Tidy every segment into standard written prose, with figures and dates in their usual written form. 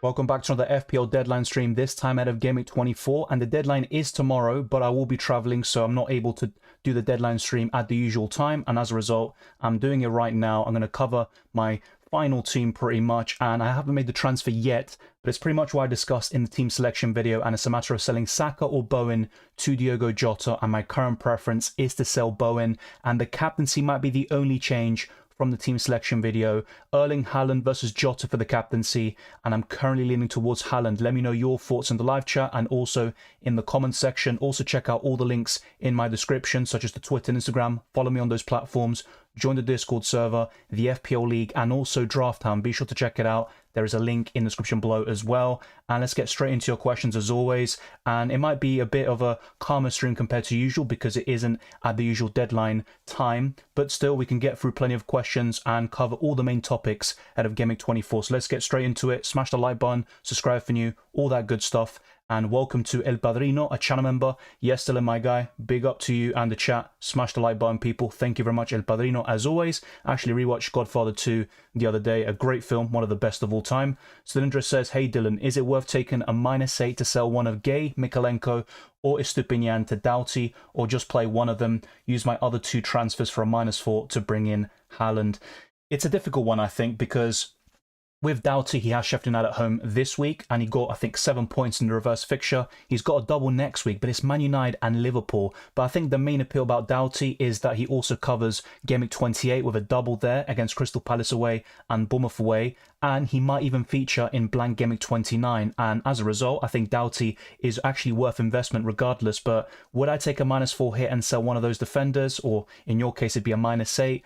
Welcome back to another FPL deadline stream, this time out of Gameweek 24, and the deadline is tomorrow, but I will be traveling, so I'm not able to do the deadline stream at the usual time, and as a result, I'm doing it right now. I'm going to cover my final team pretty much, and I haven't made the transfer yet, but it's pretty much what I discussed in the team selection video, and it's a matter of selling Saka or Bowen to Diogo Jota, and my current preference is to sell Bowen, and the captaincy might be the only change from the team selection video. Erling Haaland versus Jota for the captaincy, and I'm currently leaning towards Haaland. Let me know your thoughts in the live chat and also in the comments section. Also check out all the links in my description, such as the Twitter and Instagram. Follow me on those platforms. Join the Discord server, the FPL League, and also Drafthound. Be sure to check it out. There is a link in the description below as well. And let's get straight into your questions as always. And it might be a bit of a calmer stream compared to usual because it isn't at the usual deadline time. But still, we can get through plenty of questions and cover all the main topics out of Gameweek 24. So let's get straight into it. Smash the like button, subscribe for new, all that good stuff. And welcome to El Padrino, a channel member. Yes, Dylan, my guy. Big up to you and the chat. Smash the like button, people. Thank you very much, El Padrino, as always. Actually rewatched Godfather 2 the other day. A great film, one of the best of all time. Cylindra says, hey, Dylan, is it worth taking a -8 to sell one of Gay, Mikalenko, or Estupinian to Doughty, or just play one of them? Use my other two transfers for a -4 to bring in Haaland. It's a difficult one, I think, because with Doughty, he has Sheffield United at home this week, and he got, I think, 7 points in the reverse fixture. He's got a double next week, but it's Man United and Liverpool. But I think the main appeal about Doughty is that he also covers Gameweek 28 with a double there against Crystal Palace away and Bournemouth away, and he might even feature in blank Gameweek 29. And as a result, I think Doughty is actually worth investment regardless. But would I take a -4 hit and sell one of those defenders, or in your case, it'd be a -8?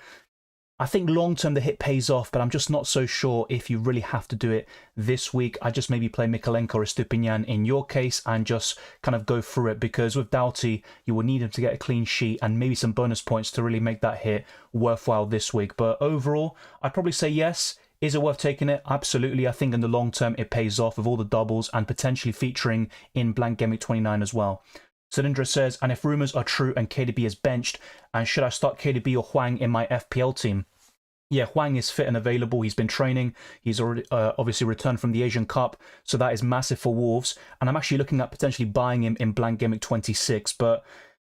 I think long-term the hit pays off, but I'm just not so sure if you really have to do it this week. I just maybe play Mikalenko or Estupinian in your case and just kind of go through it, because with Doughty, you will need him to get a clean sheet and maybe some bonus points to really make that hit worthwhile this week. But overall, I'd probably say yes. Is it worth taking it? Absolutely. I think in the long term, it pays off with all the doubles and potentially featuring in blank Gameweek 29 as well. Cylindra says, and if rumours are true and KDB is benched, and should I start KDB or Hwang in my FPL team? Yeah, Hwang is fit and available. He's been training. He's already obviously returned from the Asian Cup, so that is massive for Wolves. And I'm actually looking at potentially buying him in blank Gameweek 26. But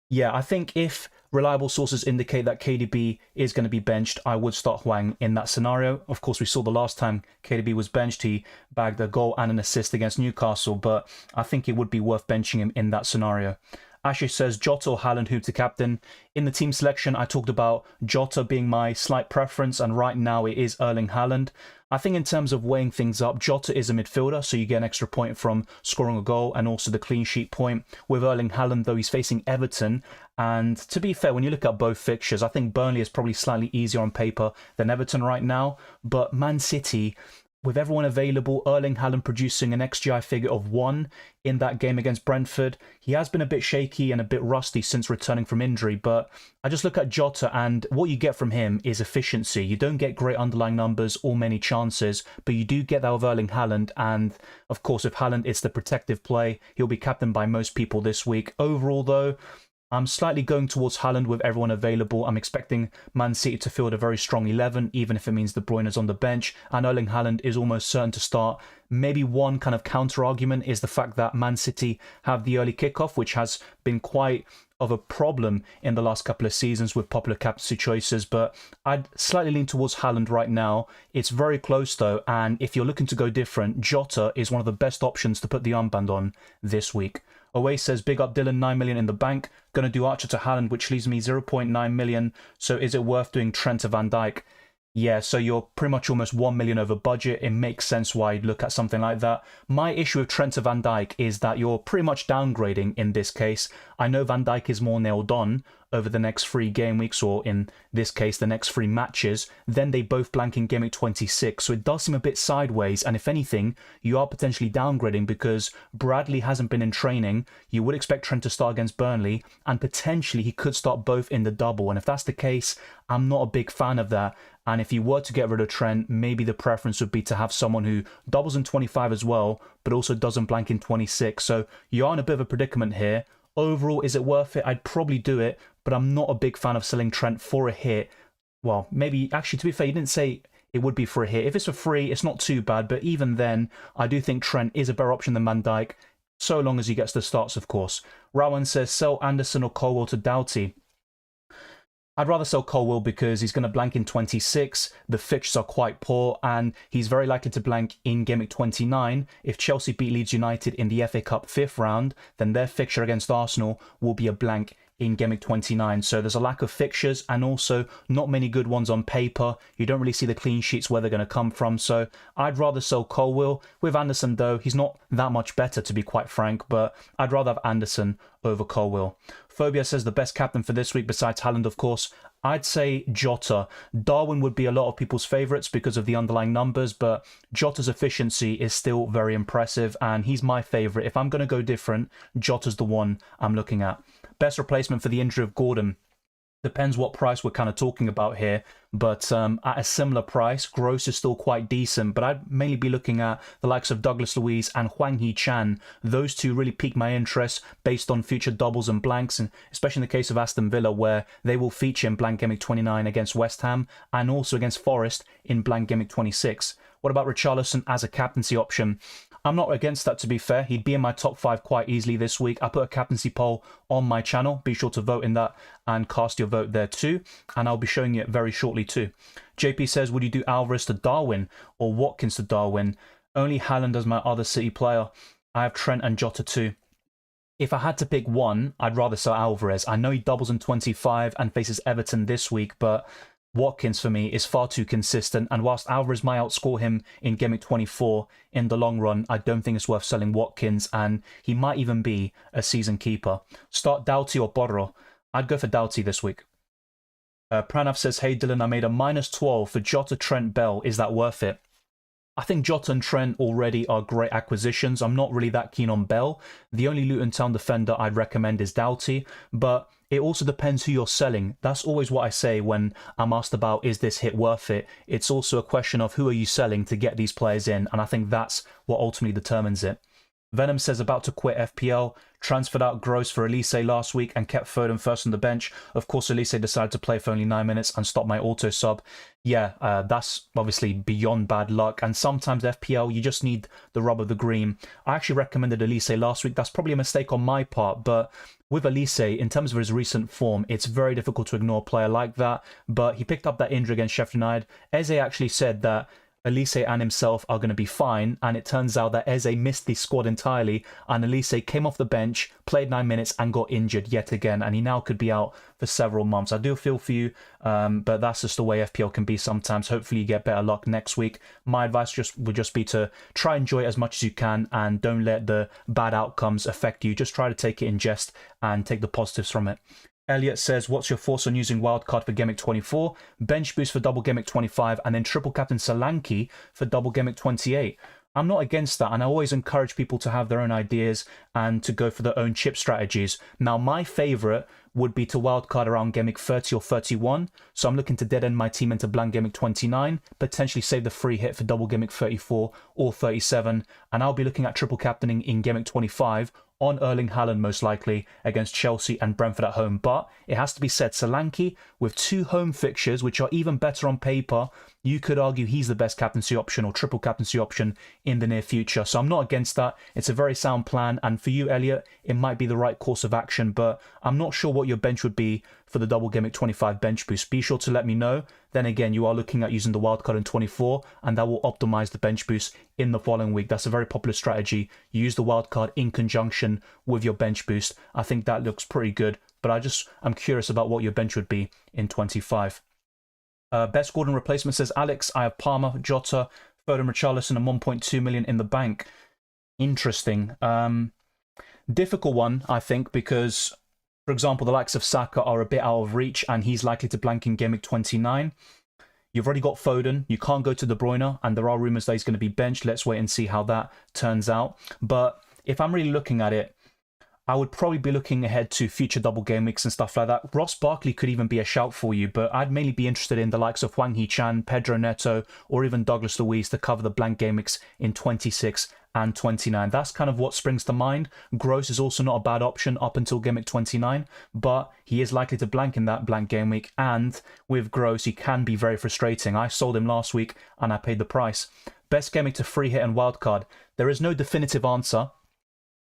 yeah, I think if reliable sources indicate that KDB is going to be benched, I would start Hwang in that scenario. Of course, we saw the last time KDB was benched, he bagged a goal and an assist against Newcastle, but I think it would be worth benching him in that scenario. Ashish says, Jota or Haaland, who to captain? In the team selection, I talked about Jota being my slight preference, and right now it is Erling Haaland. I think in terms of weighing things up, Jota is a midfielder, so you get an extra point from scoring a goal and also the clean sheet point. With Erling Haaland, though, he's facing Everton, and to be fair, when you look at both fixtures, I think Burnley is probably slightly easier on paper than Everton right now, but Man City, with everyone available, Erling Haaland producing an XGI figure of 1 in that game against Brentford. He has been a bit shaky and a bit rusty since returning from injury, but I just look at Jota and what you get from him is efficiency. You don't get great underlying numbers or many chances, but you do get that with Erling Haaland, and of course with Haaland it's the protective play. He'll be captained by most people this week. Overall though, I'm slightly going towards Haaland with everyone available. I'm expecting Man City to field a very strong 11, even if it means De Bruyne is on the bench, and Erling Haaland is almost certain to start. Maybe one kind of counter argument is the fact that Man City have the early kickoff, which has been quite of a problem in the last couple of seasons with popular captaincy choices, but I'd slightly lean towards Haaland right now. It's very close though, and if you're looking to go different, Jota is one of the best options to put the armband on this week. Away says, big up Dylan, 9 million in the bank. Gonna do Archer to Haaland, which leaves me 0.9 million. So is it worth doing Trent to Van Dijk? Yeah, so you're pretty much almost 1 million over budget. It makes sense why you'd look at something like that. My issue with Trent to Van Dijk is that you're pretty much downgrading in this case. I know Van Dijk is more nailed on over the next 3 game weeks, or in this case, the next 3 matches. Then they both blank in Gameweek 26, so it does seem a bit sideways. And if anything, you are potentially downgrading because Bradley hasn't been in training. You would expect Trent to start against Burnley, and potentially he could start both in the double. And if that's the case, I'm not a big fan of that. And if you were to get rid of Trent, maybe the preference would be to have someone who doubles in 25 as well, but also doesn't blank in 26. So you are in a bit of a predicament here. Overall, is it worth it? I'd probably do it, but I'm not a big fan of selling Trent for a hit. Well, maybe, actually, to be fair, you didn't say it would be for a hit. If it's for free, it's not too bad, but even then, I do think Trent is a better option than Van Dijk, so long as he gets the starts, of course. Rowan says, sell Anderson or Colwill to Doughty. I'd rather sell Colwill because he's going to blank in 26, the fixtures are quite poor, and he's very likely to blank in Game Week 29. If Chelsea beat Leeds United in the FA Cup 5th round, then their fixture against Arsenal will be a blank in Game Week 29. So there's a lack of fixtures and also not many good ones on paper. You don't really see the clean sheets where they're going to come from. So I'd rather sell Colwill. With Anderson, though, he's not that much better, to be quite frank, but I'd rather have Anderson over Colwill. Phobia says the best captain for this week besides Haaland, of course. I'd say Jota. Darwin would be a lot of people's favourites because of the underlying numbers, but Jota's efficiency is still very impressive and he's my favourite. If I'm going to go different, Jota's the one I'm looking at. Best replacement for the injury of Gordon. Depends what price we're kind of talking about here, but at a similar price, Gross is still quite decent, but I'd mainly be looking at the likes of Douglas Luiz and Hwang Hee-chan. Those two really pique my interest based on future doubles and blanks, and especially in the case of Aston Villa, where they will feature in blank Game Week 29 against West Ham and also against Forest in blank Game Week 26. What about Richarlison as a captaincy option? I'm not against that, to be fair. He'd be in my top 5 quite easily this week. I put a captaincy poll on my channel. Be sure to vote in that and cast your vote there too. And I'll be showing it very shortly too. JP says, would you do Alvarez to Darwin or Watkins to Darwin? Only Haaland as my other City player. I have Trent and Jota too. If I had to pick one, I'd rather sell Alvarez. I know he doubles in 25 and faces Everton this week, but Watkins for me is far too consistent, and whilst Alvarez might outscore him in Game Week 24, in the long run, I don't think it's worth selling Watkins, and he might even be a season keeper. Start Doughty or Borro. I'd go for Doughty this week. Pranav says, hey Dylan, I made a -12 for Jota, Trent, Bell. Is that worth it? I think Jota and Trent already are great acquisitions. I'm not really that keen on Bell. The only Luton Town defender I'd recommend is Doughty, but it also depends who you're selling. That's always what I say when I'm asked about, is this hit worth it? It's also a question of who are you selling to get these players in, and I think that's what ultimately determines it. Venom says, about to quit FPL, transferred out Gross for Elise last week and kept Foden first on the bench. Of course, Elise decided to play for only 9 minutes and stop my auto sub. Yeah, that's obviously beyond bad luck. And sometimes FPL, you just need the rub of the green. I actually recommended Elise last week. That's probably a mistake on my part, but with Elise, in terms of his recent form, it's very difficult to ignore a player like that. But he picked up that injury against Sheffield United. Eze actually said that Elise and himself are going to be fine, and it turns out that Eze missed the squad entirely, and Elise came off the bench, played 9 minutes, and got injured yet again, and he now could be out for several months. I do feel for you, but that's just the way FPL can be sometimes. Hopefully you get better luck next week. My advice would just be to try and enjoy it as much as you can, and don't let the bad outcomes affect you. Just try to take it in jest and take the positives from it. Elliot says, what's your thoughts on using wildcard for Game Week 24, bench boost for double Game Week 25, and then triple captain Solanke for double Game Week 28? I'm not against that, and I always encourage people to have their own ideas and to go for their own chip strategies. Now, my favourite would be to wildcard around Game Week 30 or 31, so I'm looking to dead end my team into blank Game Week 29, potentially save the free hit for double Game Week 34 or 37, and I'll be looking at triple captaining in Game Week 25 on Erling Haaland most likely against Chelsea and Brentford at home. But it has to be said, Solanke with 2 home fixtures, which are even better on paper, you could argue he's the best captaincy option or triple captaincy option in the near future. So I'm not against that. It's a very sound plan, and for you, Elliot, it might be the right course of action, but I'm not sure what your bench would be for the double Game Week 25 bench boost. Be sure to let me know. Then again, you are looking at using the wildcard in 24, and that will optimize the bench boost in the following week. That's a very popular strategy. You use the wildcard in conjunction with your bench boost. I think that looks pretty good, but I'm curious about what your bench would be in 25. Best Gordon replacement says, Alex, I have Palmer, Jota, Foden, Richarlison, and 1.2 million in the bank. Interesting. Difficult one, I think, because, for example, the likes of Saka are a bit out of reach, and he's likely to blank in Game Week 29. You've already got Foden. You can't go to De Bruyne, and there are rumours that he's going to be benched. Let's wait and see how that turns out. But if I'm really looking at it, I would probably be looking ahead to future double game weeks and stuff like that. Ross Barkley could even be a shout for you, but I'd mainly be interested in the likes of Hwang Hee-chan, Pedro Neto, or even Douglas Luiz to cover the blank game weeks in 26 and 29. That's kind of what springs to mind. Gross is also not a bad option up until Game Week 29, but he is likely to blank in that blank Game Week, and with Gross, he can be very frustrating. I sold him last week, and I paid the price. Best Game Week to free hit and wildcard. There is no definitive answer,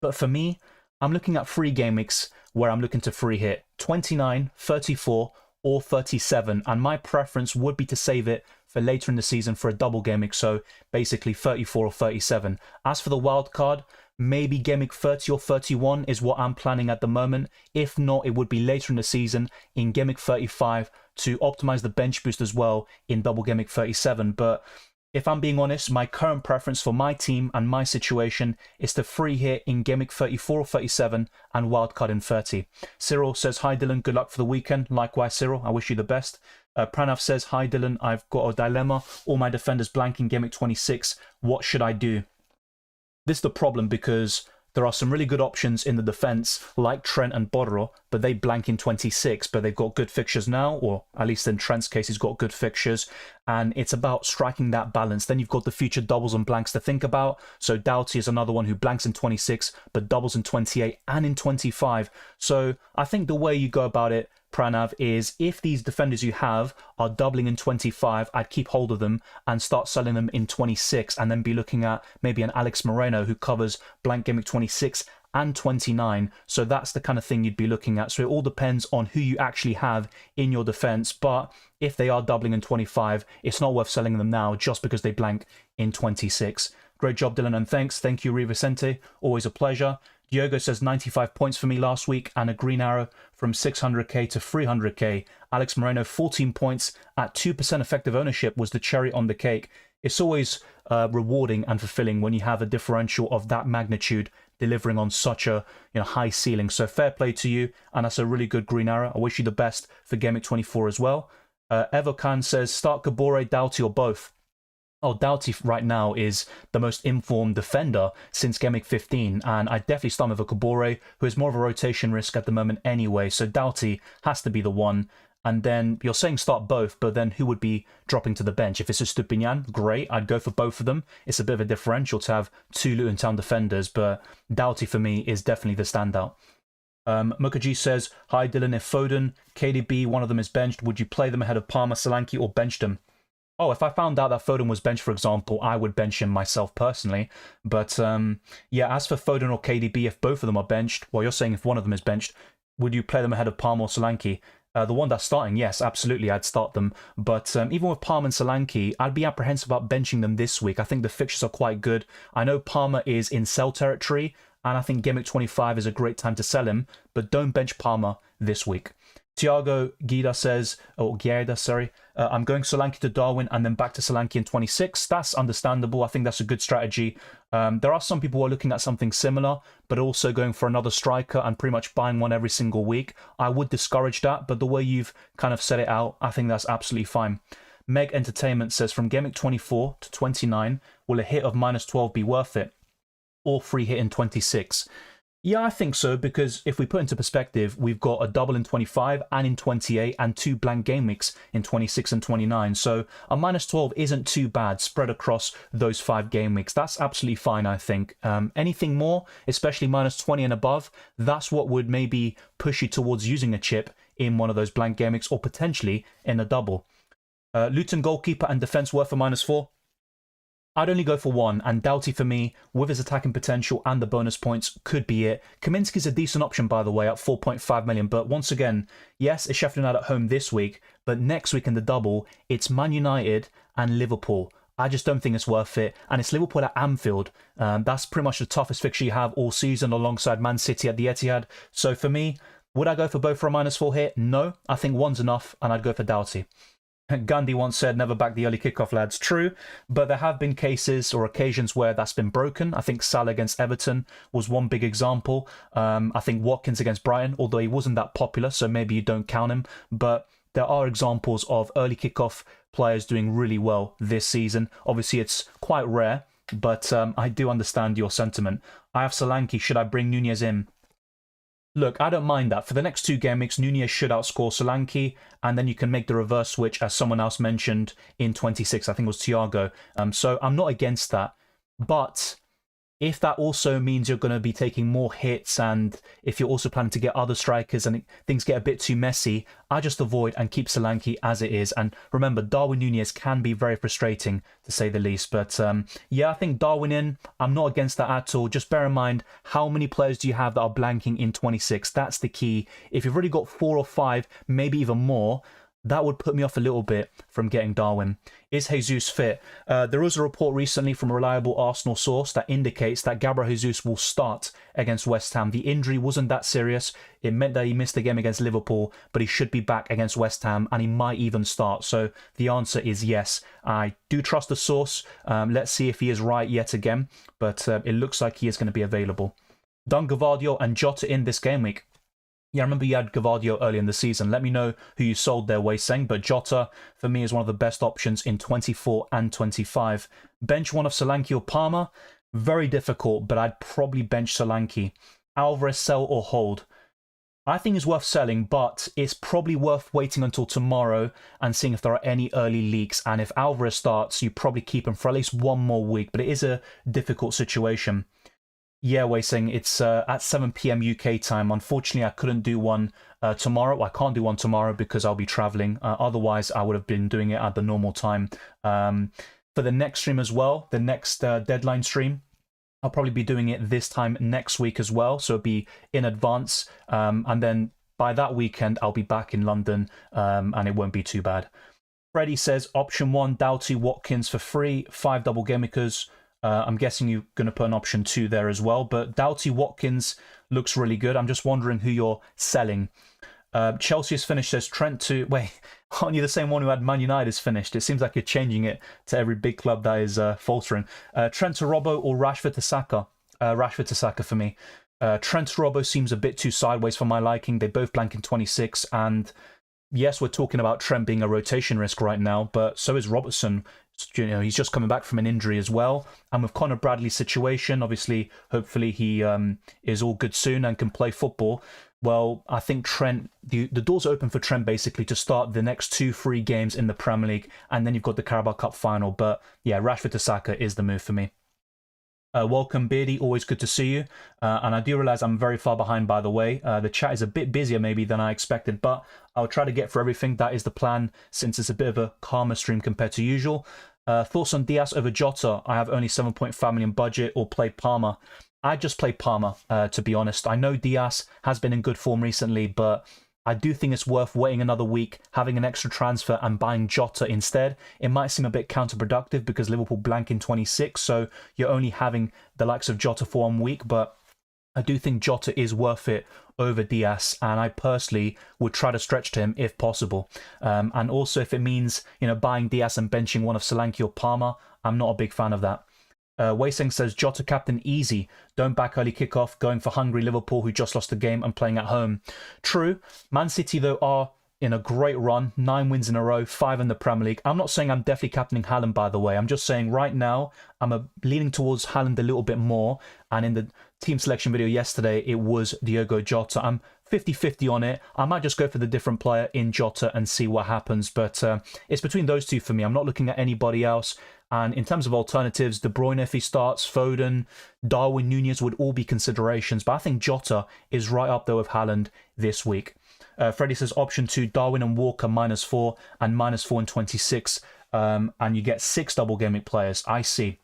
but for me, I'm looking at 3 Game Weeks where I'm looking to free hit 29, 34, or 37, and my preference would be to save it for later in the season for a double Game Week, so basically 34 or 37. As for the wild card, maybe Game Week 30 or 31 is what I'm planning at the moment. If not, it would be later in the season in Game Week 35 to optimize the bench boost as well in double Game Week 37. But if I'm being honest, my current preference for my team and my situation is to free hit in Game Week 34 or 37 and wildcard in 30. Cyril says, hi Dylan, good luck for the weekend. Likewise, Cyril, I wish you the best. Pranav says, hi Dylan, I've got a dilemma. All my defenders blank in Game Week 26. What should I do? This is the problem because there are some really good options in the defense, like Trent and Bodero, but they blank in 26, but they've got good fixtures now, or at least in Trent's case, he's got good fixtures, and it's about striking that balance. Then you've got the future doubles and blanks to think about. So Doughty is another one who blanks in 26, but doubles in 28 and in 25. So I think the way you go about it, Pranav, is if these defenders you have are doubling in 25, I'd keep hold of them and start selling them in 26, and then be looking at maybe an Alex Moreno who covers blank Game Week 26 and 29. So that's the kind of thing you'd be looking at. So it all depends on who you actually have in your defense. But if they are doubling in 25, it's not worth selling them now just because they blank in 26. Great job, Dylan, and thanks. Thank you, Rivicente. Always a pleasure. Diogo says 95 points for me last week and a green arrow from 600k to 300k. Alex Moreno, 14 points at 2% effective ownership was the cherry on the cake. It's always rewarding and fulfilling when you have a differential of that magnitude delivering on such a high ceiling. So fair play to you, and that's a really good green arrow. I wish you the best for Game Week 24 as well. Evocan says, start Gabore, Doughty, or both. Oh, Doughty right now is the most informed defender since Game Week 15, and I definitely start with a Gabore, who is more of a rotation risk at the moment anyway, so Doughty has to be the one. And then you're saying start both, but then who would be dropping to the bench? If it's a Stupinian, great, I'd go for both of them. It's a bit of a differential to have 2 Luton Town defenders, but Doughty for me is definitely the standout. Mukherjee says, hi Dylan, if Foden, KDB, one of them is benched, would you play them ahead of Palmer, Solanke, or bench them? Oh, if I found out that Foden was benched, for example, I would bench him myself personally. But yeah, as for Foden or KDB, if both of them are benched, well, you're saying if one of them is benched, would you play them ahead of Palmer or Solanke? The one that's starting, yes, absolutely, I'd start them. But even with Palmer and Solanke, I'd be apprehensive about benching them this week. I think the fixtures are quite good. I know Palmer is in sell territory, and I think Game Week 25 is a great time to sell him, but don't bench Palmer this week. Tiago Guida says, I'm going Solanke to Darwin and then back to Solanke in 26. That's understandable. I think that's a good strategy. There are some people who are looking at something similar, but also going for another striker and pretty much buying one every single week. I would discourage that, but the way you've kind of set it out, I think that's absolutely fine. Meg Entertainment says, from Game Week 24 to 29, will a hit of -12 be worth it? Or free hit in 26? Yeah, I think so, because if we put into perspective, we've got a double in 25 and in 28 and 2 blank game weeks in 26 and 29. So a -12 isn't too bad spread across those 5 game weeks. That's absolutely fine, I think. Anything more, especially -20 and above, that's what would maybe push you towards using a chip in one of those blank game weeks or potentially in a double. Luton goalkeeper and defense worth a -4. I'd only go for one, and Doughty for me, with his attacking potential and the bonus points, could be it. Kaminski's a decent option, by the way, at 4.5 million, but once again, yes, it's Sheffield United at home this week, but next week in the double, it's Man United and Liverpool. I just don't think it's worth it, and it's Liverpool at Anfield. That's pretty much the toughest fixture you have all season alongside Man City at the Etihad. So for me, would I go for both for a -4 here? No, I think one's enough, and I'd go for Doughty. Gandhi once said, never back the early kickoff, lads. True, but there have been cases or occasions where that's been broken. I think Salah against Everton was one big example. I think Watkins against Brighton, although he wasn't that popular, so maybe you don't count him. But there are examples of early kickoff players doing really well this season. Obviously, it's quite rare, but I do understand your sentiment. I have Solanke. Should I bring Nunez in? Look, I don't mind that. For the next 2 game weeks, Nunez should outscore Solanke, and then you can make the reverse switch, as someone else mentioned, in 26. I think it was Thiago. So I'm not against that. But If that also means you're going to be taking more hits, and if you're also planning to get other strikers and things get a bit too messy, I just avoid and keep Solanke as it is. And remember, Darwin Núñez can be very frustrating, to say the least. But yeah, I think Darwin in, I'm not against that at all. Just bear in mind, how many players do you have that are blanking in 26? That's the key. If you've already got 4 or 5, maybe even more, that would put me off a little bit from getting Darwin. Is Jesus fit? There was a report recently from a reliable Arsenal source that indicates that Gabriel Jesus will start against West Ham. The injury wasn't that serious. It meant that he missed the game against Liverpool, but he should be back against West Ham, and he might even start. So the answer is yes. I do trust the source. Let's see if he is right yet again, but it looks like he is going to be available. Done Gvardiol and Jota in this game week. Yeah, I remember you had Gvardiol early in the season. Let me know who you sold there, Wei Seng. But Jota, for me, is one of the best options in 24 and 25. Bench one of Solanke or Palmer. Very difficult, but I'd probably bench Solanke. Alvarez, sell or hold? I think it's worth selling, but it's probably worth waiting until tomorrow and seeing if there are any early leaks. And if Alvarez starts, you probably keep him for at least one more week. But it is a difficult situation. Yeah, Wei Seng, it's at 7 p.m. UK time. Unfortunately, I couldn't do one tomorrow. I can't do one tomorrow because I'll be traveling. Otherwise, I would have been doing it at the normal time. For the next stream as well, the next deadline stream, I'll probably be doing it this time next week as well. So it'll be in advance. And then by that weekend, I'll be back in London and it won't be too bad. Freddie says, option 1, Doughty, Watkins for free, 5 double gamemakers. I'm guessing you're going to put an option 2 there as well. But Doughty, Watkins looks really good. I'm just wondering who you're selling. Chelsea has finished, says Trent to... Wait, aren't you the same one who had Man United is finished? It seems like you're changing it to every big club that is faltering. Trent to Robbo or Rashford to Saka? Rashford to Saka for me. Trent to Robbo seems a bit too sideways for my liking. They both blank in 26. And yes, we're talking about Trent being a rotation risk right now, but so is Robertson. You know, he's just coming back from an injury as well. And with Connor Bradley's situation, obviously, hopefully he is all good soon and can play football. Well, I think Trent, the doors are open for Trent basically to start the next 2-3 games in the Premier League, and then you've got the Carabao Cup final. But yeah, Rashford to Saka is the move for me. Welcome, Beardy. Always good to see you. And I do realize I'm very far behind, by the way. The chat is a bit busier maybe than I expected, but I'll try to get for everything. That is the plan, since it's a bit of a calmer stream compared to usual. Thoughts on Diaz over Jota? I have only 7.5 million budget, or play Palmer. I just play Palmer, to be honest. I know Diaz has been in good form recently, but I do think it's worth waiting another week, having an extra transfer and buying Jota instead. It might seem a bit counterproductive because Liverpool blank in 26, so you're only having the likes of Jota for 1 week, but I do think Jota is worth it over Diaz, and I personally would try to stretch to him if possible. And also if it means, you know, buying Diaz and benching one of Solanke or Palmer, I'm not a big fan of that. Wei Seng says, Jota captain easy. Don't back early kickoff, going for hungry Liverpool who just lost the game and playing at home. True. Man City, though, are in a great run. 9 wins in a row, 5 in the Premier League. I'm not saying I'm definitely captaining Haaland, by the way. I'm just saying right now I'm leaning towards Haaland a little bit more. And in the team selection video yesterday, it was Diogo Jota. I'm 50-50 on it. I might just go for the different player in Jota and see what happens. But it's between those two for me. I'm not looking at anybody else. And in terms of alternatives, De Bruyne if he starts, Foden, Darwin Núñez would all be considerations. But I think Jota is right up there with Haaland this week. Freddie says option 2, Darwin and Walker -4 and -4 in 26. And you get 6 double gameweek players. I see.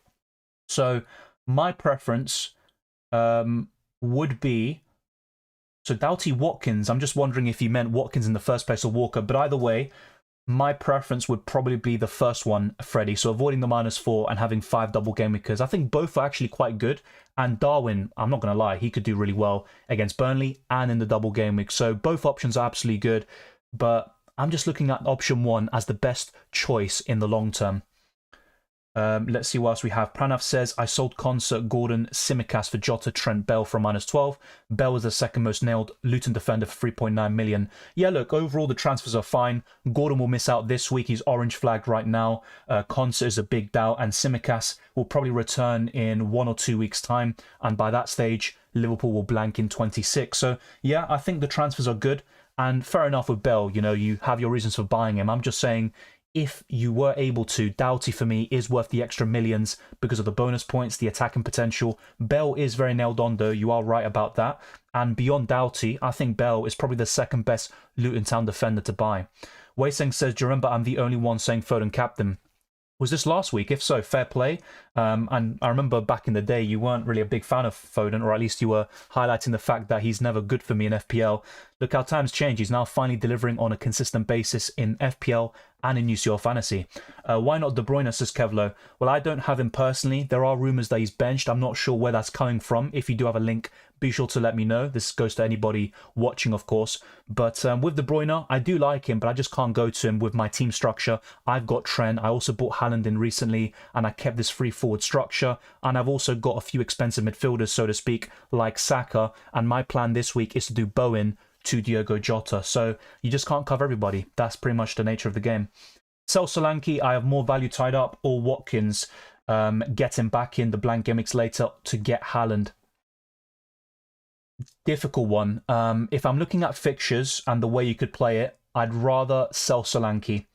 So my preference would be... So Doughty Watkins, I'm just wondering if you meant Watkins in the first place or Walker. But either way, my preference would probably be the first one, Freddie. So avoiding the -4 and having 5 double game weekers. I think both are actually quite good. And Darwin, I'm not going to lie, he could do really well against Burnley and in the double game week. So both options are absolutely good. But I'm just looking at option 1 as the best choice in the long term. Let's see what else we have. Pranav says, I sold Concert, Gordon, Simicast for Jota, Trent, Bell for -12. Bell was the second most nailed Luton defender for 3.9 million. Yeah, look, overall the transfers are fine. Gordon will miss out this week. He's orange flagged right now. Concert is a big doubt. And Simicast will probably return in 1 or 2 weeks' time. And by that stage, Liverpool will blank in 26. So, yeah, I think the transfers are good. And fair enough with Bell, you know, you have your reasons for buying him. I'm just saying, if you were able to, Doughty for me is worth the extra millions because of the bonus points, the attacking potential. Bell is very nailed on though, you are right about that. And beyond Doughty, I think Bell is probably the second best Luton Town defender to buy. Weiseng says, do you remember I'm the only one saying Foden captain? Was this last week? If so, fair play. And I remember back in the day, you weren't really a big fan of Foden, or at least you were highlighting the fact that he's never good for me in FPL. Look how times change. He's now finally delivering on a consistent basis in FPL and in UCL Fantasy. Why not De Bruyne, says Kevlo? Well, I don't have him personally. There are rumours that he's benched. I'm not sure where that's coming from. If you do have a link, be sure to let me know. This goes to anybody watching, of course. But with De Bruyne, I do like him, but I just can't go to him with my team structure. I've got Trent. I also bought Haaland in recently, and I kept this free forward structure. And I've also got a few expensive midfielders, so to speak, like Saka. And my plan this week is to do Bowen to Diogo Jota. So you just can't cover everybody. That's pretty much the nature of the game. Sell Solanke, I have more value tied up, or Watkins, get him back in the blank gimmicks later to get Haaland. Difficult one. If I'm looking at fixtures and the way you could play it, I'd rather sell Solanke.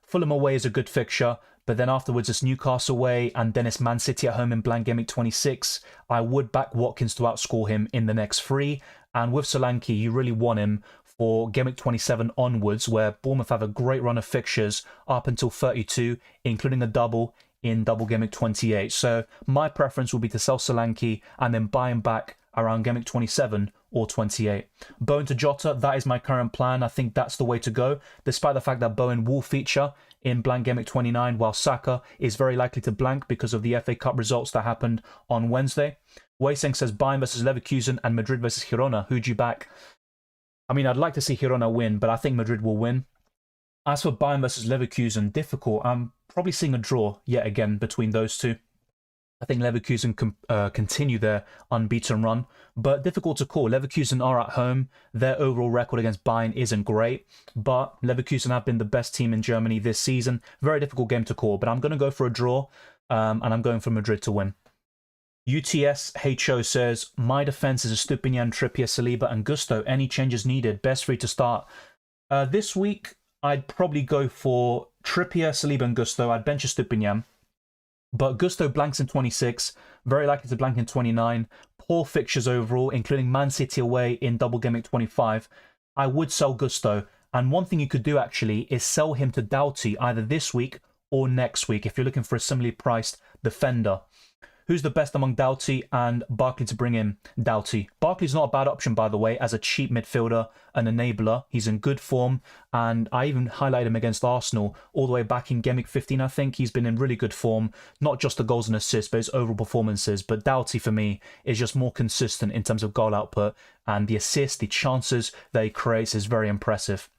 Fulham away is a good fixture, but then afterwards it's Newcastle away and then it's Man City at home in blank gimmick 26. I would back Watkins to outscore him in the next 3. And with Solanke, you really want him for gimmick 27 onwards, where Bournemouth have a great run of fixtures up until 32, including a double in double gimmick 28. So my preference would be to sell Solanke and then buy him back around gimmick 27 or 28. Bowen to Jota, that is my current plan. I think that's the way to go, despite the fact that Bowen will feature in blank gimmick 29, while Saka is very likely to blank because of the FA Cup results that happened on Wednesday. Weiseng says Bayern versus Leverkusen and Madrid versus Girona. Who'd you back? I mean, I'd like to see Girona win, but I think Madrid will win. As for Bayern versus Leverkusen, difficult. I'm probably seeing a draw yet again between those two. I think Leverkusen can continue their unbeaten run, but difficult to call. Leverkusen are at home. Their overall record against Bayern isn't great, but Leverkusen have been the best team in Germany this season. Very difficult game to call, but I'm going to go for a draw, and I'm going for Madrid to win. UTSHO says, my defense is Estupinian, Trippier, Saliba, and Gusto. Any changes needed? Best 3 to start. This week, I'd probably go for Trippier, Saliba, and Gusto. I'd bench Estupinian. But Gusto blanks in 26, very likely to blank in 29. Poor fixtures overall, including Man City away in double gimmick 25. I would sell Gusto. And one thing you could do actually is sell him to Doughty either this week or next week if you're looking for a similarly priced defender. Who's the best among Doughty and Barkley to bring in? Doughty. Barkley's not a bad option, by the way, as a cheap midfielder, an enabler. He's in good form, and I even highlighted him against Arsenal all the way back in Gimmick 15, I think. He's been in really good form, not just the goals and assists, but his overall performances. But Doughty, for me, is just more consistent in terms of goal output, and the assists, the chances that he creates is very impressive.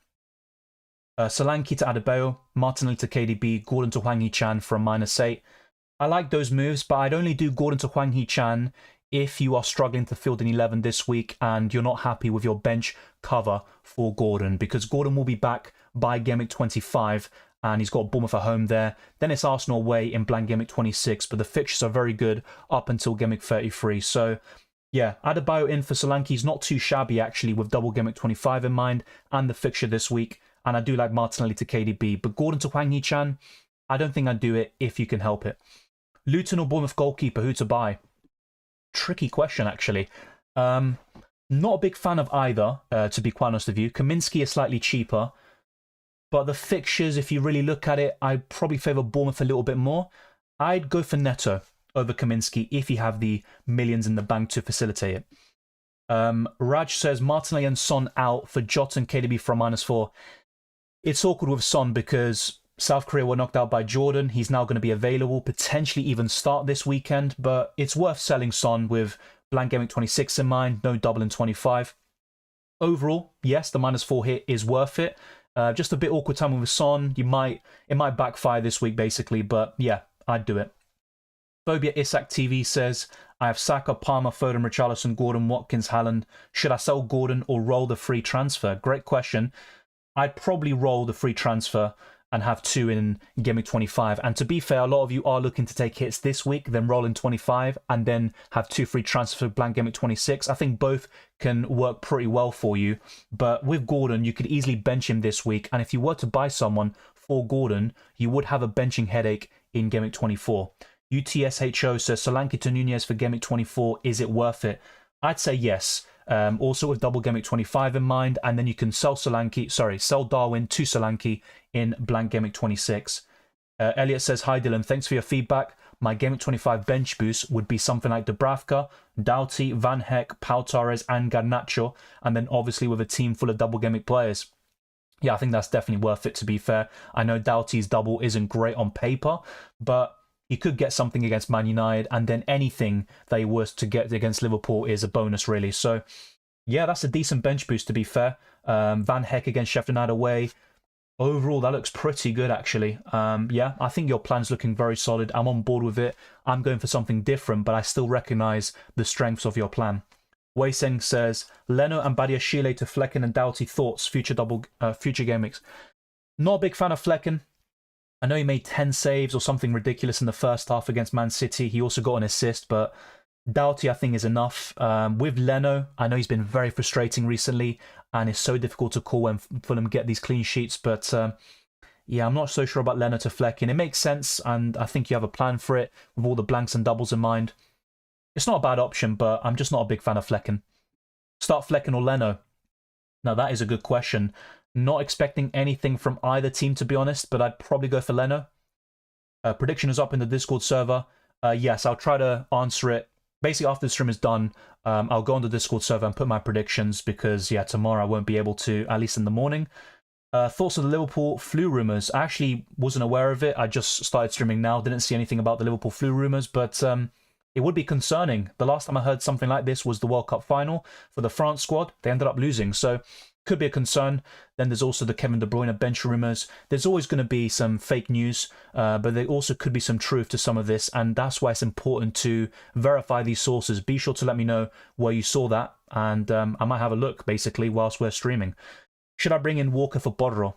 Solanke to Adebayo, Martinelli to KDB, Gordon to Hwang Hee-chan for a -8. I like those moves, but I'd only do Gordon to Hwang Hee-chan if you are struggling to field an 11 this week and you're not happy with your bench cover for Gordon, because Gordon will be back by Gimmick 25 and he's got Bournemouth at home there. Then it's Arsenal away in blank Gimmick 26, but the fixtures are very good up until Gimmick 33. So yeah, Adebayo in for Solanke is not too shabby actually, with double Gimmick 25 in mind and the fixture this week. And I do like Martinelli to KDB, but Gordon to Hwang Hee-chan, I don't think I'd do it if you can help it. Luton or Bournemouth goalkeeper, who to buy? Tricky question, actually. Not a big fan of either, to be quite honest with you. Kaminsky is slightly cheaper, but the fixtures, if you really look at it, I'd probably favour Bournemouth a little bit more. I'd go for Neto over Kaminsky if you have the millions in the bank to facilitate it. Raj says Martinelli and Son out for Jota and KDB for a -4. It's awkward with Son because South Korea were knocked out by Jordan. He's now going to be available, potentially even start this weekend, but it's worth selling Son with blank gaming 26 in mind, no double in 25. Overall, yes, the -4 hit is worth it. Just a bit awkward time with Son. It might backfire this week, basically, but yeah, I'd do it. Phobia Isak TV says, I have Saka, Palmer, Foden, Richarlison, Gordon, Watkins, Haaland. Should I sell Gordon or roll the free transfer? Great question. I'd probably roll the free transfer and have 2 in Gimmick 25. And to be fair, a lot of you are looking to take hits this week, then roll in 25, and then have 2 free transfer blank Gimmick 26. I think both can work pretty well for you. But with Gordon, you could easily bench him this week. And if you were to buy someone for Gordon, you would have a benching headache in Game Week 24. UTSHO says Solanke to Nunez for Game Week 24. Is it worth it? I'd say yes. Also with double Game Week 25 in mind, and then you can sell Darwin to Solanke in blank Game Week 26. Elliot says, hi Dylan, thanks for your feedback. My Game Week 25 bench boost would be something like Dubravka, Doughty, Van Heck, Pau Torres, and Garnacho, and then obviously with a team full of double Game Week players. Yeah, I think that's definitely worth it, to be fair. I know Doughty's double isn't great on paper, but he could get something against Man United, and then anything that he was to get against Liverpool is a bonus, really. So, yeah, that's a decent bench boost, to be fair. Van Heck against Sheffield United away. Overall, that looks pretty good, actually. Yeah, I think your plan's looking very solid. I'm on board with it. I'm going for something different, but I still recognise the strengths of your plan. Weiseng says, Leno and Badiashile to Flecken and Doughty thoughts, future game weeks. Not a big fan of Flecken. I know he made 10 saves or something ridiculous in the first half against Man City. He also got an assist, but Doughty, I think, is enough. With Leno, I know he's been very frustrating recently, and it's so difficult to call when Fulham get these clean sheets. But yeah, I'm not so sure about Leno to Flecken. It makes sense, and I think you have a plan for it with all the blanks and doubles in mind. It's not a bad option, but I'm just not a big fan of Flecken. Start Flecken or Leno? Now, that is a good question. Not expecting anything from either team, to be honest, but I'd probably go for Leno. Prediction is up in the Discord server. Yes, I'll try to answer it. Basically, after the stream is done, I'll go on the Discord server and put my predictions because, yeah, tomorrow I won't be able to, at least in the morning. Thoughts of the Liverpool flu rumours? I actually wasn't aware of it. I just started streaming now. Didn't see anything about the Liverpool flu rumours, but it would be concerning. The last time I heard something like this was the World Cup final for the France squad. They ended up losing, so could be a concern. Then there's also the Kevin De Bruyne bench rumours. There's always going to be some fake news, but there also could be some truth to some of this, and that's why it's important to verify these sources. Be sure to let me know where you saw that, and I might have a look, basically, whilst we're streaming. Should I bring in Walker for Borro?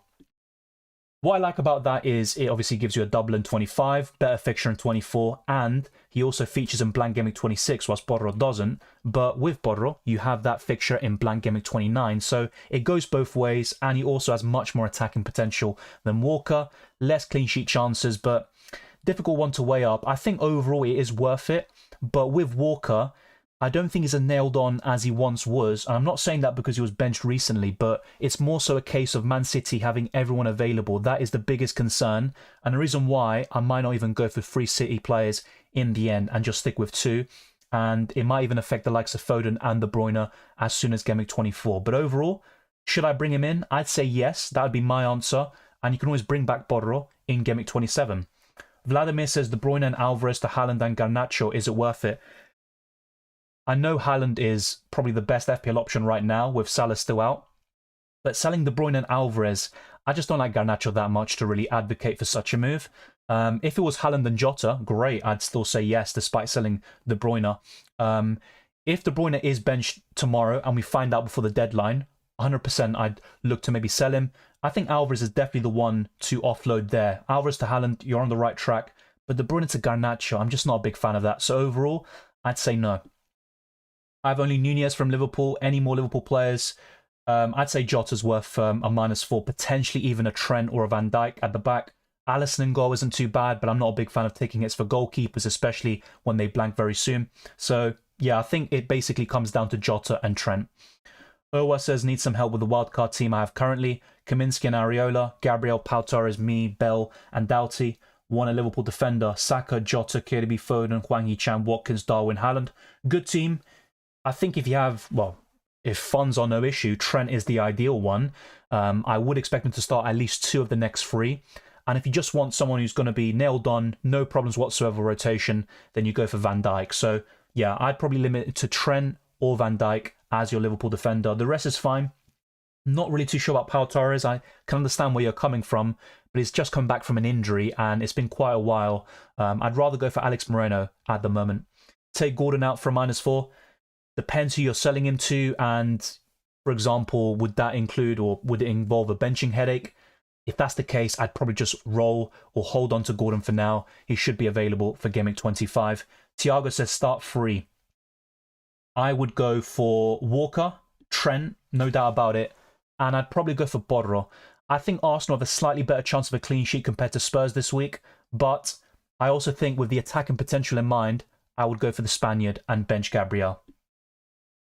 What I like about that is it obviously gives you a double in 25, better fixture in 24, and he also features in blank Game Week 26, whilst Borro doesn't. But with Borro, you have that fixture in blank Game Week 29, so it goes both ways, and he also has much more attacking potential than Walker. Less clean sheet chances, but difficult one to weigh up. I think overall it is worth it, but with Walker, I don't think he's as nailed on as he once was. And I'm not saying that because he was benched recently, but it's more so a case of Man City having everyone available. That is the biggest concern. And the reason why I might not even go for 3 City players in the end and just stick with 2. And it might even affect the likes of Foden and De Bruyne as soon as Game Week 24. But overall, should I bring him in? I'd say yes. That would be my answer. And you can always bring back Borro in Game Week 27. Vladimir says De Bruyne and Alvarez to Haaland and Garnacho. Is it worth it? I know Haaland is probably the best FPL option right now with Salah still out. But selling De Bruyne and Alvarez, I just don't like Garnacho that much to really advocate for such a move. If it was Haaland and Jota, great, I'd still say yes despite selling De Bruyne. If De Bruyne is benched tomorrow and we find out before the deadline, 100% I'd look to maybe sell him. I think Alvarez is definitely the one to offload there. Alvarez to Haaland, you're on the right track. But De Bruyne to Garnacho, I'm just not a big fan of that. So overall, I'd say no. I have only Nunez from Liverpool. Any more Liverpool players? I'd say Jota's worth a -4, potentially even a Trent or a Van Dijk at the back. Alisson in goal isn't too bad, but I'm not a big fan of taking hits for goalkeepers, especially when they blank very soon. So, yeah, I think it basically comes down to Jota and Trent. Owa says, need some help with the wildcard team I have currently. Kaminsky and Areola, Gabriel, Pau Torres, me, Bell, and Doughty. Want a Liverpool defender, Saka, Jota, KDB, Foden, Hwang Hee-chan, Watkins, Darwin, Haaland. Good team. I think if you have, well, if funds are no issue, Trent is the ideal one. I would expect him to start at least 2 of the next 3. And if you just want someone who's going to be nailed on, no problems whatsoever rotation, then you go for Van Dijk. So, yeah, I'd probably limit it to Trent or Van Dijk as your Liverpool defender. The rest is fine. Not really too sure about Pau Torres. I can understand where you're coming from, but he's just come back from an injury and it's been quite a while. I'd rather go for Alex Moreno at the moment. Take Gordon out for a -4. Depends who you're selling him to, and, for example, would that include or would it involve a benching headache? If that's the case, I'd probably just roll or hold on to Gordon for now. He should be available for Game Week 25. Thiago says start 3. I would go for Walker, Trent, no doubt about it, and I'd probably go for Borro. I think Arsenal have a slightly better chance of a clean sheet compared to Spurs this week, but I also think with the attacking potential in mind, I would go for the Spaniard and bench Gabriel.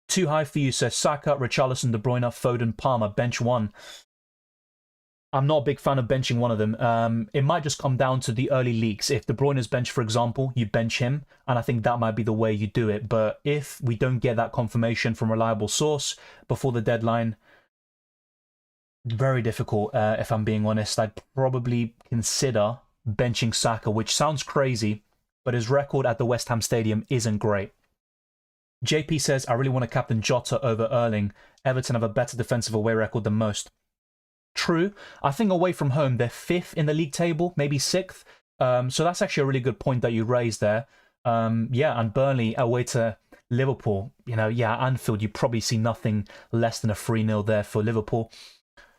Too high for you, says Saka, Richarlison, De Bruyne, Foden, Palmer, bench one. I'm not a big fan of benching one of them. It might just come down to the early leaks. If De Bruyne is benched, for example, you bench him, and I think that might be the way you do it. But if we don't get that confirmation from a reliable source before the deadline, very difficult, if I'm being honest. I'd probably consider benching Saka, which sounds crazy, but his record at the West Ham Stadium isn't great. JP says, I really want to captain Jota over Erling. Everton have a better defensive away record than most. True. I think away from home, they're 5th in the league table, maybe 6th. So that's actually a really good point that you raised there. Yeah, and Burnley away to Liverpool. Anfield, you probably see nothing less than a 3-0 there for Liverpool.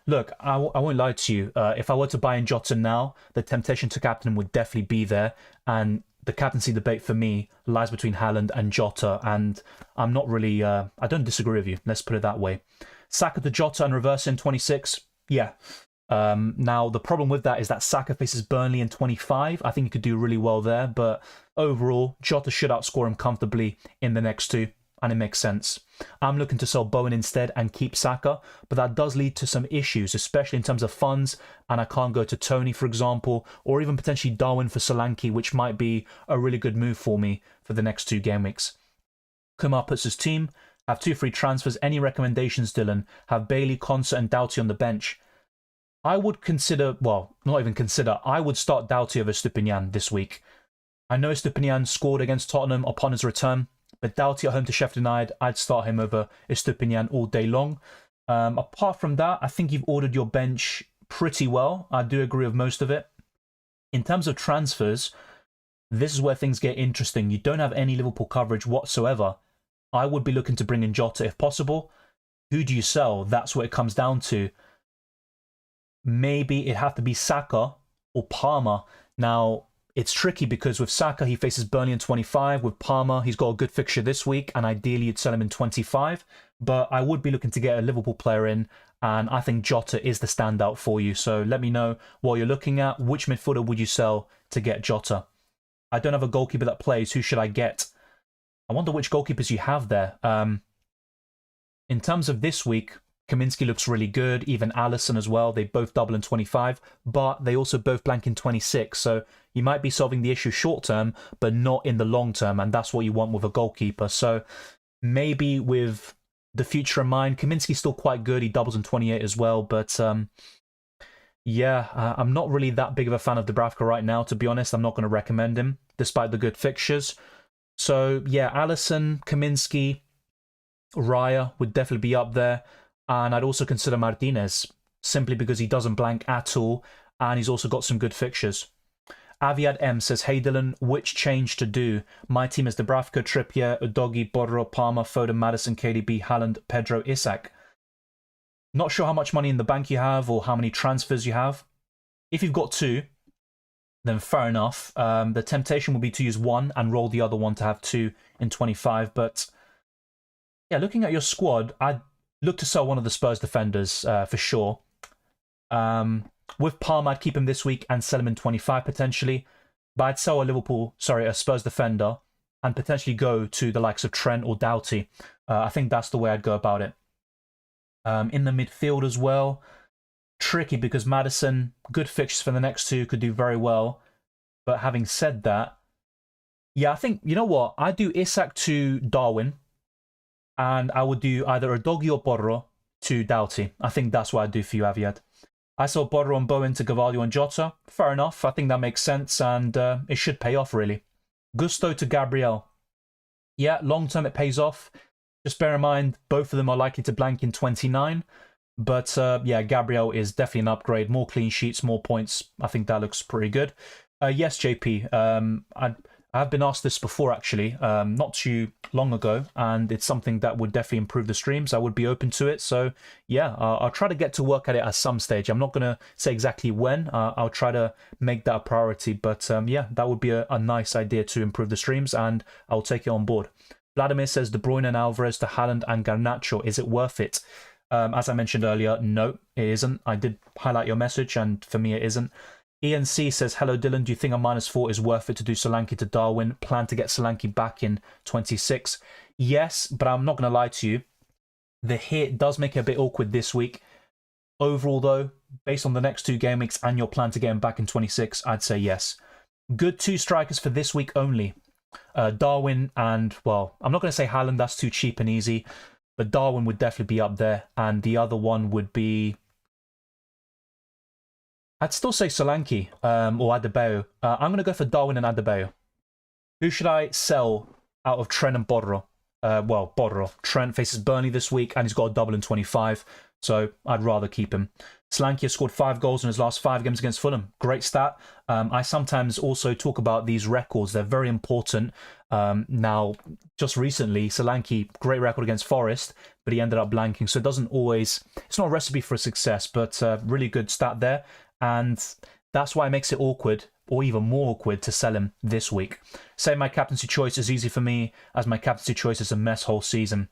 Look, I won't lie to you. If I were to buy in Jota now, the temptation to captain would definitely be there. And the captaincy debate for me lies between Haaland and Jota. And I'm not really... I don't disagree with you. Let's put it that way. Saka to Jota and reverse in 26. Yeah. Now, the problem with that is that Saka faces Burnley in 25. I think he could do really well there. But overall, Jota should outscore him comfortably in the next two. And it makes sense. I'm looking to sell Bowen instead and keep Saka, but that does lead to some issues, especially in terms of funds, and I can't go to Tony, for example, or even potentially Darwin for Solanke, which might be a really good move for me for the next 2 game weeks. Kumar puts his team. Have 2 free transfers. Any recommendations, Dylan? Have Bailey, Concert and Doughty on the bench. I would consider, well, not even consider, I would start Doughty over Stupinian this week. I know Stupinian scored against Tottenham upon his return, but Doughty at home to Sheffield United, I'd start him over Estupinian all day long. Apart from that, I think you've ordered your bench pretty well. I do agree with most of it. In terms of transfers, this is where things get interesting. You don't have any Liverpool coverage whatsoever. I would be looking to bring in Jota if possible. Who do you sell? That's what it comes down to. Maybe it'd have to be Saka or Palmer. Now, it's tricky because with Saka, he faces Burnley in 25. With Palmer, he's got a good fixture this week, and ideally you'd sell him in 25. But I would be looking to get a Liverpool player in, and I think Jota is the standout for you. So let me know what you're looking at. Which midfielder would you sell to get Jota? I don't have a goalkeeper that plays. Who should I get? I wonder which goalkeepers you have there. In terms of this week, Kaminsky looks really good, even Alisson as well. They both double in 25, but they also both blank in 26. So you might be solving the issue short term, but not in the long term, and that's what you want with a goalkeeper. So maybe with the future in mind, Kaminsky's still quite good. He doubles in 28 as well, but I'm not really that big of a fan of Dubravka right now, to be honest. I'm not going to recommend him, despite the good fixtures. So yeah, Alisson, Kaminsky, Raya would definitely be up there. And I'd also consider Martinez, simply because he doesn't blank at all, and he's also got some good fixtures. Aviad M says, hey Dylan, which change to do? My team is Dubravka, Trippier, Udogi, Borro, Palmer, Foden, Maddison, KDB, Haaland, Pedro, Isak. Not sure how much money in the bank you have or how many transfers you have. If you've got 2, then fair enough. The temptation would be to use 1 and roll the other one to have 2 in 25. But yeah, looking at your squad, I'd look to sell one of the Spurs defenders for sure. With Palmer, I'd keep him this week and sell him in 25 potentially. But I'd sell a Spurs defender and potentially go to the likes of Trent or Doughty. I think that's the way I'd go about it. In the midfield as well, tricky because Maddison, good fixtures for the next 2, could do very well. But having said that, yeah, I think, you know what? I'd do Isak to Darwin. And I would do either Udogi or Borro to Doughty. I think that's what I'd do for you, Aviad. I saw Borro and Bowen to Gavalio and Jota. Fair enough. I think that makes sense, and it should pay off, really. Gusto to Gabriel. Yeah, long term it pays off. Just bear in mind, both of them are likely to blank in 29. But yeah, Gabriel is definitely an upgrade. More clean sheets, more points. I think that looks pretty good. Yes, JP. I've been asked this before, actually, not too long ago, and it's something that would definitely improve the streams. I would be open to it. So yeah, I'll try to get to work at it at some stage. I'm not going to say exactly when. I'll try to make that a priority. But yeah, that would be a nice idea to improve the streams, and I'll take it on board. Vladimir says, De Bruyne and Alvarez to Haaland and Garnacho. Is it worth it? As I mentioned earlier, no, it isn't. I did highlight your message, and for me, it isn't. Ian C says, hello, Dylan. Do you think a -4 is worth it to do Solanke to Darwin? Plan to get Solanke back in 26? Yes, but I'm not going to lie to you. The hit does make it a bit awkward this week. Overall, though, based on the next 2 game weeks and your plan to get him back in 26, I'd say yes. Good 2 strikers for this week only. Darwin and, well, I'm not going to say Haaland, that's too cheap and easy, but Darwin would definitely be up there. And the other one would be, I'd still say Solanke or Adebayo. I'm going to go for Darwin and Adebayo. Who should I sell out of Trent and Bodro? Bodro. Trent faces Burnley this week and he's got a double in 25. So I'd rather keep him. Solanke has scored 5 goals in his last 5 games against Fulham. Great stat. I sometimes also talk about these records. They're very important. Now, just recently, Solanke, great record against Forest, but he ended up blanking. So it doesn't always... It's not a recipe for success, but really good stat there. And that's why it makes it awkward, or even more awkward, to sell him this week. Say my captaincy choice is easy for me, as my captaincy choice is a mess whole season.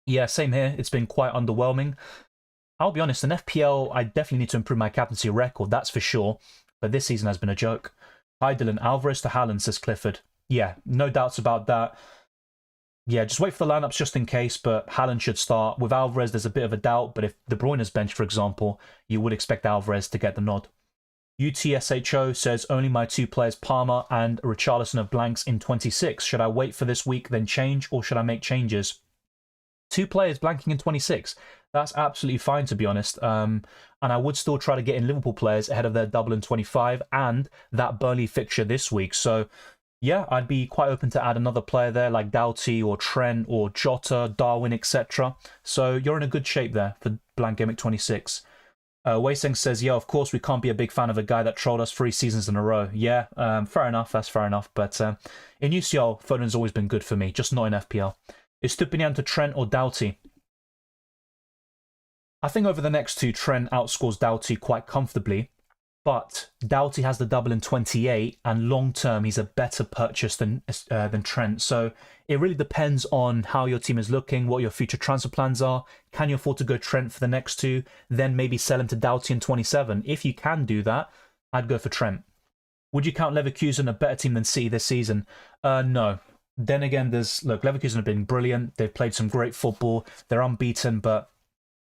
Yeah, same here. It's been quite underwhelming. I'll be honest, in FPL, I definitely need to improve my captaincy record, that's for sure. But this season has been a joke. Hi Dylan, Alvarez to Haaland, says Clifford. Yeah, no doubts about that. Yeah, just wait for the lineups just in case, but Haaland should start. With Alvarez, there's a bit of a doubt, but if De Bruyne is benched, for example, you would expect Alvarez to get the nod. UTSHO says, only my 2 players, Palmer and Richarlison, of blanks in 26. Should I wait for this week, then change, or should I make changes? 2 players blanking in 26. That's absolutely fine, to be honest. And I would still try to get in Liverpool players ahead of their double in 25 and that Burnley fixture this week. So, yeah, I'd be quite open to add another player there like Doughty or Trent or Jota, Darwin, etc. So you're in a good shape there for blank Gameweek 26. Weiseng says, yeah, of course, we can't be a big fan of a guy that trolled us 3 seasons in a row. Yeah, fair enough. That's fair enough. But in UCL, Foden's always been good for me, just not in FPL. Is Stupinian to Trent or Doughty? I think over the next 2, Trent outscores Doughty quite comfortably, but Doughty has the double in 28, and long-term, he's a better purchase than Trent. So it really depends on how your team is looking, what your future transfer plans are. Can you afford to go Trent for the next 2? Then maybe sell him to Doughty in 27. If you can do that, I'd go for Trent. Would you count Leverkusen a better team than City this season? No. Then again, Leverkusen have been brilliant. They've played some great football. They're unbeaten, but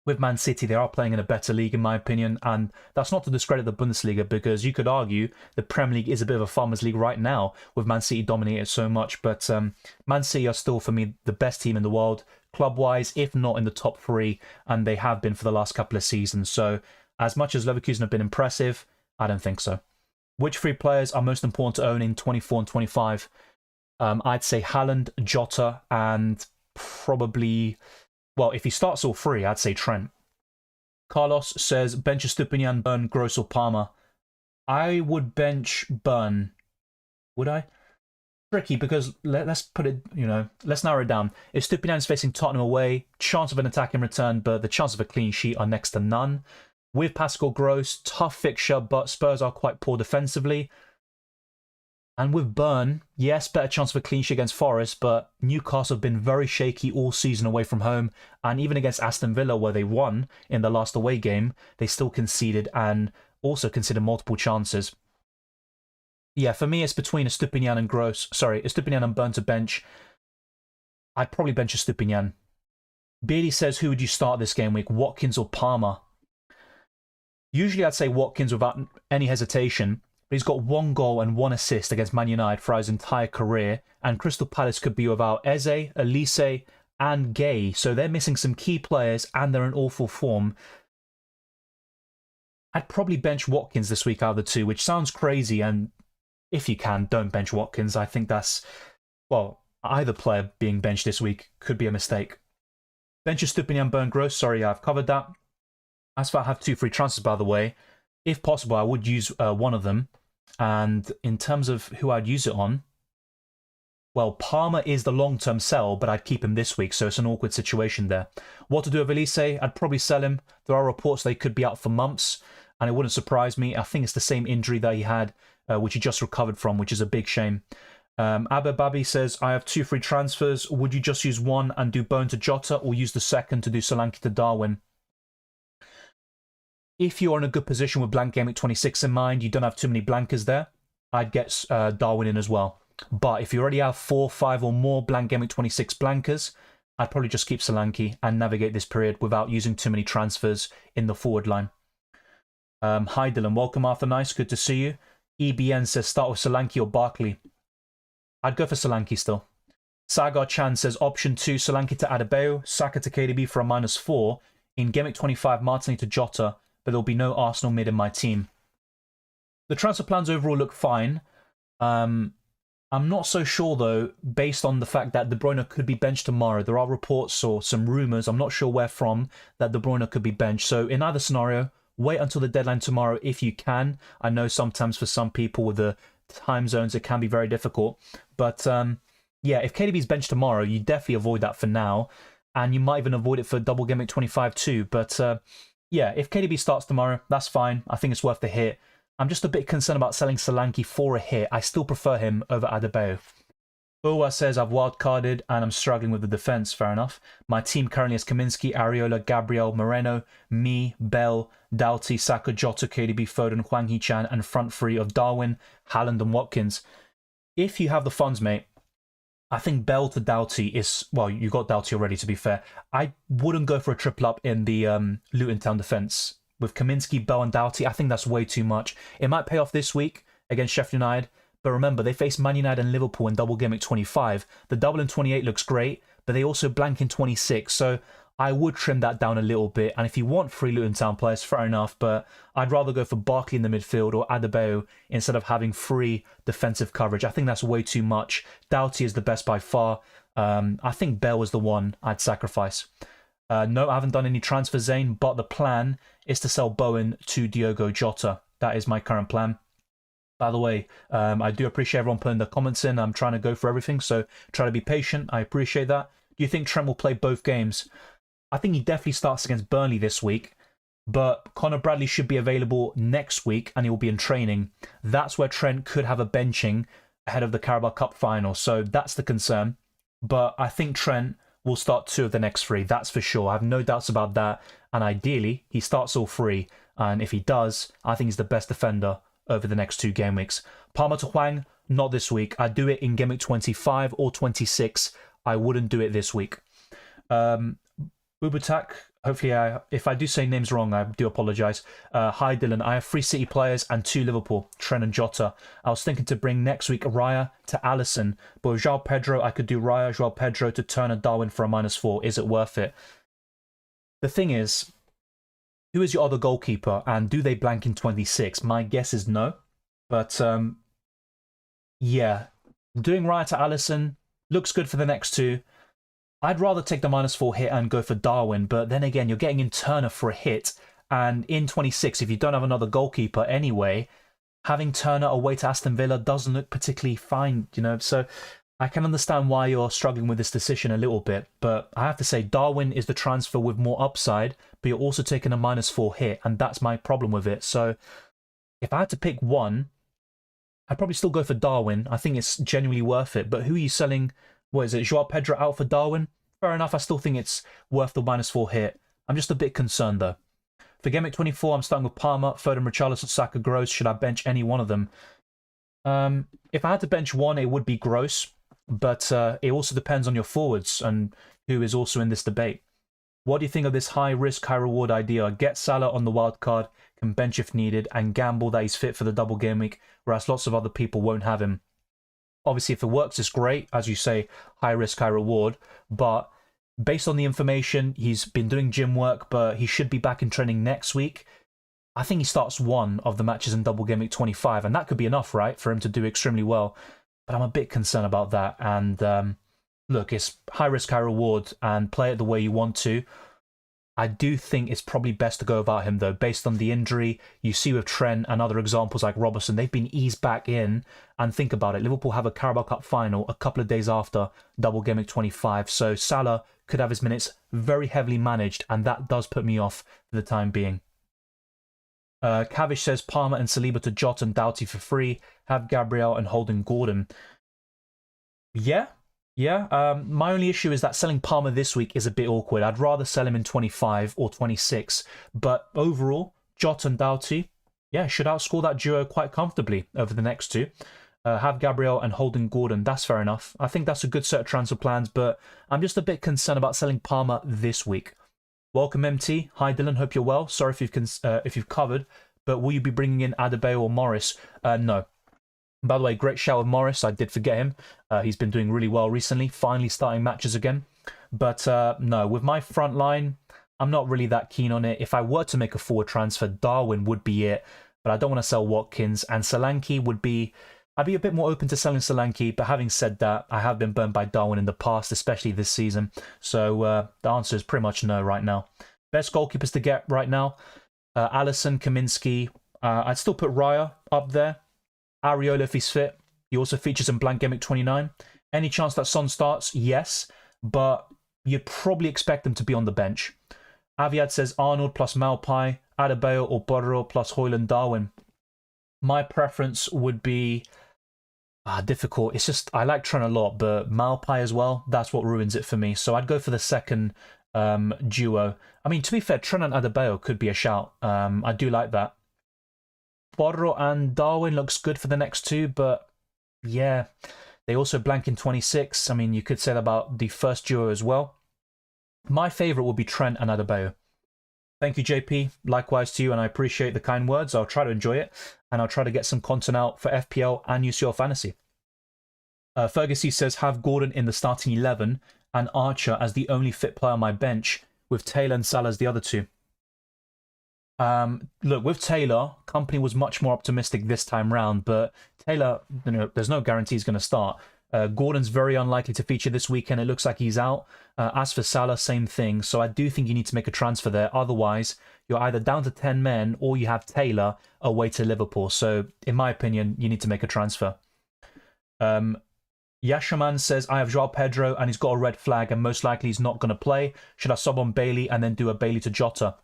with Man City, they are playing in a better league, in my opinion, and that's not to discredit the Bundesliga, because you could argue the Premier League is a bit of a farmers' league right now, with Man City dominating so much, but Man City are still, for me, the best team in the world, club-wise, if not in the top 3, and they have been for the last couple of seasons. So, as much as Leverkusen have been impressive, I don't think so. Which 3 players are most important to own in 24 and 25? I'd say Haaland, Jota, and probably... Well, if he starts all 3, I'd say Trent. Carlos says, bench Stupinian, Burn, Gross or Palmer. I would bench Burn. Would I? Tricky, because let's put it, let's narrow it down. If Stupinian's facing Tottenham away, chance of an attack in return, but the chance of a clean sheet are next to none. With Pascal Gross, tough fixture, but Spurs are quite poor defensively. And with Burn, yes, better chance of a clean sheet against Forest, but Newcastle have been very shaky all season away from home, and even against Aston Villa, where they won in the last away game, they still conceded and also considered multiple chances. Yeah, for me, it's between Estupinian and Estupinian and Burn to bench. I'd probably bench Estupinian. Beardy says, who would you start this game week, Watkins or Palmer? Usually I'd say Watkins without any hesitation. But he's got 1 goal and 1 assist against Man United for his entire career, and Crystal Palace could be without Eze, Elise, and Gay, so they're missing some key players and they're in awful form. I'd probably bench Watkins this week out of the 2, which sounds crazy, and if you can, don't bench Watkins. I think that's, well, either player being benched this week could be a mistake. Bench Stupinian, Burn, Gross, sorry, I've covered that. As for I have 2 free transfers, by the way. If possible, I would use one of them. And in terms of who I'd use it on, well, Palmer is the long-term sell, but I'd keep him this week, so it's an awkward situation there. What to do with Elise? I'd probably sell him. There are reports they could be out for months, and it wouldn't surprise me. I think it's the same injury that he had, which he just recovered from, which is a big shame. Abba Babi says, I have 2 free transfers. Would you just use one and do Bone to Jota, or use the second to do Solanke to Darwin? If you're in a good position with blank Gameweek 26 in mind, you don't have too many blankers there, I'd get Darwin in as well. But if you already have 4, 5 or more blank Gameweek 26 blankers, I'd probably just keep Solanke and navigate this period without using too many transfers in the forward line. Hi Dylan, welcome Arthur Nice, good to see you. EBN says start with Solanke or Barkley. I'd go for Solanke still. Sagar Chan says option 2, Solanke to Adebayo, Saka to KDB for a -4. In Gameweek 25, Martinelli to Jota, but there'll be no Arsenal mid in my team. The transfer plans overall look fine. I'm not so sure, though, based on the fact that De Bruyne could be benched tomorrow. There are reports or some rumours, I'm not sure where from, that De Bruyne could be benched. So in either scenario, wait until the deadline tomorrow if you can. I know sometimes for some people with the time zones, it can be very difficult. But yeah, if KDB's benched tomorrow, you definitely avoid that for now. And you might even avoid it for Double Gameweek 25 too. But yeah, if KDB starts tomorrow, that's fine. I think it's worth the hit. I'm just a bit concerned about selling Solanke for a hit. I still prefer him over Adebayo. Boa says I've wildcarded and I'm struggling with the defence. Fair enough. My team currently is Kaminsky, Areola, Gabriel, Moreno, me, Bell, Doughty, Saka, Jota, KDB, Foden, Hwang Hee-chan, and front three of Darwin, Haaland, and Watkins. If you have the funds, mate, I think Bell to Doughty is... Well, you got Doughty already, to be fair. I wouldn't go for a triple up in the Luton Town defence. With Kaminsky, Bell and Doughty, I think that's way too much. It might pay off this week against Sheffield United, but remember, they face Man United and Liverpool in Double Gameweek 25. The double in 28 looks great, but they also blank in 26, so I would trim that down a little bit. And if you want free Luton Town players, fair enough, but I'd rather go for Barkley in the midfield or Adebayo instead of having free defensive coverage. I think that's way too much. Doughty is the best by far. I think Bell is the one I'd sacrifice. No, I haven't done any transfer, Zane, but the plan is to sell Bowen to Diogo Jota. That is my current plan. By the way, I do appreciate everyone putting the comments in. I'm trying to go for everything, so try to be patient. I appreciate that. Do you think Trent will play both games? I think he definitely starts against Burnley this week, but Conor Bradley should be available next week and he will be in training. That's where Trent could have a benching ahead of the Carabao Cup final, so that's the concern. But I think Trent will start 2 of the next 3, that's for sure. I have no doubts about that. And ideally, he starts all 3. And if he does, I think he's the best defender over the next 2 game weeks. Palmer to Hwang, not this week. I'd do it in game week 25 or 26. I wouldn't do it this week. Bubutak, hopefully, if I do say names wrong, I do apologise. Hi Dylan, I have 3 City players and 2 Liverpool, Trent and Jota. I was thinking to bring next week Raya to Alisson, but with João Pedro, I could do Raya, João Pedro to Turner, Darwin for a -4. Is it worth it? The thing is, who is your other goalkeeper and do they blank in 26? My guess is no. But yeah, doing Raya to Alisson looks good for the next 2. I'd rather take the -4 hit and go for Darwin, but then again, you're getting in Turner for a hit. And in 26, if you don't have another goalkeeper anyway, having Turner away to Aston Villa doesn't look particularly fine, you know. So I can understand why you're struggling with this decision a little bit. But I have to say, Darwin is the transfer with more upside, but you're also taking a -4 hit, and that's my problem with it. So if I had to pick one, I'd probably still go for Darwin. I think it's genuinely worth it. But who are you selling? What is it, João Pedro out for Darwin? Fair enough, I still think it's worth the -4 hit. I'm just a bit concerned, though. For Game Week 24, I'm starting with Palmer, Foden, Richarlison, Saka, Gross. Should I bench any one of them? If I had to bench one, it would be Gross. But it also depends on your forwards and who is also in this debate. What do you think of this high-risk, high-reward idea? Get Salah on the wild card, can bench if needed, and gamble that he's fit for the double game week, whereas lots of other people won't have him. Obviously, if it works, it's great. As you say, high risk, high reward. But based on the information, he's been doing gym work, but he should be back in training next week. I think he starts 1 of the matches in Double Game Week 25, and that could be enough, right, for him to do extremely well. But I'm a bit concerned about that. And look, it's high risk, high reward, and play it the way you want to. I do think it's probably best to go without him, though, based on the injury. You see with Trent and other examples like Robertson, they've been eased back in. And think about it, Liverpool have a Carabao Cup final a couple of days after Double Game Week 25. So Salah could have his minutes very heavily managed, and that does put me off for the time being. Cavish says Palmer and Saliba to Jota and Doughty for free. Have Gabriel and Holden Gordon. Yeah. My only issue is that selling Palmer this week is a bit awkward. I'd rather sell him in 25 or 26. But overall, Jot and Doughty, yeah, should outscore that duo quite comfortably over the next two. Have Gabriel and Holden Gordon, that's fair enough. I think that's a good set of transfer plans, but I'm just a bit concerned about selling Palmer this week. Welcome, MT. Hi, Dylan. Hope you're well. Sorry if you've covered, but will you be bringing in Adebayo or Morris? No. By the way, great shout with Morris. I did forget him. He's been doing really well recently, finally starting matches again. But no, with my front line, I'm not really that keen on it. If I were to make a forward transfer, Darwin would be it, but I don't want to sell Watkins, and Solanke would be... I'd be a bit more open to selling Solanke, but having said that, I have been burned by Darwin in the past, especially this season. So the answer is pretty much no right now. Best goalkeepers to get right now, Alisson, Kaminsky. I'd still put Raya up there. Areola if he's fit. He also features in Blank Gameweek 29. Any chance that Son starts? Yes, but you'd probably expect him to be on the bench. Aviad says Arnold plus Malpai, Adebayo or Borro plus Højlund Darwin. My preference would be... difficult. It's just, I like Trent a lot, but Malpai as well, that's what ruins it for me. So I'd go for the second duo. I mean, to be fair, Trent and Adebayo could be a shout. I do like that. Borro and Darwin looks good for the next two, but yeah, they also blank in 26. I mean, you could say that about the first duo as well. My favourite would be Trent and Adebayo. Thank you, JP. Likewise to you, and I appreciate the kind words. I'll try to enjoy it, and I'll try to get some content out for FPL and UCL Fantasy. Ferguson says, have Gordon in the starting 11 and Archer as the only fit player on my bench, with Taylor and Salah as the other two. Look, with Taylor, company was much more optimistic this time round, but Taylor, there's no guarantee he's going to start. Gordon's very unlikely to feature this weekend. It looks like he's out. As for Salah, same thing. So I do think you need to make a transfer there. Otherwise, you're either down to 10 men or you have Taylor away to Liverpool. So in my opinion, you need to make a transfer. Yashaman says, I have Joao Pedro and he's got a red flag and most likely he's not going to play. Should I sub on Bailey and then do a Bailey to Jota?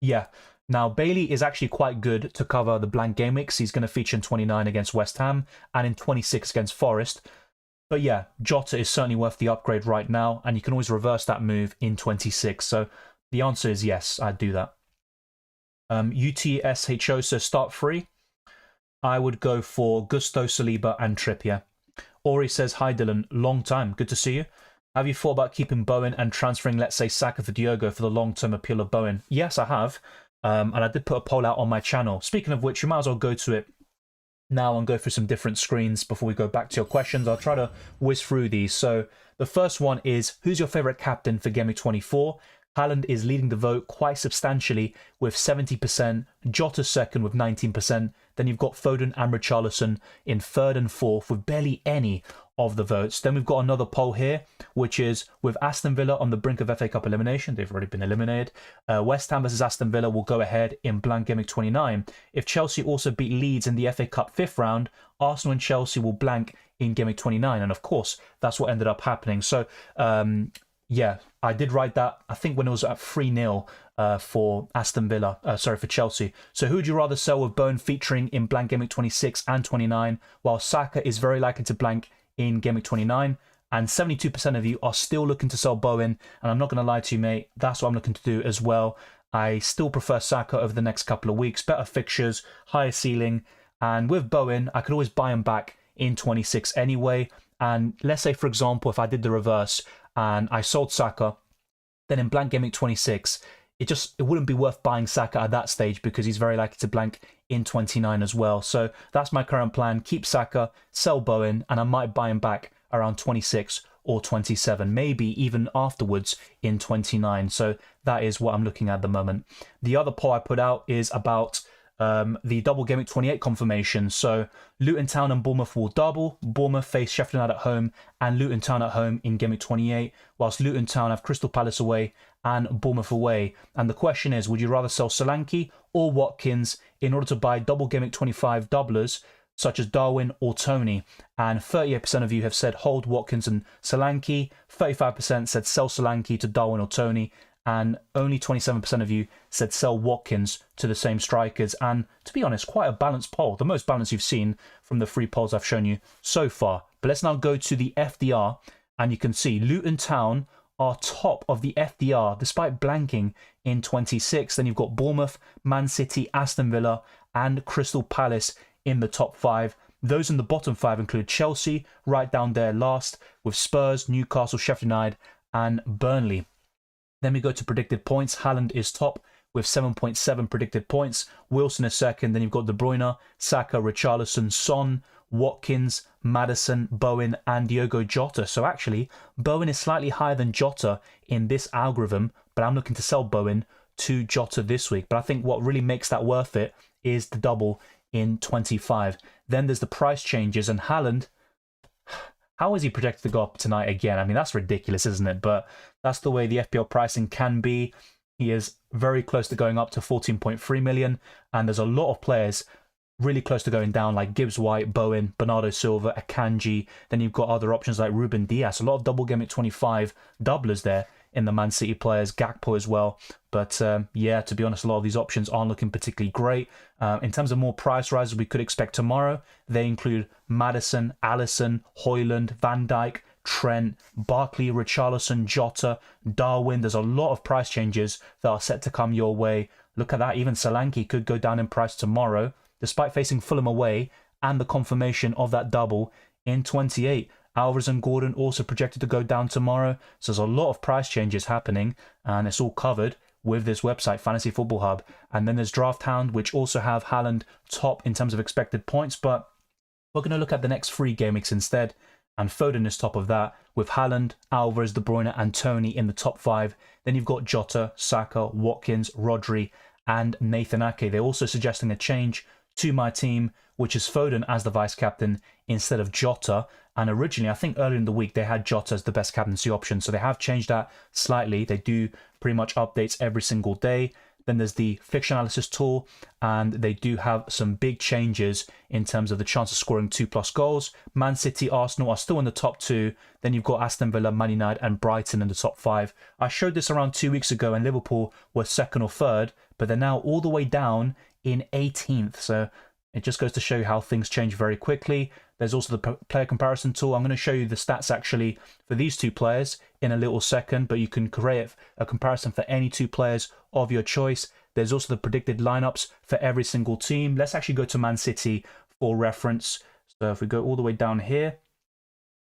Yeah. Now, Bailey is actually quite good to cover the blank game weeks. He's going to feature in 29 against West Ham and in 26 against Forest. But yeah, Jota is certainly worth the upgrade right now, and you can always reverse that move in 26. So the answer is yes, I'd do that. UTSHO says start free. I would go for Gusto, Saliba, and Trippier. Ori says, hi Dylan, long time, good to see you. Have you thought about keeping Bowen and transferring, let's say, Saka for Diogo for the long-term appeal of Bowen? Yes, I have. And I did put a poll out on my channel. Speaking of which, you might as well go to it now and go through some different screens before we go back to your questions. I'll try to whiz through these. So the first one is, who's your favourite captain for Gameweek 24? Haaland is leading the vote quite substantially with 70%, Jota second with 19%. Then you've got Foden and Richarlison in third and fourth with barely any of the votes. Then we've got another poll here, which is with Aston Villa on the brink of FA Cup elimination. They've already been eliminated. West Ham versus Aston Villa will go ahead in blank Gameweek 29. If Chelsea also beat Leeds in the FA Cup fifth round, Arsenal and Chelsea will blank in Gameweek 29. And of course, that's what ended up happening. So, yeah, I did write that, I think when it was at 3-0 for Aston Villa, for Chelsea. So who would you rather sell with Bowen featuring in blank Gameweek 26 and 29, while Saka is very likely to blank in Gameweek 29, and 72% of you are still looking to sell Bowen, and I'm not going to lie to you, mate, that's what I'm looking to do as well. I still prefer Saka over the next couple of weeks, better fixtures, higher ceiling, and with Bowen, I could always buy him back in 26 anyway, and let's say, for example, if I did the reverse, and I sold Saka, then in blank Gameweek 26, it wouldn't be worth buying Saka at that stage because he's very likely to blank in 29 as well. So that's my current plan. Keep Saka, sell Bowen, and I might buy him back around 26 or 27, maybe even afterwards in 29. So that is what I'm looking at the moment. The other poll I put out is about the double Gameweek 28 confirmation. So Luton Town and Bournemouth will double. Bournemouth face Sheffield United at home and Luton Town at home in Gameweek 28, whilst Luton Town have Crystal Palace away and Bournemouth away. And the question is, would you rather sell Solanke or Watkins in order to buy double Gameweek 25 doublers such as Darwin or Tony? And 38% of you have said hold Watkins and Solanke, 35% said sell Solanke to Darwin or Tony, and only 27% of you said sell Watkins to the same strikers. And to be honest, quite a balanced poll, the most balanced you've seen from the 3 polls I've shown you so far. But let's now go to the FDR, and you can see Luton Town are top of the FDR despite blanking in 26. Then you've got Bournemouth, Man City, Aston Villa, and Crystal Palace in the top 5. Those in the bottom 5 include Chelsea, right down there last, with Spurs, Newcastle, Sheffield United, and Burnley. Then we go to predicted points. Haaland is top with 7.7 predicted points. Wilson is second. Then you've got De Bruyne, Saka, Richarlison, Son, Watkins, Maddison, Bowen, and Diogo Jota. So actually, Bowen is slightly higher than Jota in this algorithm, but I'm looking to sell Bowen to Jota this week. But I think what really makes that worth it is the double in 25. Then there's the price changes, and Haaland, how is he projected to go up tonight again? I mean, that's ridiculous, isn't it? But that's the way the FPL pricing can be. He is very close to going up to 14.3 million, and there's a lot of players really close to going down, like Gibbs White, Bowen, Bernardo Silva, Akanji. Then you've got other options like Ruben Dias. A lot of double game at 25 doublers there in the Man City players, Gakpo as well. But yeah, to be honest, a lot of these options aren't looking particularly great. In terms of more price rises we could expect tomorrow, they include Maddison, Alisson, Højlund, Van Dijk, Trent, Barkley, Richarlison, Jota, Darwin. There's a lot of price changes that are set to come your way. Look at that, even Solanke could go down in price tomorrow, despite facing Fulham away and the confirmation of that double in 28. Alvarez and Gordon also projected to go down tomorrow. So there's a lot of price changes happening, and it's all covered with this website, Fantasy Football Hub. And then there's Drafthound, which also have Haaland top in terms of expected points. But we're going to look at the next 3 game weeks instead. And Foden is top of that, with Haaland, Alvarez, De Bruyne, and Tony in the top 5. Then you've got Jota, Saka, Watkins, Rodri, and Nathan Ake. They're also suggesting a change to my team, which is Foden as the vice-captain instead of Jota. And originally, I think earlier in the week, they had Jota as the best captaincy option. So they have changed that slightly. They do pretty much updates every single day. Then there's the fixture analysis tool, and they do have some big changes in terms of the chance of scoring 2+ goals. Man City, Arsenal are still in the top 2. Then you've got Aston Villa, Man United, and Brighton in the top 5. I showed this around 2 weeks ago, and Liverpool were 2nd or 3rd, but they're now all the way down in 18th. So it just goes to show you how things change very quickly. There's also the player comparison tool. I'm going to show you the stats actually for these 2 players in a little second, but you can create a comparison for any 2 players of your choice. There's also the predicted lineups for every single team. Let's actually go to Man City for reference. So if we go all the way down here,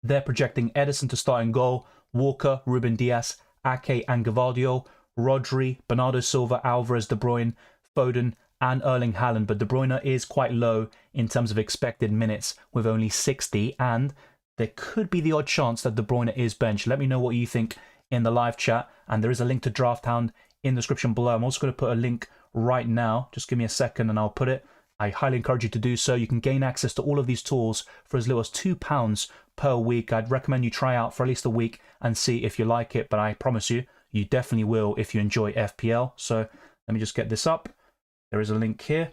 they're projecting Ederson to start in goal, Walker, Ruben Dias, Ake, and Gvardiol, Rodri, Bernardo Silva, Alvarez, De Bruyne, Foden, and Erling Haaland. But De Bruyne is quite low in terms of expected minutes with only 60, and there could be the odd chance that De Bruyne is benched. Let me know what you think in the live chat, and there is a link to Drafthound in the description below. I'm also going to put a link right now. Just give me a second and I'll put it. I highly encourage you to do so. You can gain access to all of these tools for as little as £2 per week. I'd recommend you try out for at least a week and see if you like it, but I promise you, you definitely will if you enjoy FPL. So let me just get this up. There is a link here.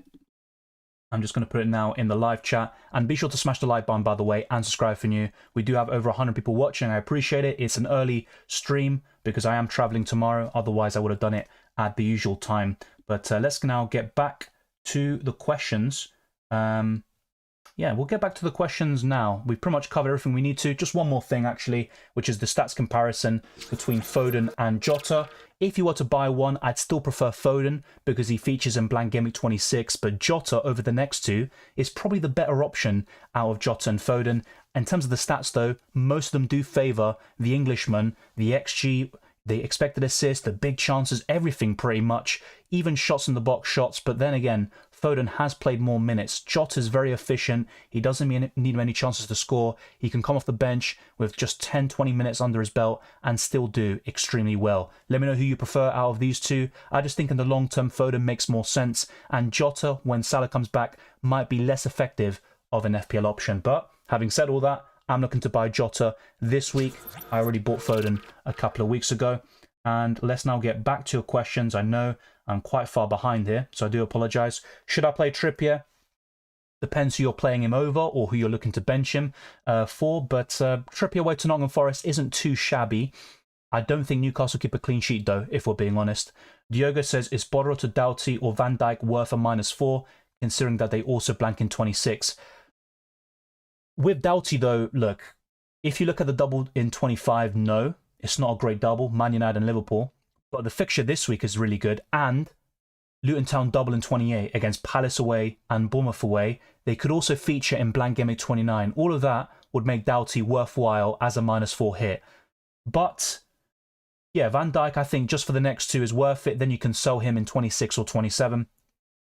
I'm just going to put it now in the live chat. And be sure to smash the like button, by the way, and subscribe for new. We do have over 100 people watching. I appreciate it. It's an early stream because I am traveling tomorrow. Otherwise, I would have done it at the usual time. But let's now get back to the questions. Yeah, we'll get back to the questions now. We've pretty much covered everything we need to. Just one more thing, actually, which is the stats comparison between Foden and Jota. If you were to buy one, I'd still prefer Foden because he features in blank Gameweek 26, but Jota over the next 2 is probably the better option out of Jota and Foden. In terms of the stats, though, most of them do favour the Englishman, the XG, the expected assist, the big chances, everything pretty much, even shots in the box shots. But then again, Foden has played more minutes. Jota is very efficient. He doesn't need many chances to score. He can come off the bench with just 10-20 minutes under his belt and still do extremely well. Let me know who you prefer out of these 2. I just think in the long term, Foden makes more sense. And Jota, when Salah comes back, might be less effective of an FPL option. But having said all that, I'm looking to buy Jota this week. I already bought Foden a couple of weeks ago. And let's now get back to your questions. I know I'm quite far behind here, so I do apologise. Should I play Trippier? Depends who you're playing him over or who you're looking to bench him for. But Trippier away to Nottingham Forest isn't too shabby. I don't think Newcastle keep a clean sheet, though, if we're being honest. Diogo says, is Borro to Doughty or Van Dijk worth a -4, considering that they also blank in 26? With Doughty, though, look, if you look at the double in 25, no. It's not a great double, Man United and Liverpool. But the fixture this week is really good. And Luton Town double in 28 against Palace away and Bournemouth away. They could also feature in Blank Gameweek 29. All of that would make Doughty worthwhile as a -4 hit. But yeah, Van Dijk, I think just for the next two is worth it. Then you can sell him in 26 or 27.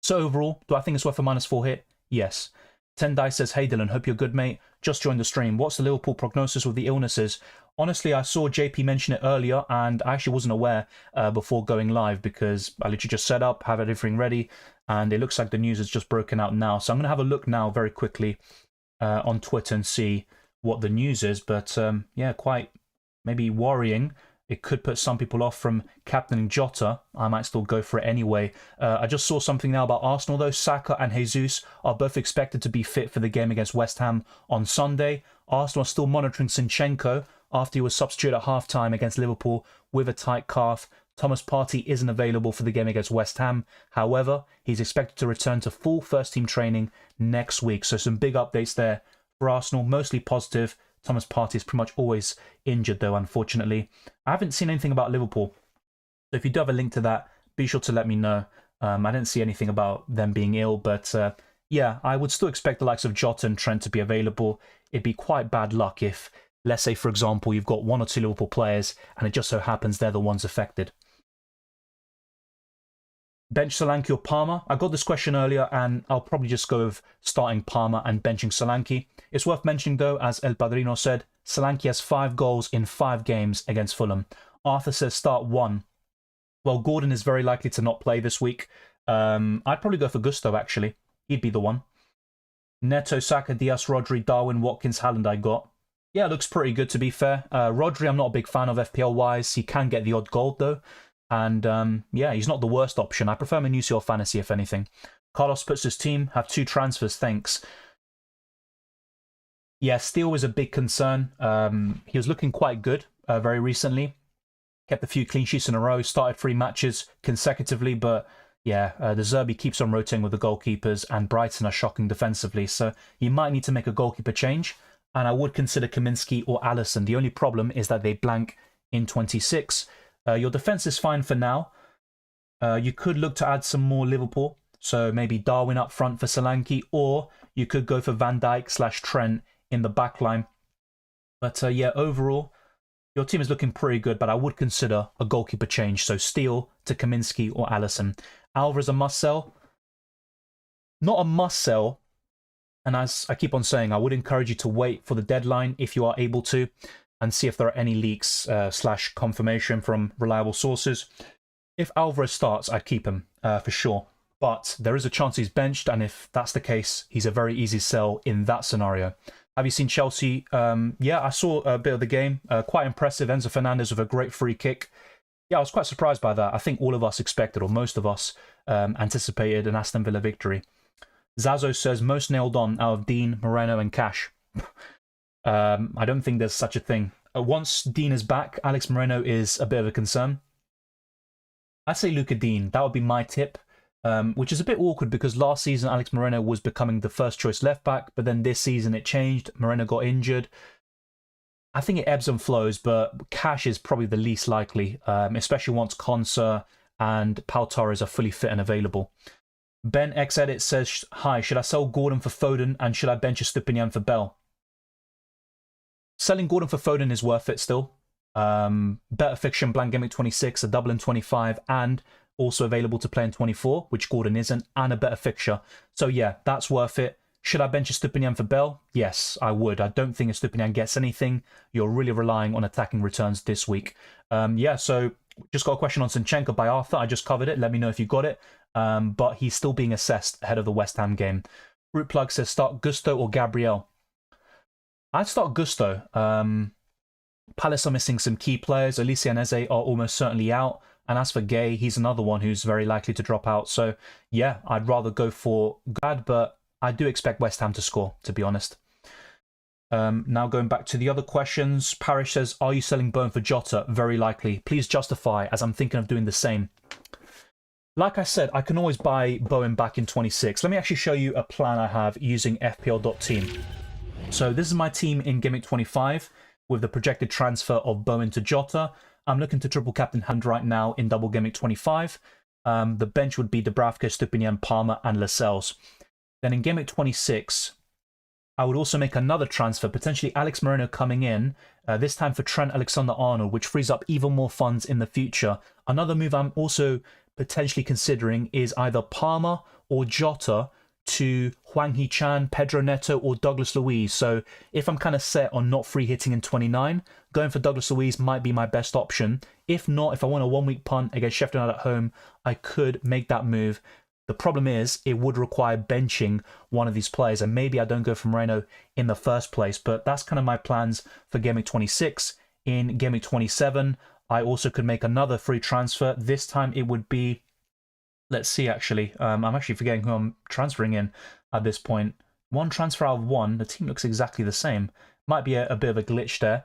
So overall, do I think it's worth a -4 hit? Yes. Tendai says, hey Dylan, hope you're good, mate. Just joined the stream. What's the Liverpool prognosis with the illnesses? Honestly, I saw JP mention it earlier, and I actually wasn't aware before going live because I literally just set up, have everything ready, and it looks like the news has just broken out now. So I'm going to have a look now very quickly on Twitter and see what the news is. But yeah, quite maybe worrying. It could put some people off from captaining Jota. I might still go for it anyway. I just saw something now about Arsenal, though. Saka and Jesus are both expected to be fit for the game against West Ham on Sunday. Arsenal are still monitoring Zinchenko after he was substituted at half-time against Liverpool with a tight calf. Thomas Partey isn't available for the game against West Ham. However, he's expected to return to full first-team training next week. So some big updates there for Arsenal, mostly positive. Thomas Partey is pretty much always injured, though, unfortunately. I haven't seen anything about Liverpool. So if you do have a link to that, be sure to let me know. I didn't see anything about them being ill, but yeah, I would still expect the likes of Jota and Trent to be available. It'd be quite bad luck if, let's say, for example, you've got one or two Liverpool players and it just so happens they're the ones affected. Bench Solanke or Palmer? I got this question earlier and I'll probably just go with starting Palmer and benching Solanke. It's worth mentioning though, as El Padrino said, Solanke has 5 goals in 5 games against Fulham. Arthur says start 1. Well, Gordon is very likely to not play this week. I'd probably go for Gusto actually. He'd be the one. Neto, Saka, Diaz, Rodri, Darwin, Watkins, Haaland I got. Yeah, looks pretty good to be fair. Rodri I'm not a big fan of FPL-wise. He can get the odd gold though. And yeah, he's not the worst option. I prefer him in UCL Fantasy, if anything. Carlos puts his team, have 2 transfers, thanks. Yeah, Steele is a big concern. He was looking quite good very recently. Kept a few clean sheets in a row, started 3 matches consecutively, but yeah, the Zerbi keeps on rotating with the goalkeepers, and Brighton are shocking defensively, so you might need to make a goalkeeper change, and I would consider Kaminsky or Alisson. The only problem is that they blank in 26. Your defence is fine for now. You could look to add some more Liverpool, so maybe Darwin up front for Solanke, or you could go for Van Dijk / Trent in the back line. But yeah, overall, your team is looking pretty good, but I would consider a goalkeeper change, so Steele to Kaminsky or Alisson. Alvarez a must-sell? Not a must-sell, and as I keep on saying, I would encourage you to wait for the deadline if you are able to, and see if there are any leaks / confirmation from reliable sources. If Alvarez starts, I'd keep him for sure. But there is a chance he's benched, and if that's the case, he's a very easy sell in that scenario. Have you seen Chelsea? Yeah, I saw a bit of the game. Quite impressive. Enzo Fernandez with a great free kick. Yeah, I was quite surprised by that. I think all of us expected, or most of us, anticipated an Aston Villa victory. Zazo says, most nailed on out of Dean, Moreno and Cash. I don't think there's such a thing. Once Dean is back, Alex Moreno is a bit of a concern. I'd say Luca Dean. That would be my tip, which is a bit awkward because last season Alex Moreno was becoming the first choice left back, but then this season it changed. Moreno got injured. I think it ebbs and flows, but Cash is probably the least likely, especially once Konsa and Pau Torres are fully fit and available. Ben X Edit says, hi, should I sell Gordon for Foden and should I bench Estupinian for Bell? Selling Gordon for Foden is worth it still. Better fiction, Blank Gameweek 26, a double in 25, and also available to play in 24, which Gordon isn't, and a better fixture. So yeah, that's worth it. Should I bench Estupinian for Bell? Yes, I would. I don't think Estupinian gets anything. You're really relying on attacking returns this week. Yeah, so just got a question on Zinchenko by Arthur. I just covered it. Let me know if you got it. But he's still being assessed ahead of the West Ham game. Root Plug says, start Gusto or Gabriel? I'd start Gusto. Palace are missing some key players. Elise and Eze are almost certainly out. And as for Gay, he's another one who's very likely to drop out. So yeah, I'd rather go for Gad, but I do expect West Ham to score, to be honest. Now going back to the other questions. Parish says, are you selling Bone for Jota? Very likely. Please justify, as I'm thinking of doing the same. Like I said, I can always buy Bowen back in 26. Let me actually show you a plan I have using FPL.Team. So this is my team in Gameweek 25. with the projected transfer of Bowen to Jota. I'm looking to triple captain Hand right now in Double Gameweek 25. The bench would be Dubravka, Stupinian, Palmer, and Lascelles. Then in Gameweek 26, I would also make another transfer, potentially Alex Moreno coming in, this time for Trent Alexander-Arnold, which frees up even more funds in the future. Another move I'm also potentially considering is either Palmer or Jota to Hwang Hee-chan, Pedro Neto, or Douglas Luiz. So if I'm kind of set on not free hitting in 29, going for Douglas Luiz might be my best option. If not, if I want a 1 week punt against Sheffield United at home, I could make that move. The problem is it would require benching one of these players, and maybe I don't go for Moreno in the first place, but that's kind of my plans for Game Week 26. In Game Week 27, I also could make another free transfer. This time it would be, let's see actually, I'm actually forgetting who I'm transferring in at this point. One transfer out of one, the team looks exactly the same. Might be a bit of a glitch there.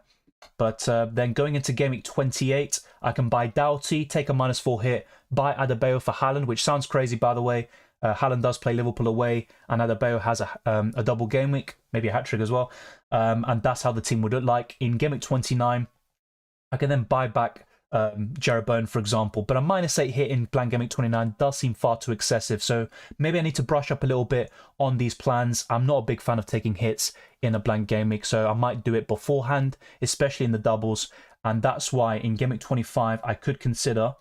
But then going into Game Week 28, I can buy Doughty, take a -4 hit, buy Adebayo for Haaland, which sounds crazy, by the way. Haaland does play Liverpool away, and Adebayo has a double game week, maybe a hat-trick as well. And that's how the team would look like. In Game Week 29, I can then buy back Jarrod Bowen, for example. But a -8 hit in blank Game Week 29 does seem far too excessive. So maybe I need to brush up a little bit on these plans. I'm not a big fan of taking hits in a blank game week, so I might do it beforehand, especially in the doubles. And that's why in Game Week 25, I could consider,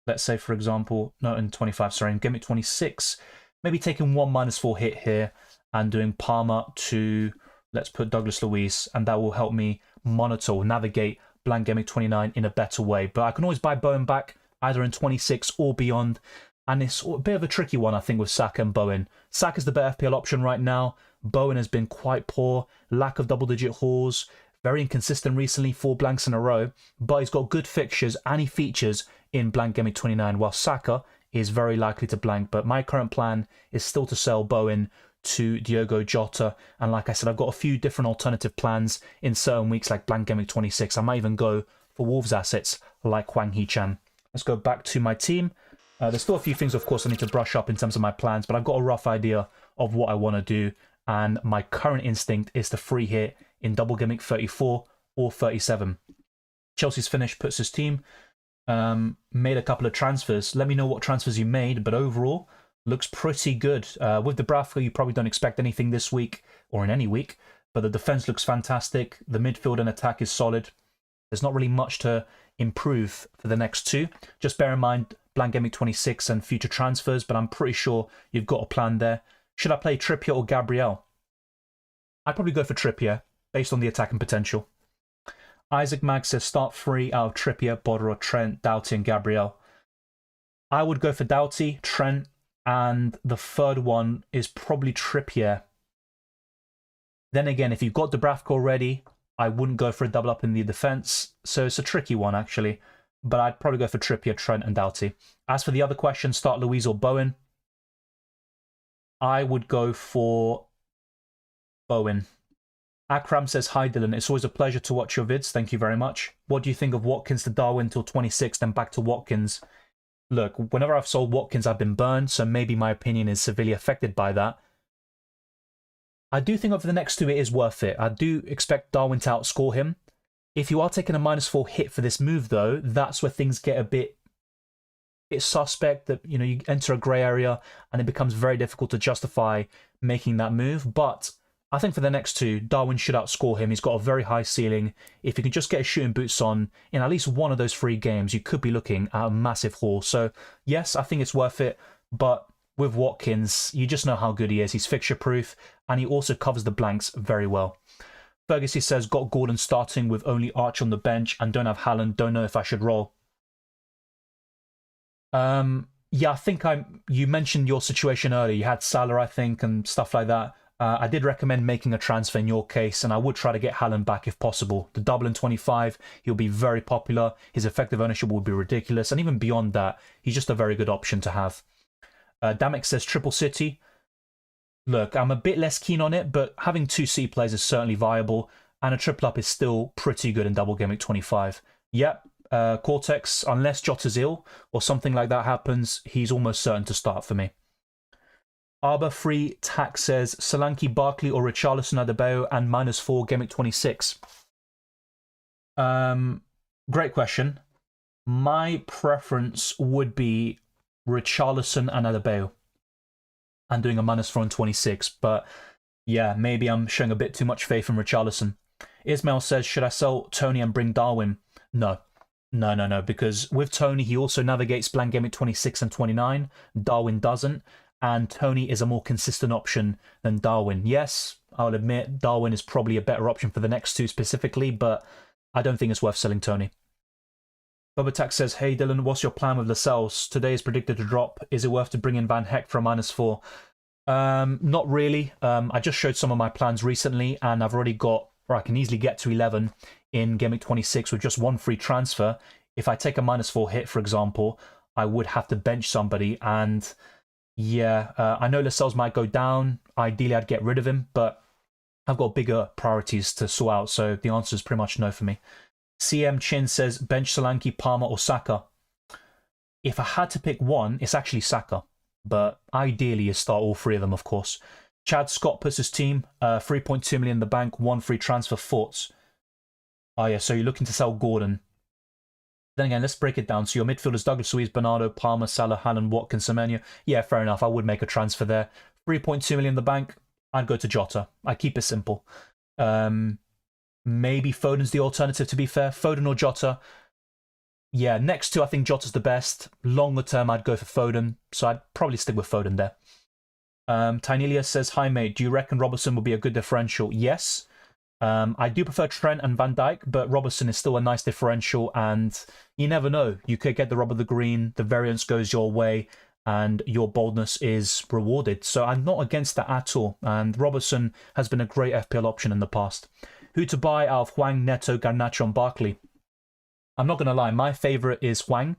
let's say, for example, no, in 25, sorry, in Game Week 26, maybe taking one -4 hit here and doing Palmer to, let's put Douglas Luiz, and that will help me monitor or navigate blank Game Week 29 in a better way. But I can always buy Bowen back either in 26 or beyond. And it's a bit of a tricky one, I think, with Saka and Bowen. Saka's the better FPL option right now. Bowen has been quite poor, lack of double-digit hauls, very inconsistent recently, 4 blanks in a row. But he's got good fixtures and he features in blank Game Week 29, while Saka is very likely to blank. But my current plan is still to sell Bowen to Diogo Jota. And like I said, I've got a few different alternative plans in certain weeks, like blank Game Week 26. I might even go for Wolves assets like Hwang Hee-chan. Let's go back to my team. There's still a few things, of course, I need to brush up in terms of my plans, but I've got a rough idea of what I want to do. And my current instinct is to free hit in Double Game Week 34 or 37. Chelsea's finished, puts his team. Made a couple of transfers. Let me know what transfers you made, but overall, looks pretty good. With the Dubravka, you probably don't expect anything this week or in any week, but the defense looks fantastic. The midfield and attack is solid. There's not really much to improve for the next two. Just bear in mind blank Game Week 26 and future transfers, but I'm pretty sure you've got a plan there. Should I play Trippier or Gabriel? I'd probably go for Trippier based on the attacking potential. Isaac Mag says start 3 out of Trippier, Bodor, Trent, Doughty, and Gabriel. I would go for Doughty, Trent, and the third one is probably Trippier. Then again, if you've got Dubravka already, I wouldn't go for a double up in the defense. So it's a tricky one, actually. But I'd probably go for Trippier, Trent, and Doughty. As for the other question, start Luiz or Bowen, I would go for Bowen. Akram says, hi Dylan, it's always a pleasure to watch your vids. Thank you very much. What do you think of Watkins to Darwin till 26, then back to Watkins? Look, whenever I've sold Watkins, I've been burned, so maybe my opinion is severely affected by that. I do think over the next two it is worth it. I do expect Darwin to outscore him. If you are taking a -4 hit for this move, though, that's where things get a bit suspect, that, you know, you enter a grey area and it becomes very difficult to justify making that move. But I think for the next two, Darwin should outscore him. He's got a very high ceiling. If you can just get his shooting boots on in at least one of those 3 games, you could be looking at a massive haul. So yes, I think it's worth it. But with Watkins, you just know how good he is. He's fixture proof and he also covers the blanks very well. Ferguson says, got Gordon starting with only Arch on the bench and don't have Haaland. Don't know if I should roll. Yeah, I think you mentioned your situation earlier. You had Salah, I think, and stuff like that. I did recommend making a transfer in your case, and I would try to get Haaland back if possible. The double in 25, he'll be very popular. His effective ownership will be ridiculous. And even beyond that, he's just a very good option to have. Damek says, Triple City. Look, I'm a bit less keen on it, but having 2 C players is certainly viable, and a triple up is still pretty good in Double Game Week 25. Yep, Cortex, unless Jota's ill or something like that happens, he's almost certain to start for me. Arbor Free Tax says, Solanke, Barkley or Richarlison Adebayo and -4 Game Week 26. Great question. My preference would be Richarlison and Adebayo. And doing a -4 on 26, but yeah, maybe I'm showing a bit too much faith in Richarlison. Ismail says, should I sell Tony and bring Darwin? No. No, because with Tony, he also navigates blank game at 26 and 29. Darwin doesn't, and Tony is a more consistent option than Darwin. Yes, I'll admit Darwin is probably a better option for the next two specifically, but I don't think it's worth selling Tony. Bobatak says, hey Dylan, what's your plan with Lascelles? Today is predicted to drop. Is it worth to bring in Van Heck for a -4? Not really. I just showed some of my plans recently, and I've already got, or I can easily get to 11 in Game Week 26 with just one free transfer. If I take a -4 hit, for example, I would have to bench somebody, and yeah, I know Lascelles might go down. Ideally, I'd get rid of him, but I've got bigger priorities to sort out, so the answer is pretty much no for me. CM Chin says, bench Solanke, Palmer, or Saka? If I had to pick one, it's actually Saka, but ideally you start all three of them, of course. Chad Scott puts his team, 3.2 million in the bank, one free transfer. Thoughts? Oh yeah, so you're looking to sell Gordon. Then again, let's break it down. So your midfielders, Douglas Luiz, Bernardo, Palmer, Salah, Haaland, Watkins, Semenyo. Yeah, fair enough. I would make a transfer there. 3.2 million in the bank, I'd go to Jota. I keep it simple. Maybe Foden's the alternative, to be fair. Foden or Jota. Yeah, next two, I think Jota's the best. Longer term, I'd go for Foden. So I'd probably stick with Foden there. Tynelia says, hi mate, do you reckon Robertson will be a good differential? Yes. I do prefer Trent and Van Dijk, but Robertson is still a nice differential, and you never know. You could get the rub of the green, the variance goes your way, and your boldness is rewarded. So I'm not against that at all, and Robertson has been a great FPL option in the past. Who to buy out of Hwang, Neto, Garnacho, and Barkley? I'm not going to lie, my favourite is Hwang,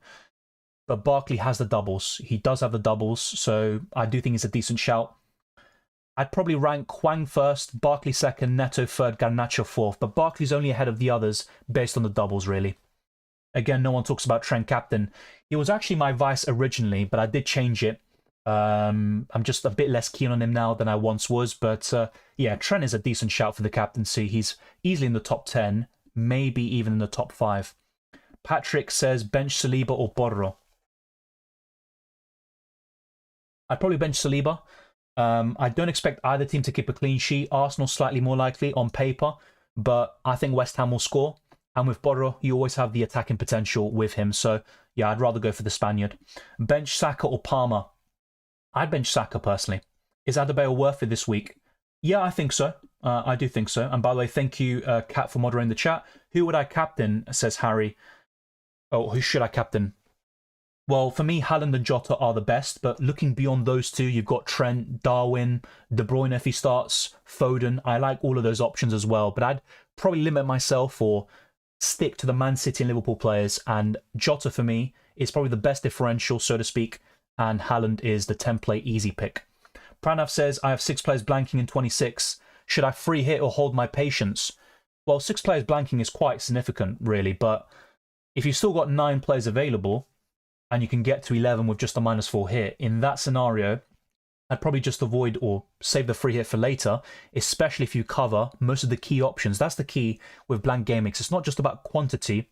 but Barkley has the doubles. He does have the doubles, so I do think it's a decent shout. I'd probably rank Hwang first, Barkley second, Neto third, Garnacho fourth, but Barkley's only ahead of the others based on the doubles, really. Again, no one talks about Trent captain. He was actually my vice originally, but I did change it. I'm just a bit less keen on him now than I once was, but yeah, Trent is a decent shout for the captaincy. He's easily in the top 10, maybe even in the top 5. Patrick says, bench Saliba or Borro? I'd probably bench Saliba. I don't expect either team to keep a clean sheet. Arsenal slightly more likely on paper, but I think West Ham will score. And with Borro, you always have the attacking potential with him. So yeah, I'd rather go for the Spaniard. Bench Saka or Palmer? I'd bench Saka personally. Is Adebayo worth it this week? Yeah, I think so. I do think so. And by the way, thank you, Kat, for moderating the chat. Who would I captain, says Harry. Oh, who should I captain? Well, for me, Haaland and Jota are the best, but looking beyond those two, you've got Trent, Darwin, De Bruyne if he starts, Foden. I like all of those options as well, but I'd probably limit myself or stick to the Man City and Liverpool players, and Jota for me is probably the best differential, so to speak, and Haaland is the template easy pick. Pranav says, I have 6 players blanking in 26. Should I free hit or hold my patience? Well, 6 players blanking is quite significant, really, but if you've still got 9 players available and you can get to 11 with just a -4 hit, in that scenario, I'd probably just avoid or save the free hit for later, especially if you cover most of the key options. That's the key with blank game weeks. It's not just about quantity,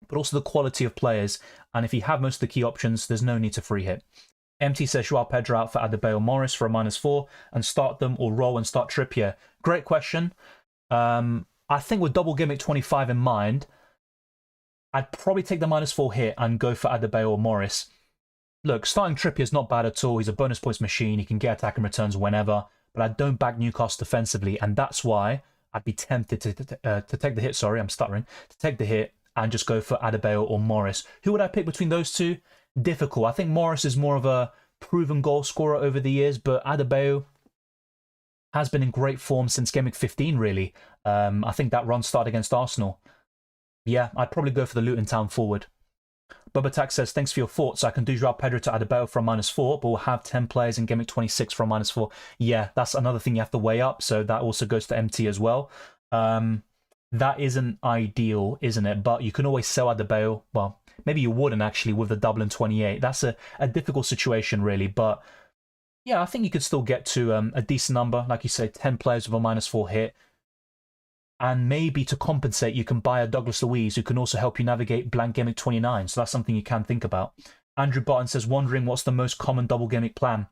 but also the quality of players. And if you have most of the key options, there's no need to free hit. MT says, Joao Pedro out for Adebayo Morris for a -4 and start them or roll and start Trippier. Great question. I think with Double Gameweek 25 in mind, I'd probably take the -4 hit and go for Adebayo or Morris. Look, starting Trippier is not bad at all. He's a bonus points machine. He can get attacking returns whenever, but I don't back Newcastle defensively, and that's why I'd be tempted to take the hit. Sorry, I'm stuttering. To take the hit and just go for Adebayo or Morris. Who would I pick between those two? Difficult. I think Morris is more of a proven goal scorer over the years, but Adebayo has been in great form since Game Week 15, really. I think that run started against Arsenal. Yeah, I'd probably go for the Luton Town forward. Bobatak says, thanks for your thoughts. I can do Joao Pedro to Adebayo for a -4, but we'll have 10 players in Game Week 26 for a -4. Yeah, that's another thing you have to weigh up, so that also goes to MT as well. That isn't ideal, isn't it? But you can always sell Adebayo. Well, maybe you wouldn't actually with the double in 28. That's a difficult situation, really. But yeah, I think you could still get to a decent number. Like you say, 10 players with a -4 hit. And maybe to compensate, you can buy a Douglas Luiz who can also help you navigate blank Gameweek 29. So that's something you can think about. Andrew Barton says, wondering what's the most common double Gameweek plan.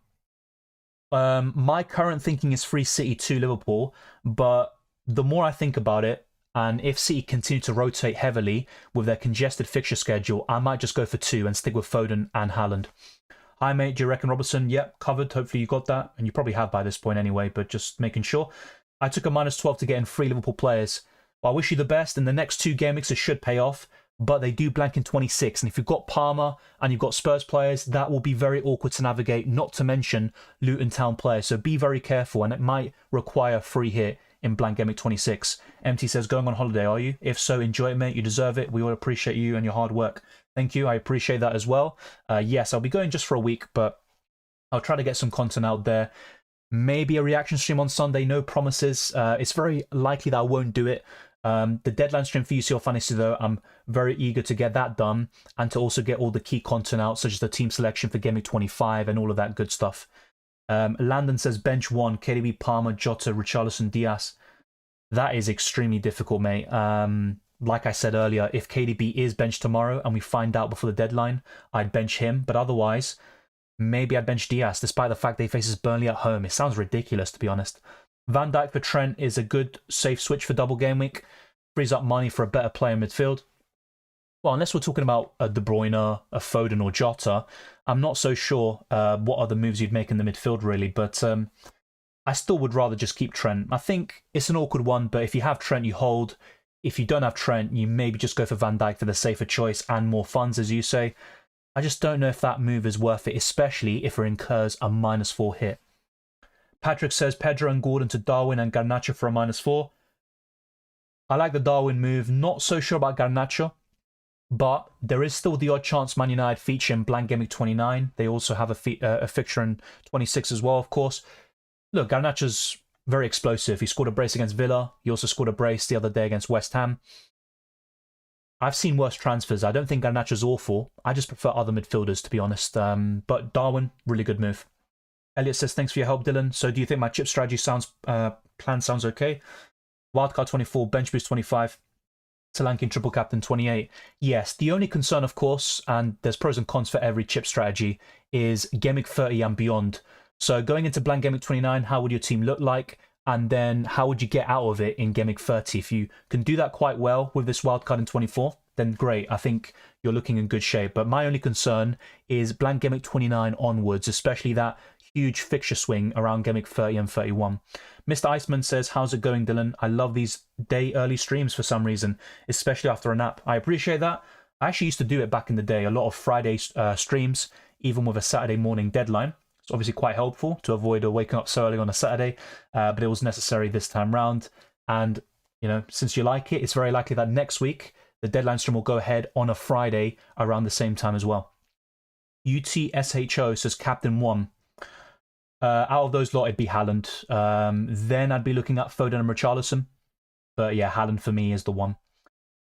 My current thinking is 3 City, 2 Liverpool, but the more I think about it, and if City continue to rotate heavily with their congested fixture schedule, I might just go for 2 and stick with Foden and Haaland. Hi, mate. Do you reckon Robertson? Yep, covered. Hopefully you got that. And you probably have by this point anyway, but just making sure. I took a -12 to get in 3 Liverpool players. Well, I wish you the best. In the next 2 game weeks, it should pay off, but they do blank in 26. And if you've got Palmer and you've got Spurs players, that will be very awkward to navigate, not to mention Luton Town players. So be very careful, and it might require a free hit in blank Gameweek 26. MT says, going on holiday, are you? If so, enjoy it, mate. You deserve it. We all appreciate you and your hard work. Thank you. I appreciate that as well. Yes, I'll be going just for a week, but I'll try to get some content out there. Maybe a reaction stream on Sunday. No promises. It's very likely that I won't do it. The deadline stream for UCL Fantasy, though, I'm very eager to get that done and to also get all the key content out, such as the team selection for Gameweek 25 and all of that good stuff. Landon says, bench 1, KDB, Palmer, Jota, Richarlison, Diaz. That is extremely difficult, mate. Like I said earlier, if KDB is benched tomorrow and we find out before the deadline, I'd bench him. But otherwise, maybe I'd bench Diaz, despite the fact that he faces Burnley at home. It sounds ridiculous, to be honest. Van Dijk for Trent is a good, safe switch for double game week. Frees up money for a better player in midfield. Well, unless we're talking about a De Bruyne, a Foden or Jota, I'm not so sure what other moves you'd make in the midfield, really. But I still would rather just keep Trent. I think it's an awkward one, but if you have Trent, you hold. If you don't have Trent, you maybe just go for Van Dijk for the safer choice and more funds, as you say. I just don't know if that move is worth it, especially if it incurs a -4 hit. Patrick says Pedro and Gordon to Darwin and Garnacho for a -4. I like the Darwin move. Not so sure about Garnacho, but there is still the odd chance Man United feature in blank Gameweek 29. They also have a fixture in 26 as well, of course. Look, Garnacho's very explosive. He scored a brace against Villa. He also scored a brace the other day against West Ham. I've seen worse transfers. I don't think Garnacho's awful. I just prefer other midfielders, to be honest. But Darwin, really good move. Elliot says, thanks for your help, Dylan. So do you think my chip strategy plan sounds okay? Wildcard 24, bench boost 25, Solanke triple captain 28. Yes, the only concern, of course, and there's pros and cons for every chip strategy, is Gameweek 30 and beyond. So going into blank Gameweek 29, how would your team look like? And then how would you get out of it in Gameweek 30? If you can do that quite well with this wildcard in 24, then great. I think you're looking in good shape. But my only concern is blank Gameweek 29 onwards, especially that huge fixture swing around Gameweek 30 and 31. Mr. Iceman says, how's it going, Dylan? I love these day early streams for some reason, especially after a nap. I appreciate that. I actually used to do it back in the day, a lot of Friday streams, even with a Saturday morning deadline. It's obviously quite helpful to avoid waking up so early on a Saturday, but it was necessary this time round. And, you know, since you like it, it's very likely that next week the deadline stream will go ahead on a Friday around the same time as well. UTSHO says Captain 1. Out of those lot, it'd be Haaland. Then I'd be looking at Foden and Richarlison. But yeah, Haaland for me is the one.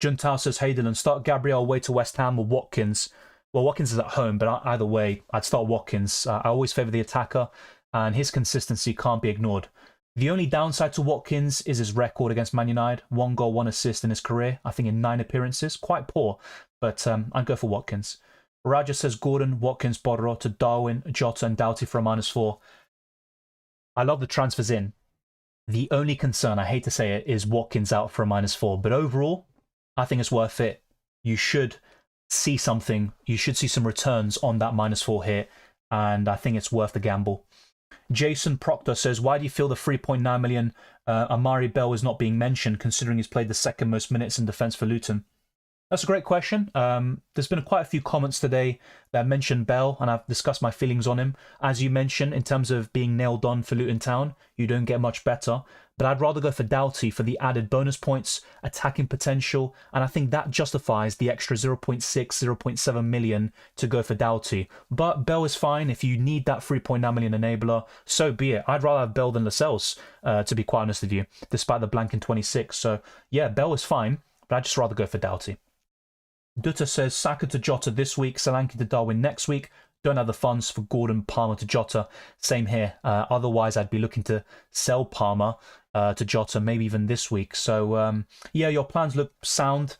Juntao says, hey Dylan, start Gabriel away to West Ham or Watkins. Well, Watkins is at home, but either way, I'd start Watkins. I always favour the attacker, and his consistency can't be ignored. The only downside to Watkins is his record against Man United. 1 goal, 1 assist in his career, I think in 9 appearances. Quite poor, but I'd go for Watkins. Raja says Gordon, Watkins, Bodro to Darwin, Jota and Doughty for a -4. I love the transfers in. The only concern, I hate to say it, is Watkins out for a -4. But overall, I think it's worth it. You should see something. You should see some returns on that -4 hit. And I think it's worth the gamble. Jason Proctor says, why do you feel the 3.9 million Amari Bell is not being mentioned, considering he's played the second most minutes in defence for Luton? That's a great question. There's been quite a few comments today that mention Bell, and I've discussed my feelings on him. As you mentioned, in terms of being nailed on for Luton Town, you don't get much better. But I'd rather go for Doughty for the added bonus points, attacking potential, and I think that justifies the extra 0.6, 0.7 million to go for Doughty. But Bell is fine. If you need that 3.9 million enabler, so be it. I'd rather have Bell than Lascelles, to be quite honest with you, despite the blank in 26. So yeah, Bell is fine, but I'd just rather go for Doughty. Dutta says, Saka to Jota this week, Solanke to Darwin next week. Don't have the funds for Gordon, Palmer to Jota. Same here. Otherwise, I'd be looking to sell Palmer. to Jota, maybe even this week. So, yeah, your plans look sound.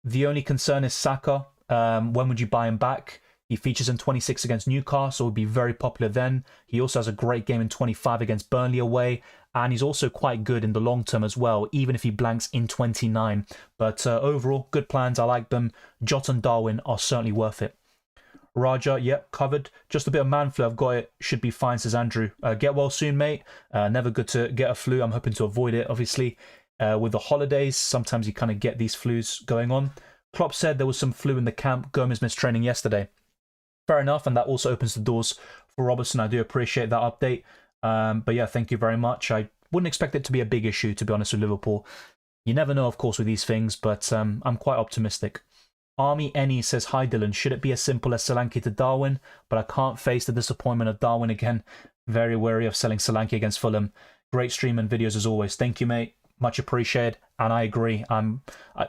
The only concern is Saka. When would you buy him back? He features in 26 against Newcastle, would be very popular then. He also has a great game in 25 against Burnley away, and he's also quite good in the long term as well, even if he blanks in 29. But overall, good plans, I like them. Jota and Darwin are certainly worth it. Raja, yep, covered. Just a bit of man flu, I've got it. Should be fine, says Andrew. Get well soon, mate. Never good to get a flu. I'm hoping to avoid it, obviously. With the holidays, sometimes you kind of get these flus going on. Klopp said there was some flu in the camp. Gomez missed training yesterday. Fair enough, and that also opens the doors for Robertson. I do appreciate that update. But yeah, thank you very much. I wouldn't expect it to be a big issue, to be honest, with Liverpool. You never know, of course, with these things, but I'm quite optimistic. Army Any says, hi Dylan, should it be as simple as Solanke to Darwin? But I can't face the disappointment of Darwin again. Very wary of selling Solanke against Fulham. Great stream and videos as always. Thank you, mate. Much appreciated. And I agree.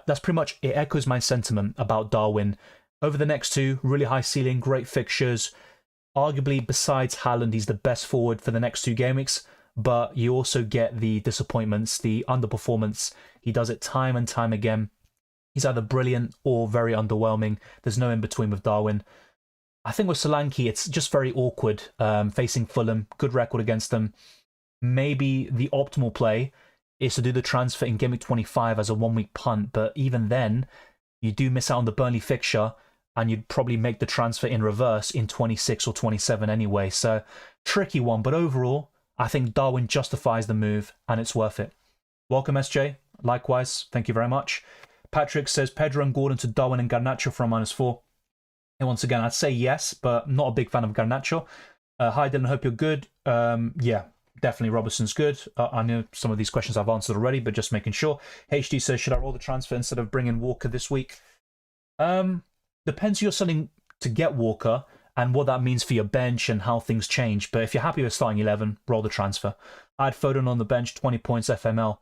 That's pretty much, it echoes my sentiment about Darwin. Over the next two, really high ceiling, great fixtures. Arguably, besides Haaland, he's the best forward for the next two game weeks. But you also get the disappointments, the underperformance. He does it time and time again. He's either brilliant or very underwhelming. There's no in between with Darwin. I think with Solanke, it's just very awkward facing Fulham. Good record against them. Maybe the optimal play is to do the transfer in Game Week 25 as a one-week punt. But even then, you do miss out on the Burnley fixture, and you'd probably make the transfer in reverse in 26 or 27 anyway. So, tricky one. But overall, I think Darwin justifies the move, and it's worth it. Welcome, SJ. Likewise, thank you very much. Patrick says, Pedro and Gordon to Darwin and Garnacho from -4. And once again, I'd say yes, but not a big fan of Garnacho. Hi, Dylan, hope you're good. Yeah, definitely Robertson's good. I know some of these questions I've answered already, but just making sure. HD says, should I roll the transfer instead of bringing Walker this week? Depends who you're selling to get Walker and what that means for your bench and how things change. But if you're happy with starting 11, roll the transfer. I had Foden on the bench, 20 points FML.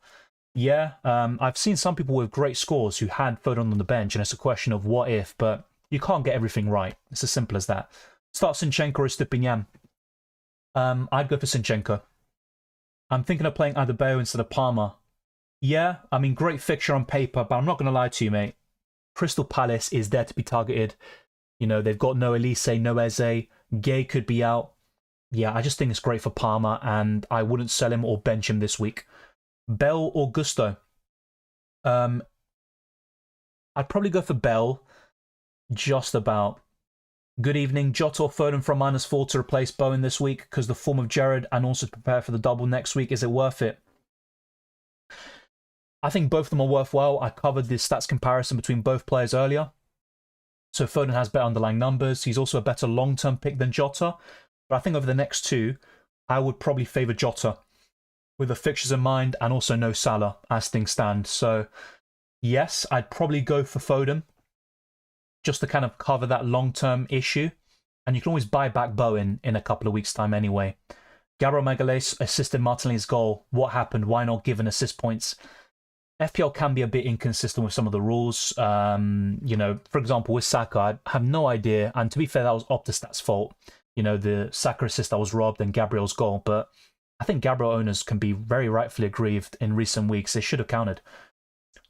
Yeah, I've seen some people with great scores who had Foden on the bench, and it's a question of what if, but you can't get everything right. It's as simple as that. Start Zinchenko or Stupinian. I'd go for Zinchenko. I'm thinking of playing Adebayo instead of Palmer. Yeah, I mean, great fixture on paper, but I'm not going to lie to you, mate. Crystal Palace is there to be targeted. You know, they've got no Elise, no Eze. Gay could be out. Yeah, I just think it's great for Palmer, and I wouldn't sell him or bench him this week. Bell or Gusto? I'd probably go for Bell. Just about. Good evening. Jota or Foden from -4 to replace Bowen this week because the form of Jared, and also to prepare for the double next week. Is it worth it? I think both of them are worthwhile. I covered the stats comparison between both players earlier. So Foden has better underlying numbers. He's also a better long-term pick than Jota. But I think over the next two, I would probably favour Jota with the fixtures in mind, and also no Salah as things stand. So yes, I'd probably go for Foden just to kind of cover that long-term issue. And you can always buy back Bowen in a couple of weeks' time anyway. Gabriel Magalhaes assisted Martinelli's goal. What happened? Why not give an assist points? FPL can be a bit inconsistent with some of the rules. You know, for example, with Saka, I have no idea. And to be fair, that was Optastat's fault. You know, the Saka assist that was robbed and Gabriel's goal. But I think Gabriel owners can be very rightfully aggrieved in recent weeks. They should have counted.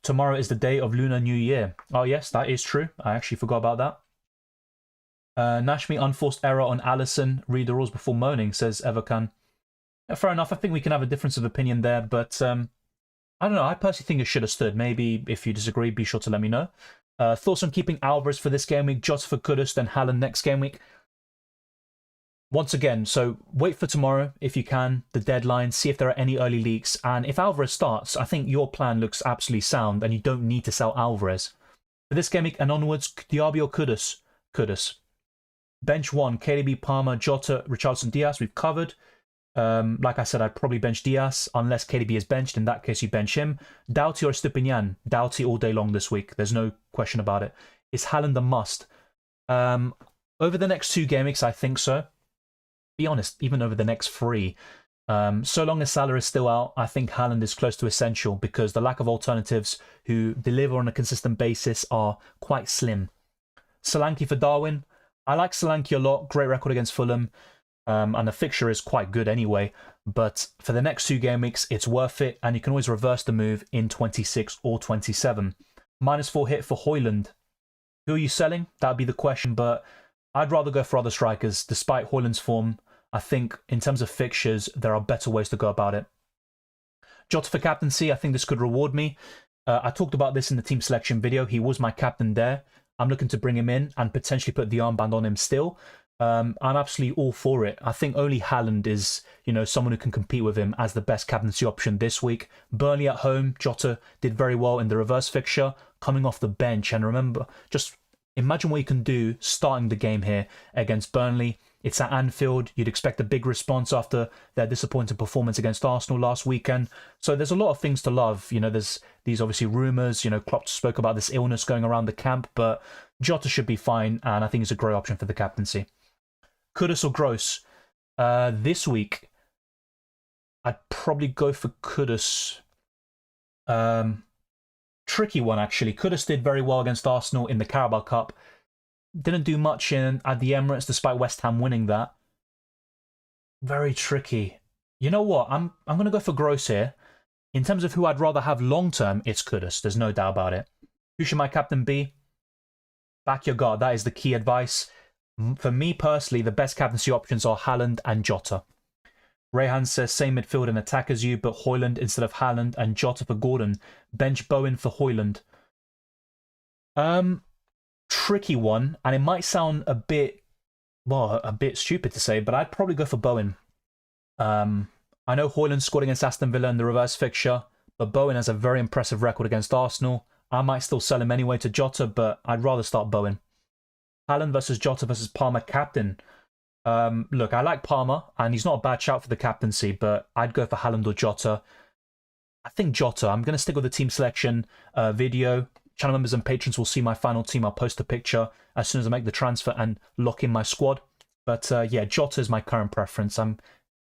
Tomorrow is the day of Lunar New Year. Oh, yes, that is true. I actually forgot about that. Nashmi, unforced error on Allison. Read the rules before moaning, says Evercan. Fair enough. I think we can have a difference of opinion there, but I don't know. I personally think it should have stood. Maybe if you disagree, be sure to let me know. Thoughts on keeping Alvarez for this game week, Jota for Kudus, then Haaland next game week? Once again, so wait for tomorrow if you can, the deadline, see if there are any early leaks. And if Alvarez starts, I think your plan looks absolutely sound and you don't need to sell Alvarez. For this game week and onwards, Diaby or Kudus? Kudus. Bench 1, KDB, Palmer, Jota, Richarlison, Diaz, we've covered. Like I said, I'd probably bench Diaz unless KDB is benched. In that case, you bench him. Doughty or Stupinian? Doughty all day long this week. There's no question about it. Is Haaland a must? Over the next two game weeks, I think so. Be honest, even over the next 3. So long as Salah is still out, I think Haaland is close to essential because the lack of alternatives who deliver on a consistent basis are quite slim. Solanke for Darwin. I like Solanke a lot. Great record against Fulham. And the fixture is quite good anyway. But for the next 2 game weeks, it's worth it, and you can always reverse the move in 26 or 27. -4 hit for Højlund. Who are you selling? That would be the question, but I'd rather go for other strikers. Despite Højlund's form, I think in terms of fixtures, there are better ways to go about it. Jota for captaincy, I think this could reward me. I talked about this in the team selection video. He was my captain there. I'm looking to bring him in and potentially put the armband on him still. I'm absolutely all for it. I think only Haaland is, someone who can compete with him as the best captaincy option this week. Burnley at home, Jota did very well in the reverse fixture, coming off the bench. And remember, just imagine what you can do starting the game here against Burnley. It's at Anfield. You'd expect a big response after their disappointing performance against Arsenal last weekend. So there's a lot of things to love. There's these obviously rumours. Klopp spoke about this illness going around the camp, but Jota should be fine, and I think he's a great option for the captaincy. Kudus or Gross? This week, I'd probably go for Kudus. Tricky one, actually. Kudus did very well against Arsenal in the Carabao Cup. Didn't do much at the Emirates, despite West Ham winning that. Very tricky. You know what? I'm going to go for Gross here. In terms of who I'd rather have long-term, it's Kudus. There's no doubt about it. Who should my captain be? Back your guard. That is the key advice. For me personally, the best captaincy options are Haaland and Jota. Rayhan says same midfield and attack as you, but Højlund instead of Haaland and Jota for Gordon. Bench Bowen for Højlund. Tricky one, and it might sound a bit stupid to say, but I'd probably go for Bowen. I know Højlund scored against Aston Villa in the reverse fixture, but Bowen has a very impressive record against Arsenal. I might still sell him anyway to Jota, but I'd rather start Bowen. Haaland versus Jota versus Palmer captain. Look, I like Palmer, and he's not a bad shout for the captaincy, but I'd go for Haaland or Jota. I think Jota. I'm going to stick with the team selection video. Channel members and patrons will see my final team. I'll post a picture as soon as I make the transfer and lock in my squad. But yeah, Jota is my current preference. I'm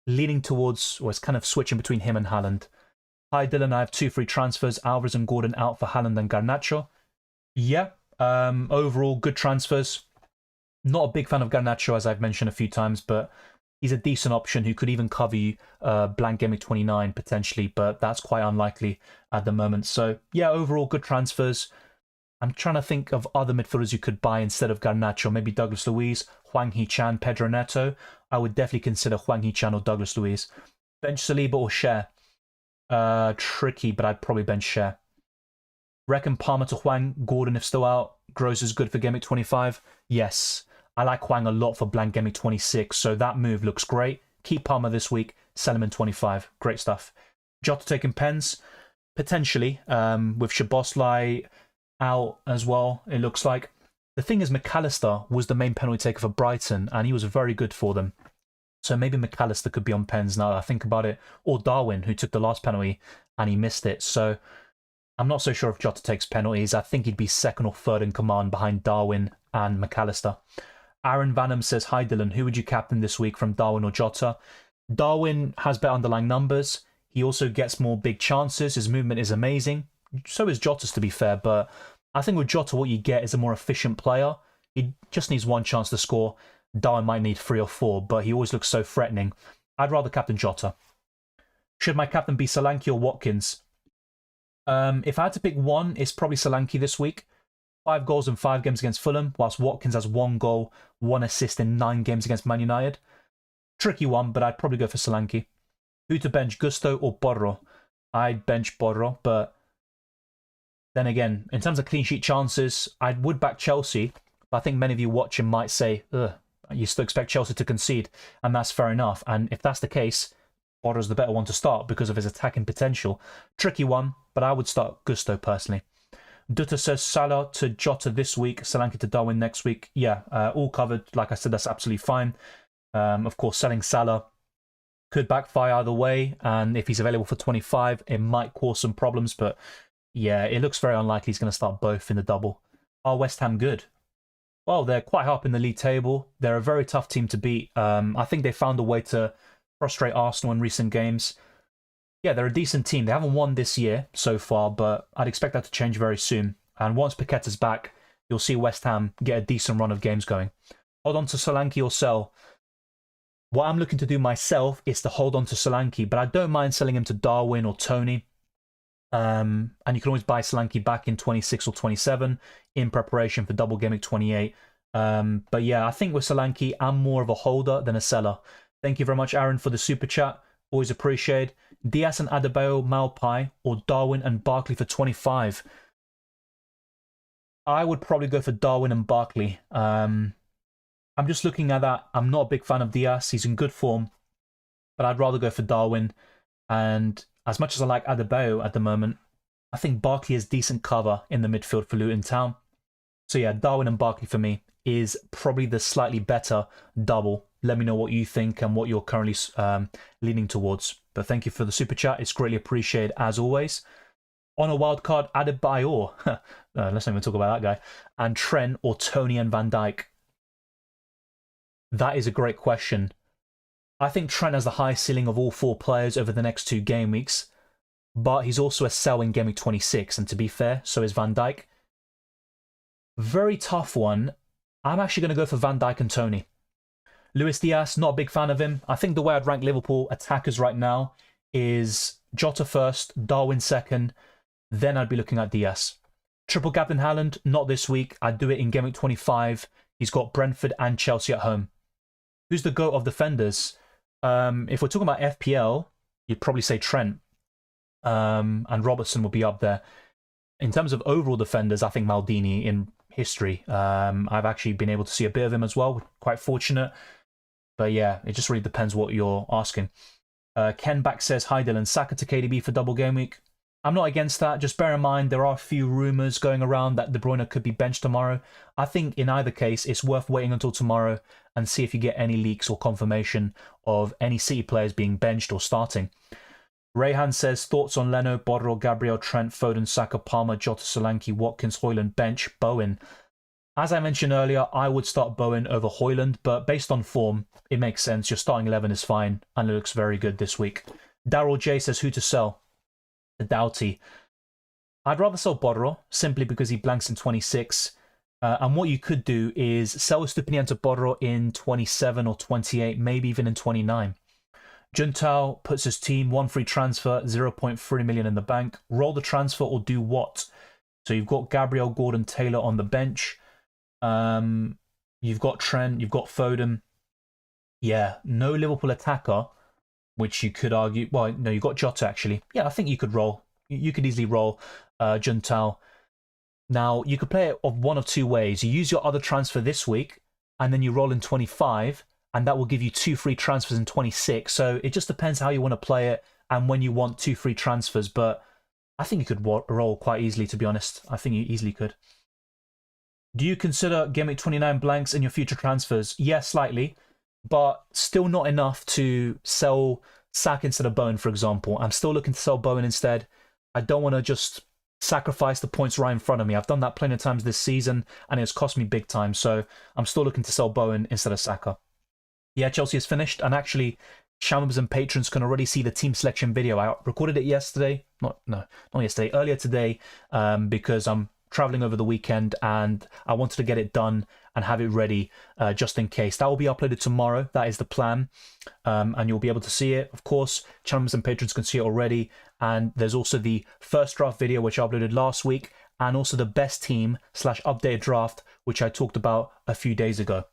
leaning towards, or it's kind of switching between him and Haaland. Hi Dylan, I have 2 free transfers. Alvarez and Gordon out for Haaland and Garnacho. Yeah, overall good transfers. Not a big fan of Garnacho, as I've mentioned a few times, but he's a decent option who could even cover you blank Gameweek 29 potentially, but that's quite unlikely at the moment. So yeah, overall good transfers. I'm trying to think of other midfielders you could buy instead of Garnacho. Maybe Douglas Luiz, Hwang Hee-chan, Pedro Neto. I would definitely consider Hwang Hee-chan or Douglas Luiz. Bench Saliba or Cher? Tricky, but I'd probably bench Cher. Reckon Palmer to Hwang, Gordon if still out. Gross is good for Gameweek 25. Yes. I like Hwang a lot for blank Gameweek 26, so that move looks great. Keep Palmer this week, sell him in 25. Great stuff. Jota taking pens, potentially, with Szoboszlai out as well, it looks like. The thing is, McAllister was the main penalty taker for Brighton, and he was very good for them. So maybe McAllister could be on pens now that I think about it. Or Darwin, who took the last penalty, and he missed it. So I'm not so sure if Jota takes penalties. I think he'd be second or third in command behind Darwin and McAllister. Aaron Vanham says, hi Dylan, who would you captain this week from Darwin or Jota? Darwin has better underlying numbers. He also gets more big chances. His movement is amazing. So is Jota's, to be fair, but I think with Jota what you get is a more efficient player. He just needs one chance to score. Darwin might need 3 or 4, but he always looks so threatening. I'd rather captain Jota. Should my captain be Solanke or Watkins? If I had to pick one, it's probably Solanke this week. 5 goals in 5 games against Fulham, whilst Watkins has 1 goal, 1 assist in 9 games against Man United. Tricky one, but I'd probably go for Solanke. Who to bench, Gusto or Borro? I'd bench Borro, but then again, in terms of clean sheet chances, I would back Chelsea, but I think many of you watching might say, ugh, you still expect Chelsea to concede, and that's fair enough. And if that's the case, Borro's the better one to start because of his attacking potential. Tricky one, but I would start Gusto personally. Dutta says Salah to Jota this week, Solanke to Darwin next week. Yeah, all covered. Like I said, that's absolutely fine. Of course, selling Salah could backfire either way, and if he's available for 25, it might cause some problems, but yeah, it looks very unlikely he's going to start both in the double. Are West Ham good? Well, they're quite high up in the league table. They're a very tough team to beat. I think they found a way to frustrate Arsenal in recent games. Yeah, they're a decent team. They haven't won this year so far, but I'd expect that to change very soon. And once Paqueta's back, you'll see West Ham get a decent run of games going. Hold on to Solanke or sell. What I'm looking to do myself is to hold on to Solanke, but I don't mind selling him to Darwin or Tony. And you can always buy Solanke back in 26 or 27 in preparation for Double Gameweek 28. But yeah, I think with Solanke, I'm more of a holder than a seller. Thank you very much, Aaron, for the super chat. Always appreciate. Diaz and Adebayo, Malpai, or Darwin and Barkley for 25. I would probably go for Darwin and Barkley. I'm just looking at that. I'm not a big fan of Diaz. He's in good form, but I'd rather go for Darwin. And as much as I like Adebayo at the moment, I think Barkley is decent cover in the midfield for Luton Town. So yeah, Darwin and Barkley for me is probably the slightly better double. Let me know what you think and what you're currently leaning towards. But thank you for the super chat. It's greatly appreciated as always. On a wild card, Adebayo. Let's not even talk about that guy. And Trent or Tony and Van Dijk. That is a great question. I think Trent has the highest ceiling of all 4 players over the next 2 game weeks, but he's also a sell in Game Week 26, and to be fair, so is Van Dijk. Very tough one. I'm actually going to go for Van Dijk and Tony. Luis Diaz, not a big fan of him. I think the way I'd rank Liverpool attackers right now is Jota first, Darwin second, then I'd be looking at Diaz. Triple captain Haaland, not this week. I'd do it in Game Week 25. He's got Brentford and Chelsea at home. Who's the GOAT of defenders? If we're talking about FPL, you'd probably say Trent. And Robertson will be up there. In terms of overall defenders, I think Maldini in history. I've actually been able to see a bit of him as well. Quite fortunate. But yeah, it just really depends what you're asking. Ken back says, hi Dylan, Saka to KDB for Double Game Week. I'm not against that. Just bear in mind, there are a few rumours going around that De Bruyne could be benched tomorrow. I think in either case, it's worth waiting until tomorrow and see if you get any leaks or confirmation of any City players being benched or starting. Rayhan says, thoughts on Leno, Bodro, Gabriel, Trent, Foden, Saka, Palmer, Jota, Solanke, Watkins, Højlund, bench, Bowen. As I mentioned earlier, I would start Bowen over Højlund, but based on form, it makes sense. Your starting 11 is fine, and it looks very good this week. Daryl J says, who to sell? The Doughty. I'd rather sell Bodro, simply because he blanks in 26. And what you could do is sell Estupinian to Bodro in 27 or 28, maybe even in 29. Juntao puts his team, 1 free transfer, 0.3 million in the bank. Roll the transfer or do what? So you've got Gabriel, Gordon, Taylor on the bench. You've got Trent, you've got Foden. Yeah, no Liverpool attacker, which you could argue. Well, no, you've got Jota actually. Yeah, I think you could roll. You could easily roll Juntao. Now, you could play it of one of 2 ways. You use your other transfer this week, and then you roll in 25, and that will give you 2 free transfers in 26. So it just depends how you want to play it and when you want 2 free transfers. But I think you could roll quite easily, to be honest. I think you easily could. Do you consider Game Week 29 blanks in your future transfers? Yes, slightly, but still not enough to sell Saka instead of Bowen, for example. I'm still looking to sell Bowen instead. I don't want to just sacrifice the points right in front of me. I've done that plenty of times this season, and it's cost me big time. So I'm still looking to sell Bowen instead of Saka. Yeah, Chelsea is finished, and actually, Shammers and patrons can already see the team selection video. I recorded it yesterday. Not yesterday, earlier today, because I'm traveling over the weekend and I wanted to get it done and have it ready just in case. That will be uploaded tomorrow. That is the plan. And you'll be able to see it. Of course, channels and patrons can see it already. And there's also the first draft video, which I uploaded last week, and also the best team / updated draft, which I talked about a few days ago.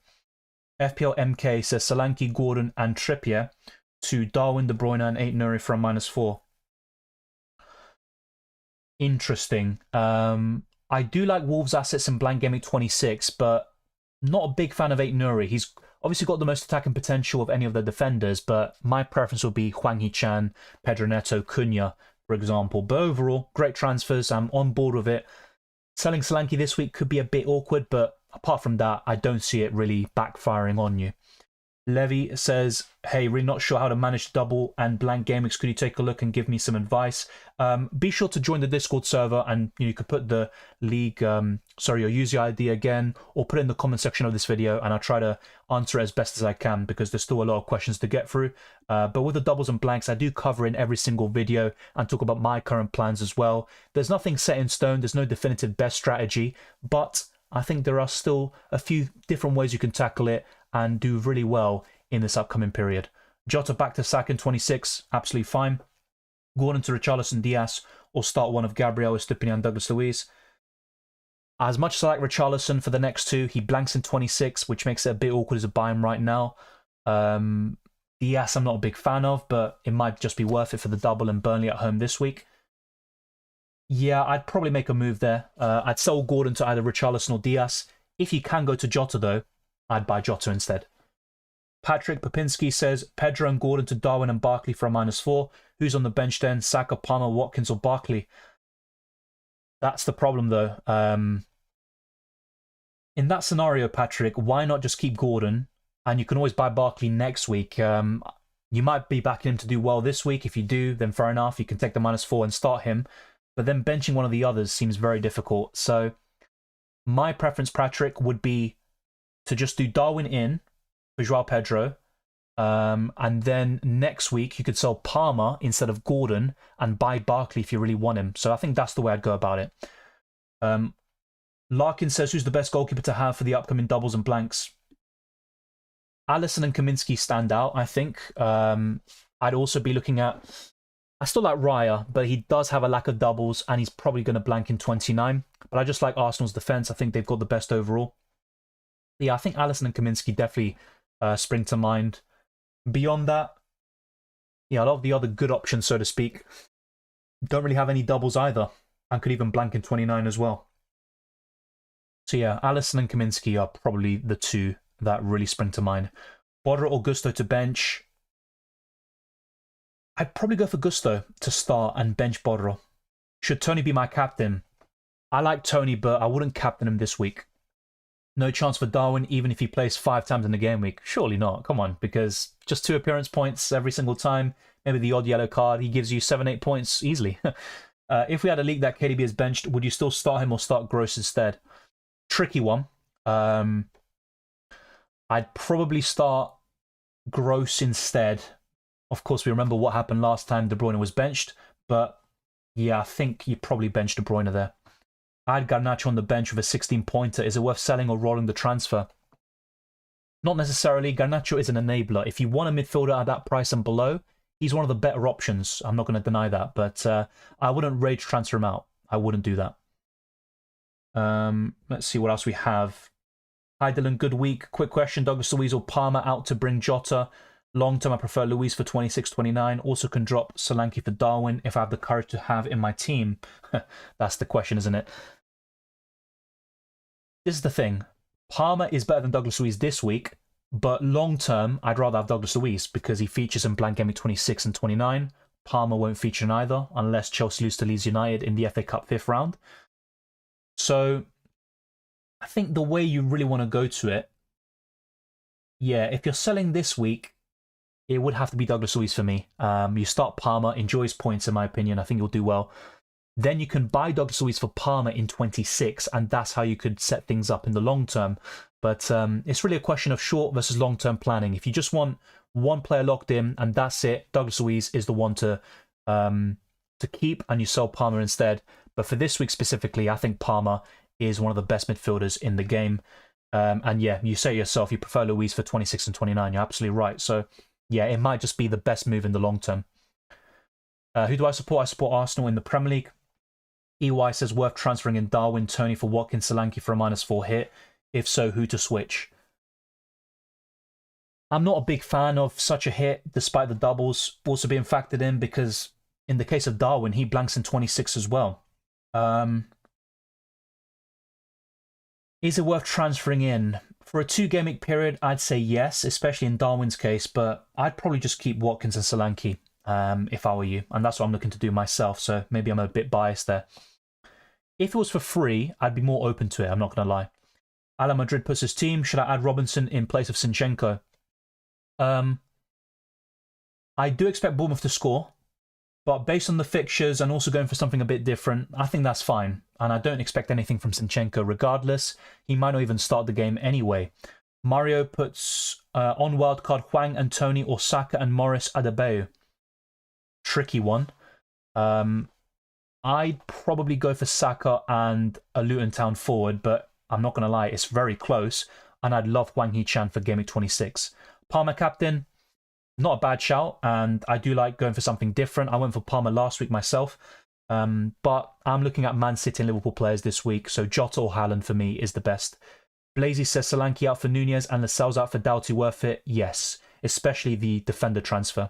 FPL MK says Solanke, Gordon and Trippier to Darwin, De Bruyne and 8 Nuri from -4. Interesting. I do like Wolves' assets in blank Game Week 26, but not a big fan of 8 Nuri. He's obviously got the most attacking potential of any of the defenders, but my preference would be Hwang Hee-chan, Pedro Neto, Cunha, for example. But overall, great transfers. I'm on board with it. Selling Solanke this week could be a bit awkward, but apart from that, I don't see it really backfiring on you. Levy says, hey, really not sure how to manage double and blank game weeks. Could you take a look and give me some advice? Be sure to join the Discord server, and you could put the league, your user ID again, or put it in the comment section of this video, and I'll try to answer it as best as I can, because there's still a lot of questions to get through. But with the doubles and blanks, I do cover in every single video and talk about my current plans as well. There's nothing set in stone. There's no definitive best strategy, but I think there are still a few different ways you can tackle it and do really well in this upcoming period. Jota back to Saka in 26, absolutely fine. Gordon to Richarlison, Diaz, or start one of Gabriel, Estupiñán, Douglas Luiz. As much as I like Richarlison for the next two, he blanks in 26, which makes it a bit awkward as a buy him right now. Diaz I'm not a big fan of, but it might just be worth it for the double and Burnley at home this week. Yeah, I'd probably make a move there. I'd sell Gordon to either Richarlison or Diaz. If you can go to Jota, though, I'd buy Jota instead. Patrick Popinski says, Pedro and Gordon to Darwin and Barkley for a -4. Who's on the bench then? Saka, Palmer, Watkins, or Barkley? That's the problem, though. In that scenario, Patrick, why not just keep Gordon? And you can always buy Barkley next week. You might be backing him to do well this week. If you do, then fair enough. You can take the -4 and start him. But then benching one of the others seems very difficult. So my preference, Patrick, would be to just do Darwin in for Joao Pedro. And then next week, you could sell Palmer instead of Gordon and buy Barkley if you really want him. So I think that's the way I'd go about it. Larkin says, who's the best goalkeeper to have for the upcoming doubles and blanks? Alisson and Kaminsky stand out, I think. I'd also be looking at... I still like Raya, but he does have a lack of doubles, and he's probably going to blank in 29. But I just like Arsenal's defence. I think they've got the best overall. Yeah, I think Alisson and Kaminsky definitely spring to mind. Beyond that, yeah, a lot of the other good options, so to speak, don't really have any doubles either, and could even blank in 29 as well. So yeah, Alisson and Kaminsky are probably the two that really spring to mind. Bodra or Gusto to bench? I'd probably go for Gusto to start and bench Bodra. Should Tony be my captain? I like Tony, but I wouldn't captain him this week. No chance for Darwin, even if he plays 5 times in the game week. Surely not. Come on, because just 2 appearance points every single time, maybe the odd yellow card, he gives you 7-8 points easily. If we had a league that KDB is benched, would you still start him or start Gross instead? Tricky one. I'd probably start Gross instead. Of course, we remember what happened last time De Bruyne was benched, but yeah, I think you probably bench De Bruyne there. I had Garnacho on the bench with a 16-pointer. Is it worth selling or rolling the transfer? Not necessarily. Garnacho is an enabler. If you want a midfielder at that price and below, he's one of the better options. I'm not going to deny that, but I wouldn't rage transfer him out. I wouldn't do that. Let's see what else we have. Hi Dylan, good week. Quick question, Douglas Luiz or Palmer out to bring Jota? Long term, I prefer Luiz for 26-29. Also can drop Solanke for Darwin if I have the courage to have in my team. That's the question, isn't it? This is the thing. Palmer is better than Douglas Luiz this week, but long term, I'd rather have Douglas Luiz because he features in blank gaming 26 and 29. Palmer won't feature in either unless Chelsea lose to Leeds United in the FA Cup 5th round. So I think the way you really want to go to it, yeah, if you're selling this week, it would have to be Douglas Luiz for me. You start Palmer, enjoy his points in my opinion. I think you'll do well. Then you can buy Douglas Luiz for Palmer in 26, and that's how you could set things up in the long term. But it's really a question of short versus long term planning. If you just want one player locked in and that's it, Douglas Luiz is the one to keep, and you sell Palmer instead. But for this week specifically, I think Palmer is one of the best midfielders in the game. And yeah, you say yourself, you prefer Luiz for 26 and 29. You're absolutely right. So yeah, it might just be the best move in the long term. Who do I support? I support Arsenal in the Premier League. EY says worth transferring in Darwin, Tony for Watkins, Solanke for a -4 hit. If so, who to switch? I'm not a big fan of such a hit, despite the doubles also being factored in, because in the case of Darwin, he blanks in 26 as well. Is it worth transferring in? For a 2-game week period, I'd say yes, especially in Darwin's case, but I'd probably just keep Watkins and Solanke if I were you, and that's what I'm looking to do myself, so maybe I'm a bit biased there. If it was for free, I'd be more open to it, I'm not going to lie. Ala Madrid puts his team. Should I add Robinson in place of Zinchenko? I do expect Bournemouth to score, but based on the fixtures and also going for something a bit different, I think that's fine. And I don't expect anything from Zinchenko regardless. He might not even start the game anyway. Mario puts on wildcard Hwang and Tony or Saka and Morris Adebayo. Tricky one. I'd probably go for Saka and a Luton Town forward, but I'm not going to lie, it's very close. And I'd love Hwang Hee-chan for Game Week 26. Palmer captain, not a bad shout, and I do like going for something different. I went for Palmer last week myself, but I'm looking at Man City and Liverpool players this week, so Jota or Haaland for me is the best. Blazy says Solanke out for Nunez and Lascelles out for Doughty. Worth it? Yes, especially the defender transfer.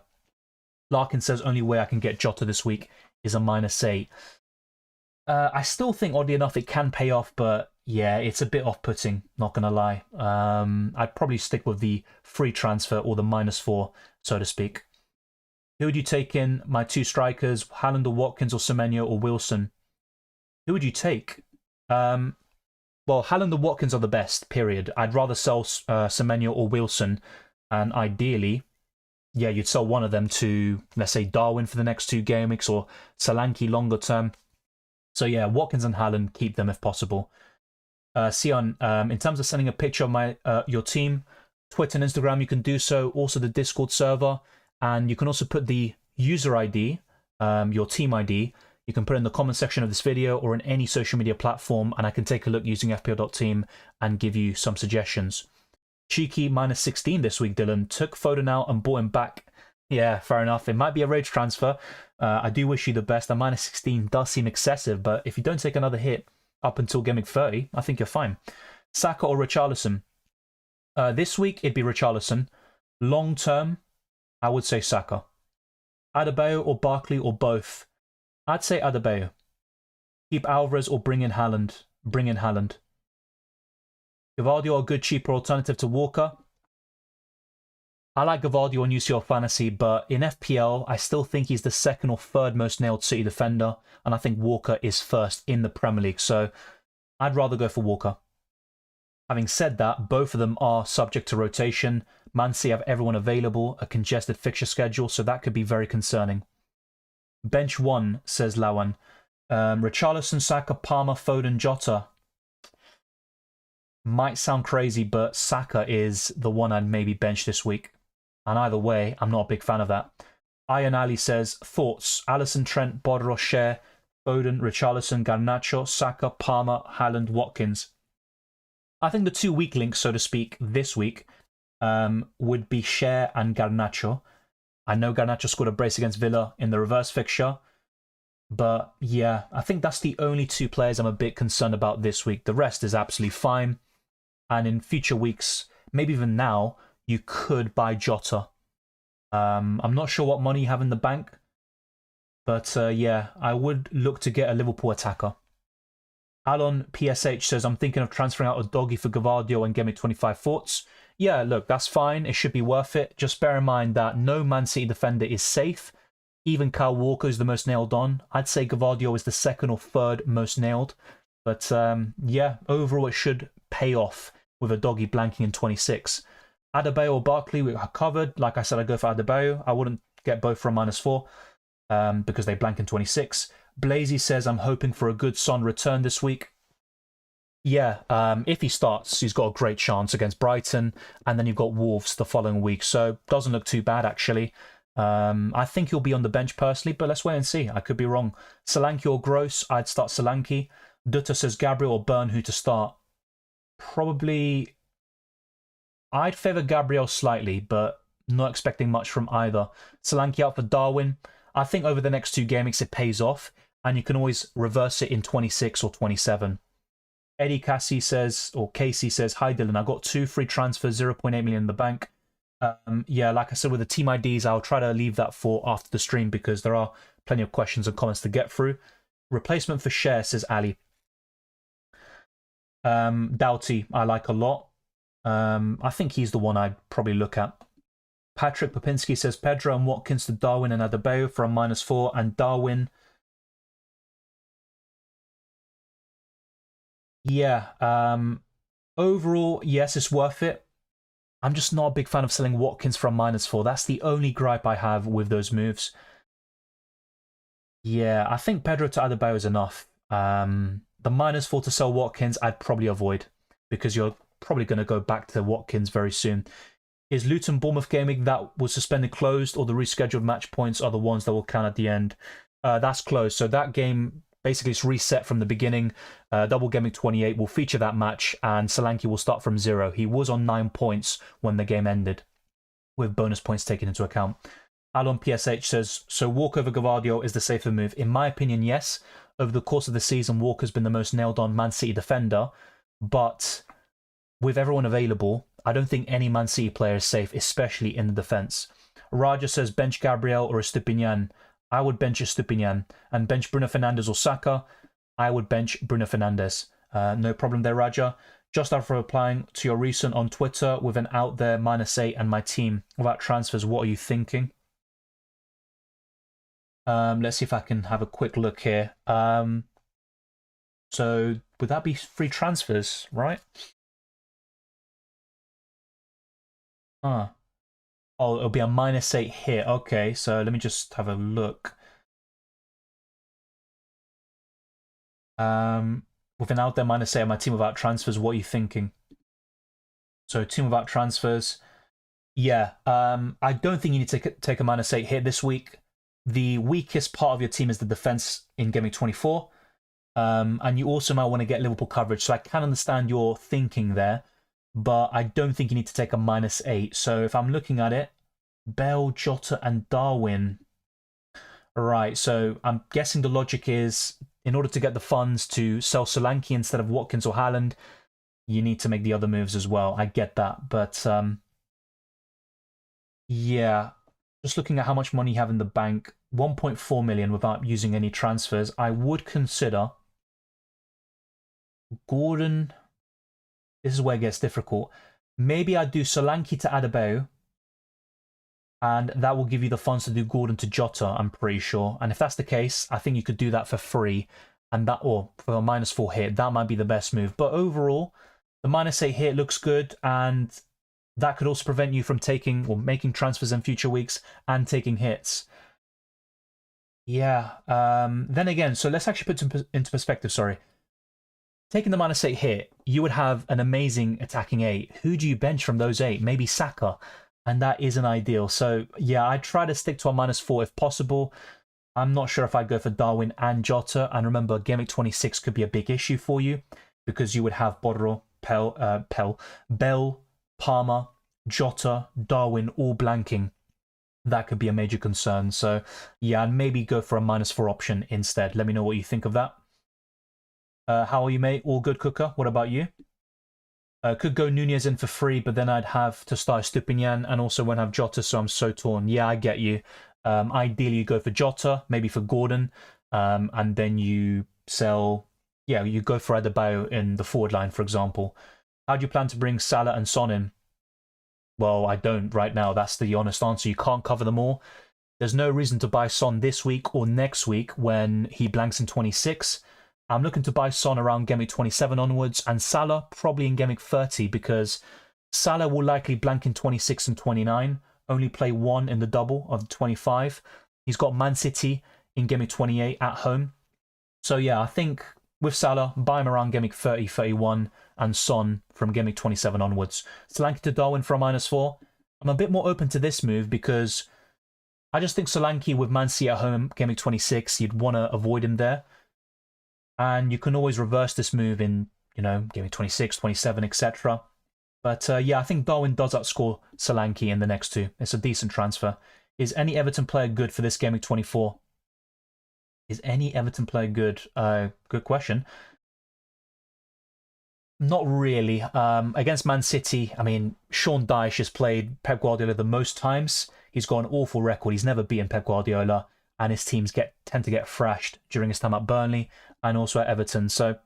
Larkin says only way I can get Jota this week is a -8. I still think, oddly enough, it can pay off, but yeah, it's a bit off-putting, not going to lie. I'd probably stick with the free transfer or the -4, so to speak. Who would you take in my two strikers, Haaland or Watkins or Semenyo or Wilson? Who would you take? Well, Haaland or Watkins are the best, period. I'd rather sell Semenyo or Wilson, and ideally, yeah, you'd sell one of them to, let's say, Darwin for the next 2 game weeks or Solanke longer term. So yeah, Watkins and Haaland, keep them if possible. Sion, in terms of sending a picture of your team, Twitter and Instagram, you can do so. Also the Discord server, and you can also put the user ID, your team ID. You can put it in the comment section of this video or in any social media platform, and I can take a look using FPL.Team and give you some suggestions. Cheeky -16 this week, Dylan. Took Foden out and bought him back. Yeah, fair enough. It might be a rage transfer. I do wish you the best. A -16 does seem excessive, but if you don't take another hit up until Gameweek 30, I think you're fine. Saka or Richarlison? This week, it'd be Richarlison. Long term, I would say Saka. Adebayo or Barkley or both? I'd say Adebayo. Keep Alvarez or bring in Haaland? Bring in Haaland. Gavardio a good cheaper alternative to Walker? I like Gavardio on UCL Fantasy, but in FPL, I still think he's the 2nd or 3rd most nailed City defender, and I think Walker is 1st in the Premier League, so I'd rather go for Walker. Having said that, both of them are subject to rotation. Man City have everyone available, a congested fixture schedule, so that could be very concerning. Bench 1, says Lawan. Richarlison, Saka, Palmer, Foden, Jota. Might sound crazy, but Saka is the one I'd maybe bench this week. And either way, I'm not a big fan of that. Iron Ali says, thoughts? Alisson, Trent, Bodros, Cher, Foden, Richarlison, Garnacho, Saka, Palmer, Haaland, Watkins. I think the 2 weak links, so to speak, this week would be Cher and Garnacho. I know Garnacho scored a brace against Villa in the reverse fixture. But yeah, I think that's the only 2 players I'm a bit concerned about this week. The rest is absolutely fine. And in future weeks, maybe even now, you could buy Jota. I'm not sure what money you have in the bank. But yeah, I would look to get a Liverpool attacker. Alon PSH says, I'm thinking of transferring out a doggy for Gavardio and Gameweek 25 thoughts. Yeah, look, that's fine. It should be worth it. Just bear in mind that no Man City defender is safe. Even Kyle Walker is the most nailed on. I'd say Gavardio is the 2nd or 3rd most nailed. But yeah, overall it should pay off with a doggy blanking in 26. Adebayo or Barkley, we are covered. Like I said, I'd go for Adebayo. I wouldn't get both for a -4 because they blank in 26. Blazy says, I'm hoping for a good Son return this week. Yeah, if he starts, he's got a great chance against Brighton. And then you've got Wolves the following week. So doesn't look too bad, actually. I think he'll be on the bench personally, but let's wait and see. I could be wrong. Solanke or Gross, I'd start Solanke. Dutta says Gabriel or Burn, who to start? Probably, I'd favour Gabriel slightly, but not expecting much from either. Solanke out for Darwin. I think over the next 2 game weeks it pays off, and you can always reverse it in 26 or 27. Eddie Casey says, or Casey says, hi Dylan, I got 2 free transfers, 0.8 million in the bank. Yeah, like I said, with the team IDs, I'll try to leave that for after the stream because there are plenty of questions and comments to get through. Replacement for Cher, says Ali. Doughty, I like a lot. I think he's the one I'd probably look at. Patrick Popinski says Pedro and Watkins to Darwin and Adebayo for a -4, and Darwin. Yeah, overall, yes, it's worth it. I'm just not a big fan of selling Watkins for a -4. That's the only gripe I have with those moves. Yeah, I think Pedro to Adebayo is enough. The -4 to sell Watkins, I'd probably avoid because you're probably going to go back to Watkins very soon. Is Luton Bournemouth gaming that was suspended closed, or the rescheduled match points are the ones that will count at the end? That's closed. So that game basically is reset from the beginning. Double Gameweek 28 will feature that match, and Solanke will start from 0. He was on 9 points when the game ended. with bonus points taken into account. Alon PSH says, so Walker over Gvardiol is the safer move. In my opinion, yes. Over the course of the season, Walker's been the most nailed-on Man City defender. But with everyone available, I don't think any Man City player is safe, especially in the defence. Raja says, bench Gabriel or Estupinian. I would bench Estupinian. And bench Bruno Fernandes or Saka. I would bench Bruno Fernandes. No problem there, Raja. Just after replying to your recent on Twitter with an out there -8 and my team without transfers, what are you thinking? Let's see if I can have a quick look here. So would that be free transfers, right? Oh, it'll be a -8 here. Okay, so let me just have a look. With an out there -8 and my team without transfers, what are you thinking? So team without transfers. Yeah, I don't think you need to take a -8 hit this week. The weakest part of your team is the defense in Gameweek 24. And you also might want to get Liverpool coverage. So I can understand your thinking there, but I don't think you need to take a -8. So if I'm looking at it, Bell, Jota, and Darwin. Right, so I'm guessing the logic is in order to get the funds to sell Solanke instead of Watkins or Haaland, you need to make the other moves as well. I get that, but yeah, just looking at how much money you have in the bank, 1.4 million without using any transfers, I would consider Gordon. This is where it gets difficult. Maybe I'd do Solanke to Adebayo, and that will give you the funds to do Gordon to Jota, I'm pretty sure. And if that's the case, I think you could do that for free, and that, or for a -4 hit, that might be the best move. But overall, the -8 hit looks good, and that could also prevent you from taking or making transfers in future weeks and taking hits. Yeah. Then again, so let's actually put it into perspective. Sorry. Taking the -8 hit, you would have an amazing attacking 8. Who do you bench from those 8? Maybe Saka. And that isn't ideal. So yeah, I try to stick to a -4 if possible. I'm not sure if I'd go for Darwin and Jota. And remember, Gameweek 26 could be a big issue for you because you would have Bodro, Bell, Palmer, Jota, Darwin all blanking. That could be a major concern. So yeah, I'd maybe go for a -4 option instead. Let me know what you think of that. How are you, mate? All good, Cooker? What about you? Could go Nunez in for free, but then I'd have to start Stupinian and also won't have Jota, so I'm so torn. Yeah, I get you. Ideally, you go for Jota, maybe for Gordon, and then you sell... Yeah, you go for Adebayo in the forward line, for example. How do you plan to bring Salah and Son in? Well, I don't right now. That's the honest answer. You can't cover them all. There's no reason to buy Son this week or next week when he blanks in 26. I'm looking to buy Son around Gameweek 27 onwards, and Salah probably in Gameweek 30 because Salah will likely blank in 26 and 29, only play 1 in the double of the 25. He's got Man City in Gameweek 28 at home. So yeah, I think with Salah, buy him around Gameweek 30, 31, and Son from Gameweek 27 onwards. Solanke to Darwin for a -4. I'm a bit more open to this move because I just think Solanke with Man City at home, Gameweek 26, you'd want to avoid him there. And you can always reverse this move in, you know, Gameweek 26, 27, etc. But yeah, I think Darwin does outscore Solanke in the next two. It's a decent transfer. Is any Everton player good for this Gameweek 24? Is any Everton player good? Good question. Not really. Against Man City, I mean, Sean Dyche has played Pep Guardiola the most times. He's got an awful record. He's never beaten Pep Guardiola, and his teams tend to get thrashed during his time at Burnley and also at Everton. So,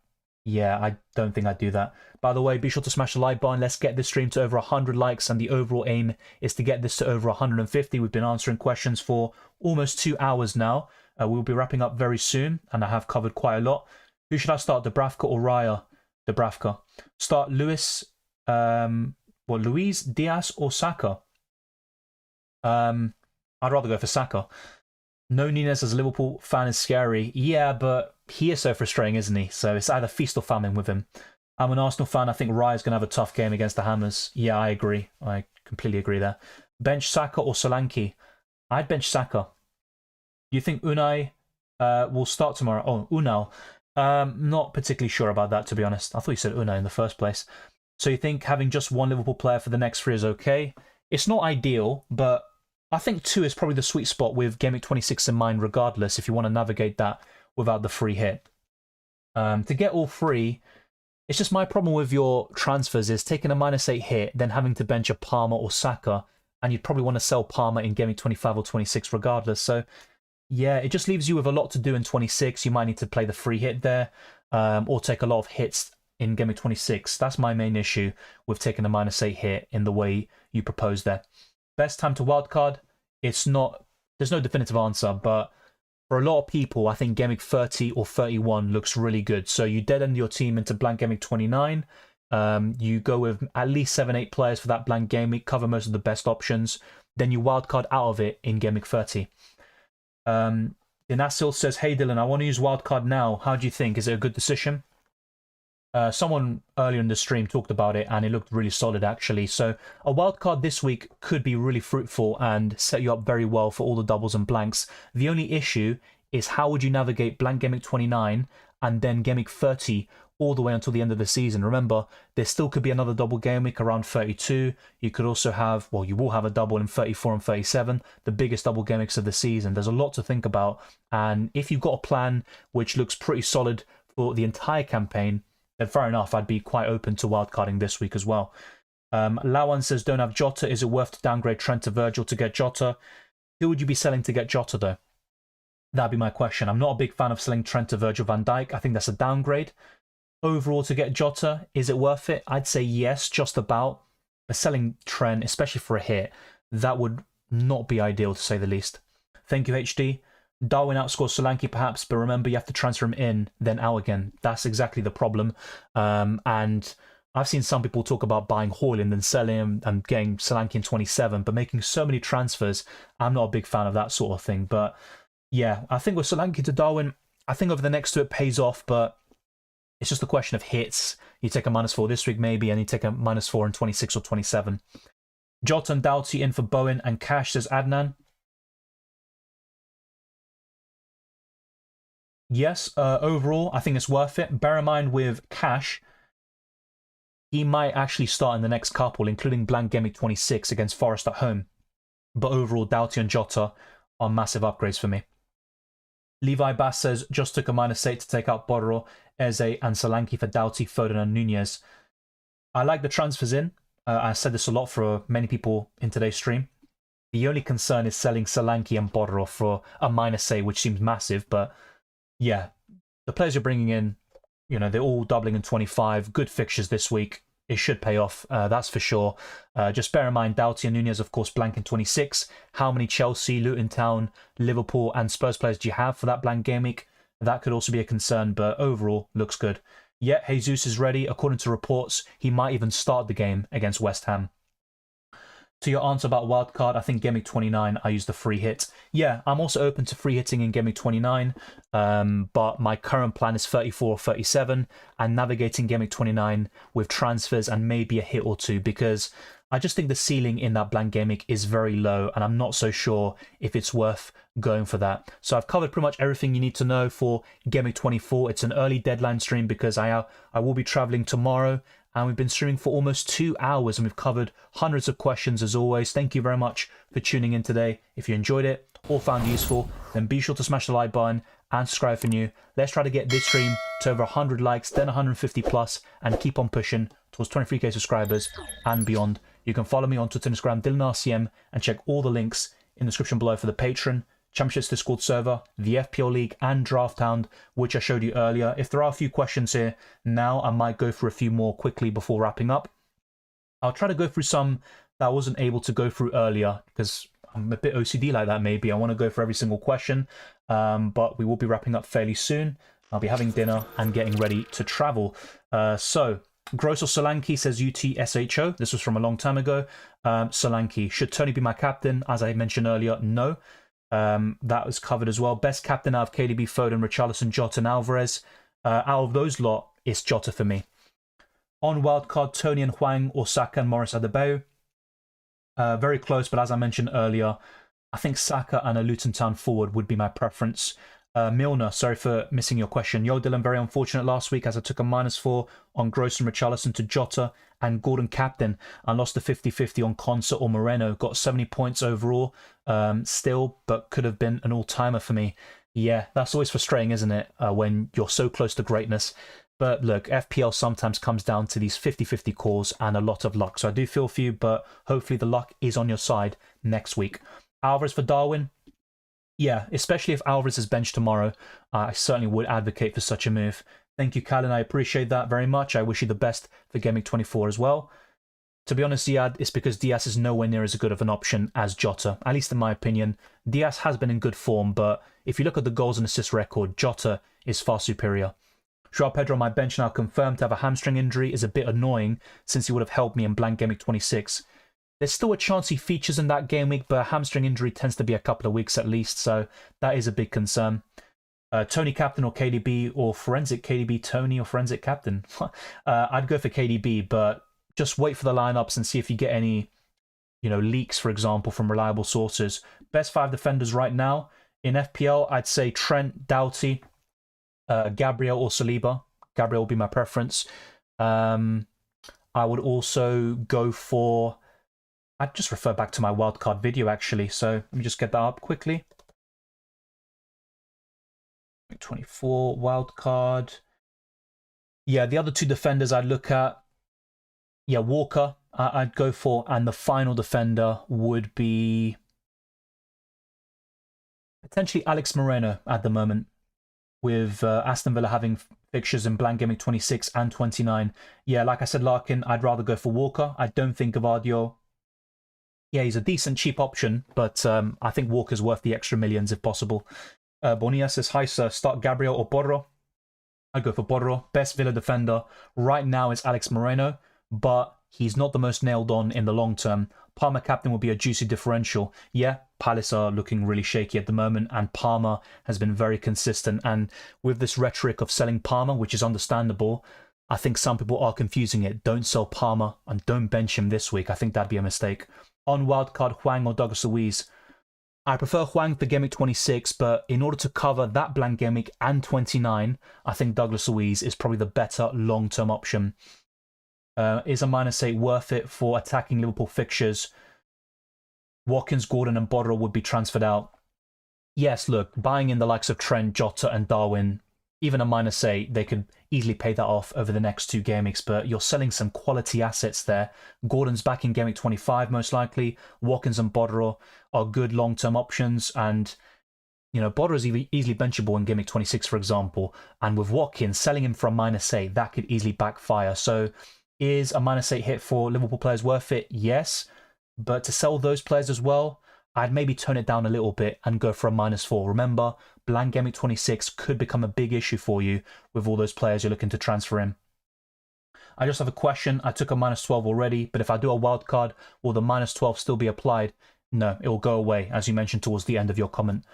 yeah, I don't think I'd do that. By the way, be sure to smash the like button. Let's get this stream to over 100 likes, and the overall aim is to get this to over 150. We've been answering questions for almost 2 hours now. We'll be wrapping up very soon, and I have covered quite a lot. Who should I start, Dubravka or Raya? Dubravka. Start Luis, Diaz or Saka? I'd rather go for Saka. No Nunez as a Liverpool fan is scary. Yeah, but he is so frustrating, isn't he? So it's either feast or famine with him. I'm an Arsenal fan. I think Raya's going to have a tough game against the Hammers. Yeah, I agree. I completely agree there. Bench Saka or Solanke? I'd bench Saka. You think Unai will start tomorrow? Oh, Unal. Not particularly sure about that, to be honest. I thought you said Unai in the first place. So you think having just one Liverpool player for the next 3 is okay? It's not ideal, but I think 2 is probably the sweet spot with Game Week 26 in mind regardless, if you want to navigate that without the free hit. To get all 3, it's just my problem with your transfers is taking a -8 hit, then having to bench a Palmer or Saka, and you'd probably want to sell Palmer in Game Week 25 or 26 regardless. So yeah, it just leaves you with a lot to do in 26. You might need to play the free hit there, or take a lot of hits in Game Week 26. That's my main issue with taking a -8 hit in the way you propose there. Best time to wildcard? It's not, there's no definitive answer, but for a lot of people, I think Game Week 30 or 31 looks really good. So you dead end your team into blank Game Week 29. You go with at least 7-8 players for that blank game week, cover most of the best options. Then you wildcard out of it in Game Week 30. Inasil says, hey Dylan, I want to use wildcard now. How do you think? Is it a good decision? Someone earlier in the stream talked about it and it looked really solid actually. So a wildcard this week could be really fruitful and set you up very well for all the doubles and blanks. The only issue is how would you navigate blank Game Week 29 and then Game Week 30 all the way until the end of the season. Remember, there still could be another double game week around 32. You could also have, well, you will have a double in 34 and 37, the biggest double game weeks of the season. There's a lot to think about. And if you've got a plan which looks pretty solid for the entire campaign, then fair enough, I'd be quite open to wildcarding this week as well. Lawan says, don't have Jota. Is it worth to downgrade Trent to Virgil to get Jota? Who would you be selling to get Jota, though? That'd be my question. I'm not a big fan of selling Trent to Virgil van Dijk. I think that's a downgrade. Overall, to get Jota, is it worth it? I'd say yes, just about. But selling Trent, especially for a hit, that would not be ideal, to say the least. Thank you, HD. Darwin outscores Solanke perhaps, but remember you have to transfer him in, then out again. That's exactly the problem. And I've seen some people talk about buying Haaland and selling him and getting Solanke in 27, but making so many transfers, I'm not a big fan of that sort of thing. But yeah, I think with Solanke to Darwin, I think over the next 2 it pays off, but it's just a question of hits. You take a -4 this week maybe, and you take a -4 in 26 or 27. Jota and Doughty in for Bowen and Cash, says Adnan. Yes, overall, I think it's worth it. Bear in mind with Cash, he might actually start in the next couple, including blank Game Week 26 against Forest at home. But overall, Doughty and Jota are massive upgrades for me. Levi Bass says, just took a -8 to take out Borro, Eze and Solanke for Doughty, Foden and Nunez. I like the transfers in. I said this a lot for many people in today's stream. The only concern is selling Solanke and Borro for a -8, which seems massive, but yeah, the players you're bringing in, you know, they're all doubling in 25. Good fixtures this week. It should pay off, that's for sure. Just bear in mind, Doughty and Nunez, of course, blank in 26. How many Chelsea, Luton Town, Liverpool and Spurs players do you have for that blank game week? That could also be a concern, but overall, looks good. Yeah, Jesus is ready. According to reports, he might even start the game against West Ham. To your answer about wildcard, I think Game Week 29, I use the free hit. Yeah, I'm also open to free hitting in Game Week 29, but my current plan is 34 or 37, and navigating Game Week 29 with transfers and maybe a hit or 2, because I just think the ceiling in that blank game week is very low, and I'm not so sure if it's worth going for that. So I've covered pretty much everything you need to know for Game Week 24. It's an early deadline stream because I will be traveling tomorrow, and we've been streaming for almost 2 hours and we've covered hundreds of questions as always. Thank you very much for tuning in today. If you enjoyed it or found it useful, then be sure to smash the like button and subscribe for new. Let's try to get this stream to over 100 likes, then 150 plus, and keep on pushing towards 23k subscribers and beyond. You can follow me on Twitter and Instagram, DylanRCM, and check all the links in the description below for the Patreon, Championships Discord server, the FPL League, and Drafthound, which I showed you earlier. If there are a few questions here now, I might go through a few more quickly before wrapping up. I'll try to go through some that I wasn't able to go through earlier, because I'm a bit OCD like that maybe. I want to go for every single question, but we will be wrapping up fairly soon. I'll be having dinner and getting ready to travel. So, Gross or Solanke, says UTSHO. This was from a long time ago. Solanke. Should Tony be my captain? As I mentioned earlier, no. That was covered as well. Best captain out of KDB, Foden, Richarlison, Jota and Alvarez. Out of those lot, it's Jota for me. On wildcard, Tony and Hwang or Saka and Morris Adebayo. Very close, but as I mentioned earlier, I think Saka and a Luton Town forward would be my preference. Milner, sorry for missing your question. Yo, Dylan, very unfortunate last week as I took a -4 on Gross and Richarlison to Jota and Gordon captain and lost the 50-50 on Concert or Moreno. Got 70 points overall still, but could have been an all-timer for me. Yeah, that's always frustrating, isn't it, when you're so close to greatness. But look, FPL sometimes comes down to these 50-50 calls and a lot of luck. So I do feel for you, but hopefully the luck is on your side next week. Alvarez for Darwin. Yeah, especially if Alvarez is benched tomorrow, I certainly would advocate for such a move. Thank you, Callan. I appreciate that very much. I wish you the best for Gameweek 24 as well. To be honest, Ziad, it's because Diaz is nowhere near as good of an option as Jota, at least in my opinion. Diaz has been in good form, but if you look at the goals and assist record, Jota is far superior. Joao Pedro on my bench now confirmed to have a hamstring injury is a bit annoying since he would have helped me in blank Gameweek 26. There's still a chance he features in that game week, but a hamstring injury tends to be a couple of weeks at least, so that is a big concern. Tony captain or KDB, or forensic KDB Tony or forensic captain? I'd go for KDB, but just wait for the lineups and see if you get any, leaks, for example, from reliable sources. Best 5 defenders right now in FPL, I'd say Trent, Doughty, Gabriel or Saliba. Gabriel will be my preference. I would also go for... I'd just refer back to my wildcard video, actually. So let me just get that up quickly. 24 wildcard. Yeah, the other 2 defenders I'd look at. Yeah, Walker I'd go for. And the final defender would be potentially Alex Moreno at the moment, with Aston Villa having fixtures in blank Gameweek 26 and 29. Yeah, like I said, Larkin, I'd rather go for Walker. I don't think Gvardiol... Yeah, he's a decent, cheap option, but I think Walker's worth the extra millions if possible. Bonilla says, hi sir, start Gabriel or Borro? I'd go for Borro. Best Villa defender right now is Alex Moreno, but he's not the most nailed on in the long term. Palmer captain will be a juicy differential. Yeah, Palace are looking really shaky at the moment, and Palmer has been very consistent. And with this rhetoric of selling Palmer, which is understandable, I think some people are confusing it. Don't sell Palmer and don't bench him this week. I think that'd be a mistake. On wildcard, Hwang or Douglas Luiz. I prefer Hwang for Gameweek 26, but in order to cover that blank Gameweek and 29, I think Douglas Luiz is probably the better long-term option. Is a -8 worth it for attacking Liverpool fixtures? Watkins, Gordon and Borro would be transferred out. Yes, look, buying in the likes of Trent, Jota and Darwin, even a -8, they could easily pay that off over the next 2 game weeks, but you're selling some quality assets there. Gordon's back in Game Week 25 most likely. Watkins and Borro are good long-term options, and Borro is easily benchable in Game Week 26, for example. And with Watkins, selling him for a -8, that could easily backfire. So is a -8 hit for Liverpool players worth it? Yes, but to sell those players as well, I'd maybe tone it down a little bit and go for a -4. Remember, blank Gameweek 26 could become a big issue for you with all those players you're looking to transfer in. I just have a question. I took a -12 already, but if I do a wild card, will the -12 still be applied? No, it will go away, as you mentioned towards the end of your comment.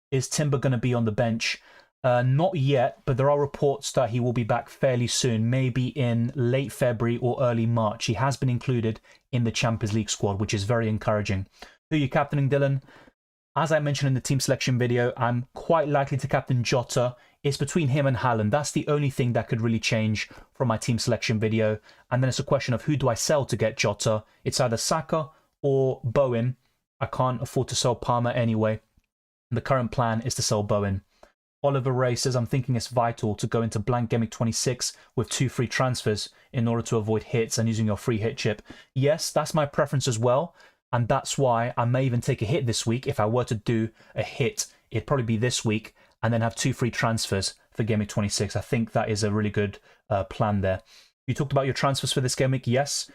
Is Timber going to be on the bench? Not yet, but there are reports that he will be back fairly soon, maybe in late February or early March. He has been included in the Champions League squad, which is very encouraging. Who are you captaining, Dylan? As I mentioned in the team selection video, I'm quite likely to captain Jota. It's between him and Haaland. That's the only thing that could really change from my team selection video. And then it's a question of who do I sell to get Jota? It's either Saka or Bowen. I can't afford to sell Palmer anyway. The current plan is to sell Bowen. Oliver Ray says, I'm thinking it's vital to go into blank Gameweek 26 with 2 free transfers in order to avoid hits and using your free hit chip. Yes, that's my preference as well. And that's why I may even take a hit this week. If I were to do a hit, it'd probably be this week and then have 2 free transfers for Gameweek 26. I think that is a really good plan there. You talked about your transfers for this game week. Yes.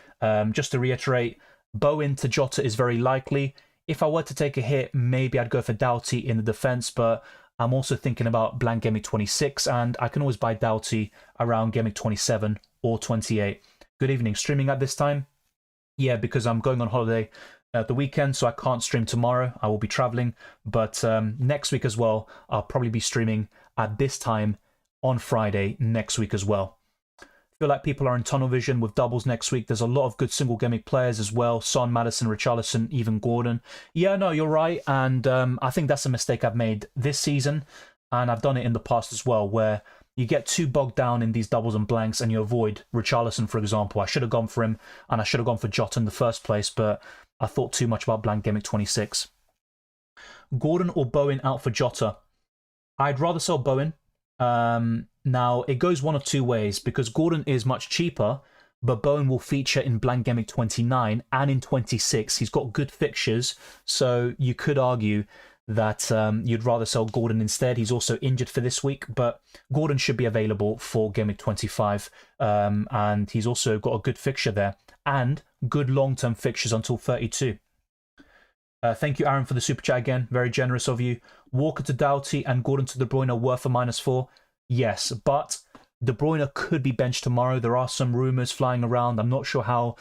Just to reiterate, Bowen to Jota is very likely. If I were to take a hit, maybe I'd go for Doughty in the defense, but I'm also thinking about blank Gameweek 26, and I can always buy Doughty around Gameweek 27 or 28. Good evening. Streaming at this time? Yeah, because I'm going on holiday at the weekend, so I can't stream tomorrow. I will be traveling, but next week as well, I'll probably be streaming at this time on Friday next week as well. I feel like people are in tunnel vision with doubles next week. There's a lot of good single gimmick players as well. Son, Maddison, Richarlison, even Gordon. Yeah, no, you're right. And I think that's a mistake I've made this season. And I've done it in the past as well, where you get too bogged down in these doubles and blanks and you avoid Richarlison, for example. I should have gone for him, and I should have gone for Jota in the first place, but I thought too much about blank Gameweek 26. Gordon or Bowen out for Jota? I'd rather sell Bowen. Now, it goes one of two ways, because Gordon is much cheaper, but Bowen will feature in blank Gameweek 29 and in 26. He's got good fixtures, so you could argue that you'd rather sell Gordon instead. He's also injured for this week, but Gordon should be available for Gameweek 25, and he's also got a good fixture there, and good long-term fixtures until 32. Thank you, Aaron, for the super chat again. Very generous of you. Walker to Doughty and Gordon to De Bruyne are worth a -4. Yes, but De Bruyne could be benched tomorrow. There are some rumours flying around. I'm not sure how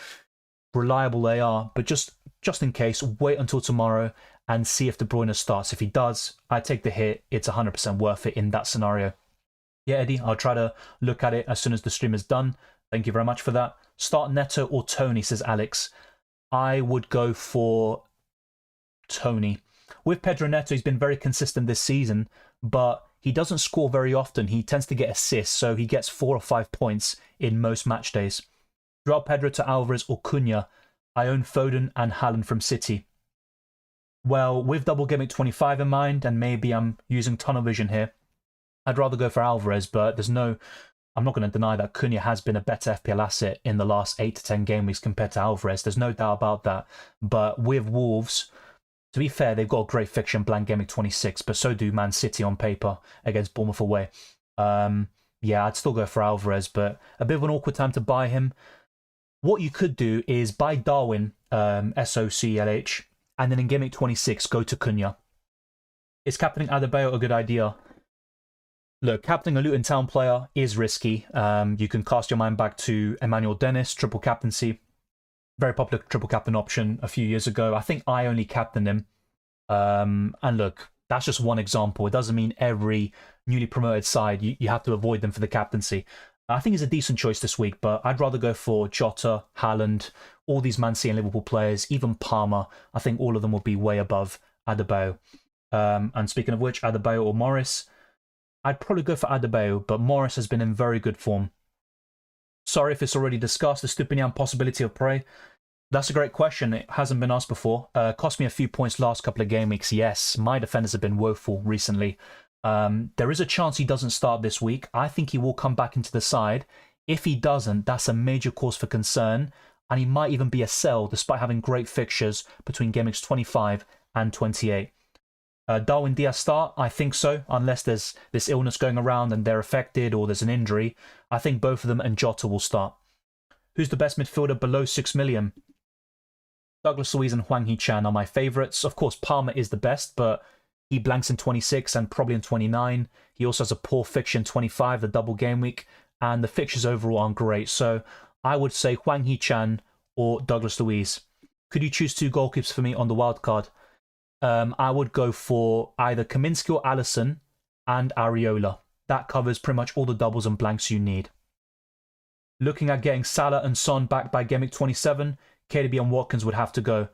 reliable they are, but just in case, wait until tomorrow and see if De Bruyne starts. If he does, I take the hit. It's 100% worth it in that scenario. Yeah, Eddie, I'll try to look at it as soon as the stream is done. Thank you very much for that. Start Neto or Tony, says Alex. I would go for Tony. With Pedro Neto, he's been very consistent this season, but he doesn't score very often. He tends to get assists, so he gets 4 or 5 points in most match days. Drop Pedro to Alvarez or Cunha. I own Foden and Haaland from City. Well, with Double Gameweek 25 in mind, and maybe I'm using tunnel vision here, I'd rather go for Alvarez, but I'm not going to deny that Cunha has been a better FPL asset in the last 8 to 10 game weeks compared to Alvarez. There's no doubt about that. But with Wolves, to be fair, they've got a great fixture in blank Gameweek 26, but so do Man City on paper against Bournemouth away. Yeah, I'd still go for Alvarez, but a bit of an awkward time to buy him. What you could do is buy Darwin, SOCLH, and then in Gameweek 26, go to Cunha. Is captaining Adebayo a good idea? Look, captaining a Luton Town player is risky. You can cast your mind back to Emmanuel Dennis, triple captaincy. Very popular triple captain option a few years ago. I think I only captained him. And look, that's just one example. It doesn't mean every newly promoted side, you have to avoid them for the captaincy. I think he's a decent choice this week, but I'd rather go for Jota, Haaland, all these Man City and Liverpool players, even Palmer. I think all of them will be way above Adebayo. And speaking of which, Adebayo or Morris, I'd probably go for Adebayo, but Morris has been in very good form. Sorry if it's already discussed, the Stupinian possibility of Prey. That's a great question. It hasn't been asked before. Cost me a few points last couple of game weeks. Yes, my defenders have been woeful recently. There is a chance he doesn't start this week. I think he will come back into the side. If he doesn't, that's a major cause for concern, and he might even be a sell despite having great fixtures between game weeks 25 and 28. Darwin Diaz start? I think so, unless there's this illness going around and they're affected or there's an injury. I think both of them and Jota will start. Who's the best midfielder below 6 million? Douglas Luiz and Hwang Hee-chan are my favourites. Of course, Palmer is the best, but he blanks in 26 and probably in 29. He also has a poor fixture in 25, the double game week, and the fixtures overall aren't great. So I would say Hwang Hee-chan or Douglas Luiz. Could you choose 2 goalkeepers for me on the wildcard? I would go for either Kaminsky or Alisson and Areola. That covers pretty much all the doubles and blanks you need. Looking at getting Salah and Son back by Gameweek 27, KDB and Watkins would have to go.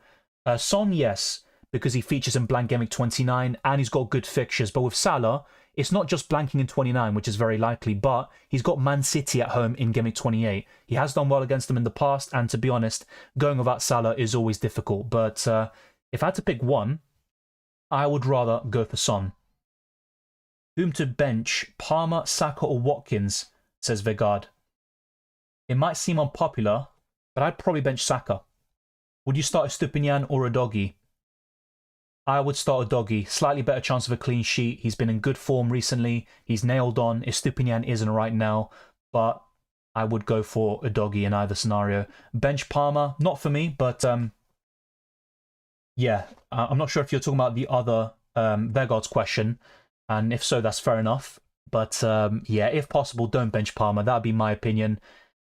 Son, yes, because he features in blank Gameweek 29 and he's got good fixtures. But with Salah, it's not just blanking in 29, which is very likely, but he's got Man City at home in Gameweek 28. He has done well against them in the past, and to be honest, going without Salah is always difficult. But if I had to pick one, I would rather go for Son. Whom to bench, Palmer, Saka or Watkins, says Vegard. It might seem unpopular, but I'd probably bench Saka. Would you start Estupinian or Udogie? I would start Udogie. Slightly better chance of a clean sheet. He's been in good form recently. He's nailed on. Estupinian isn't right now, but I would go for Udogie in either scenario. Bench Palmer, not for me, but yeah, I'm not sure if you're talking about the other Vegard's question, and if so, that's fair enough. But yeah, if possible, don't bench Palmer. That would be my opinion.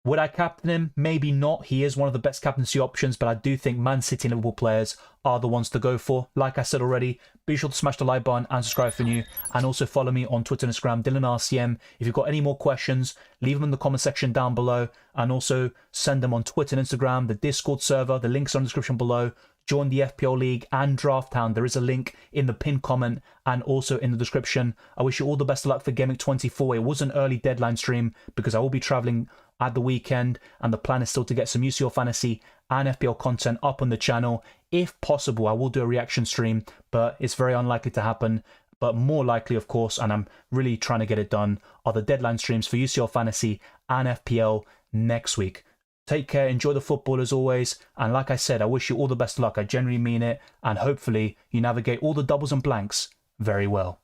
Would I captain him? Maybe not. He is one of the best captaincy options, but I do think Man City and Liverpool players are the ones to go for. Like I said already, be sure to smash the like button and subscribe if you're new, and also follow me on Twitter and Instagram, DylanRCM. If you've got any more questions, leave them in the comment section down below, and also send them on Twitter and Instagram, the Discord server, the links are in the description below. join the FPL League and Drafthound. There is a link in the pinned comment and also in the description. I wish you all the best of luck for Gameweek 24. It was an early deadline stream because I will be traveling at the weekend, and the plan is still to get some UCL fantasy and FPL content up on the channel. If possible, I will do a reaction stream, but it's very unlikely to happen. But more likely, of course, and I'm really trying to get it done, are the deadline streams for UCL fantasy and FPL next week. Take care, enjoy the football as always, and like I said, I wish you all the best of luck. I genuinely mean it, and hopefully you navigate all the doubles and blanks very well.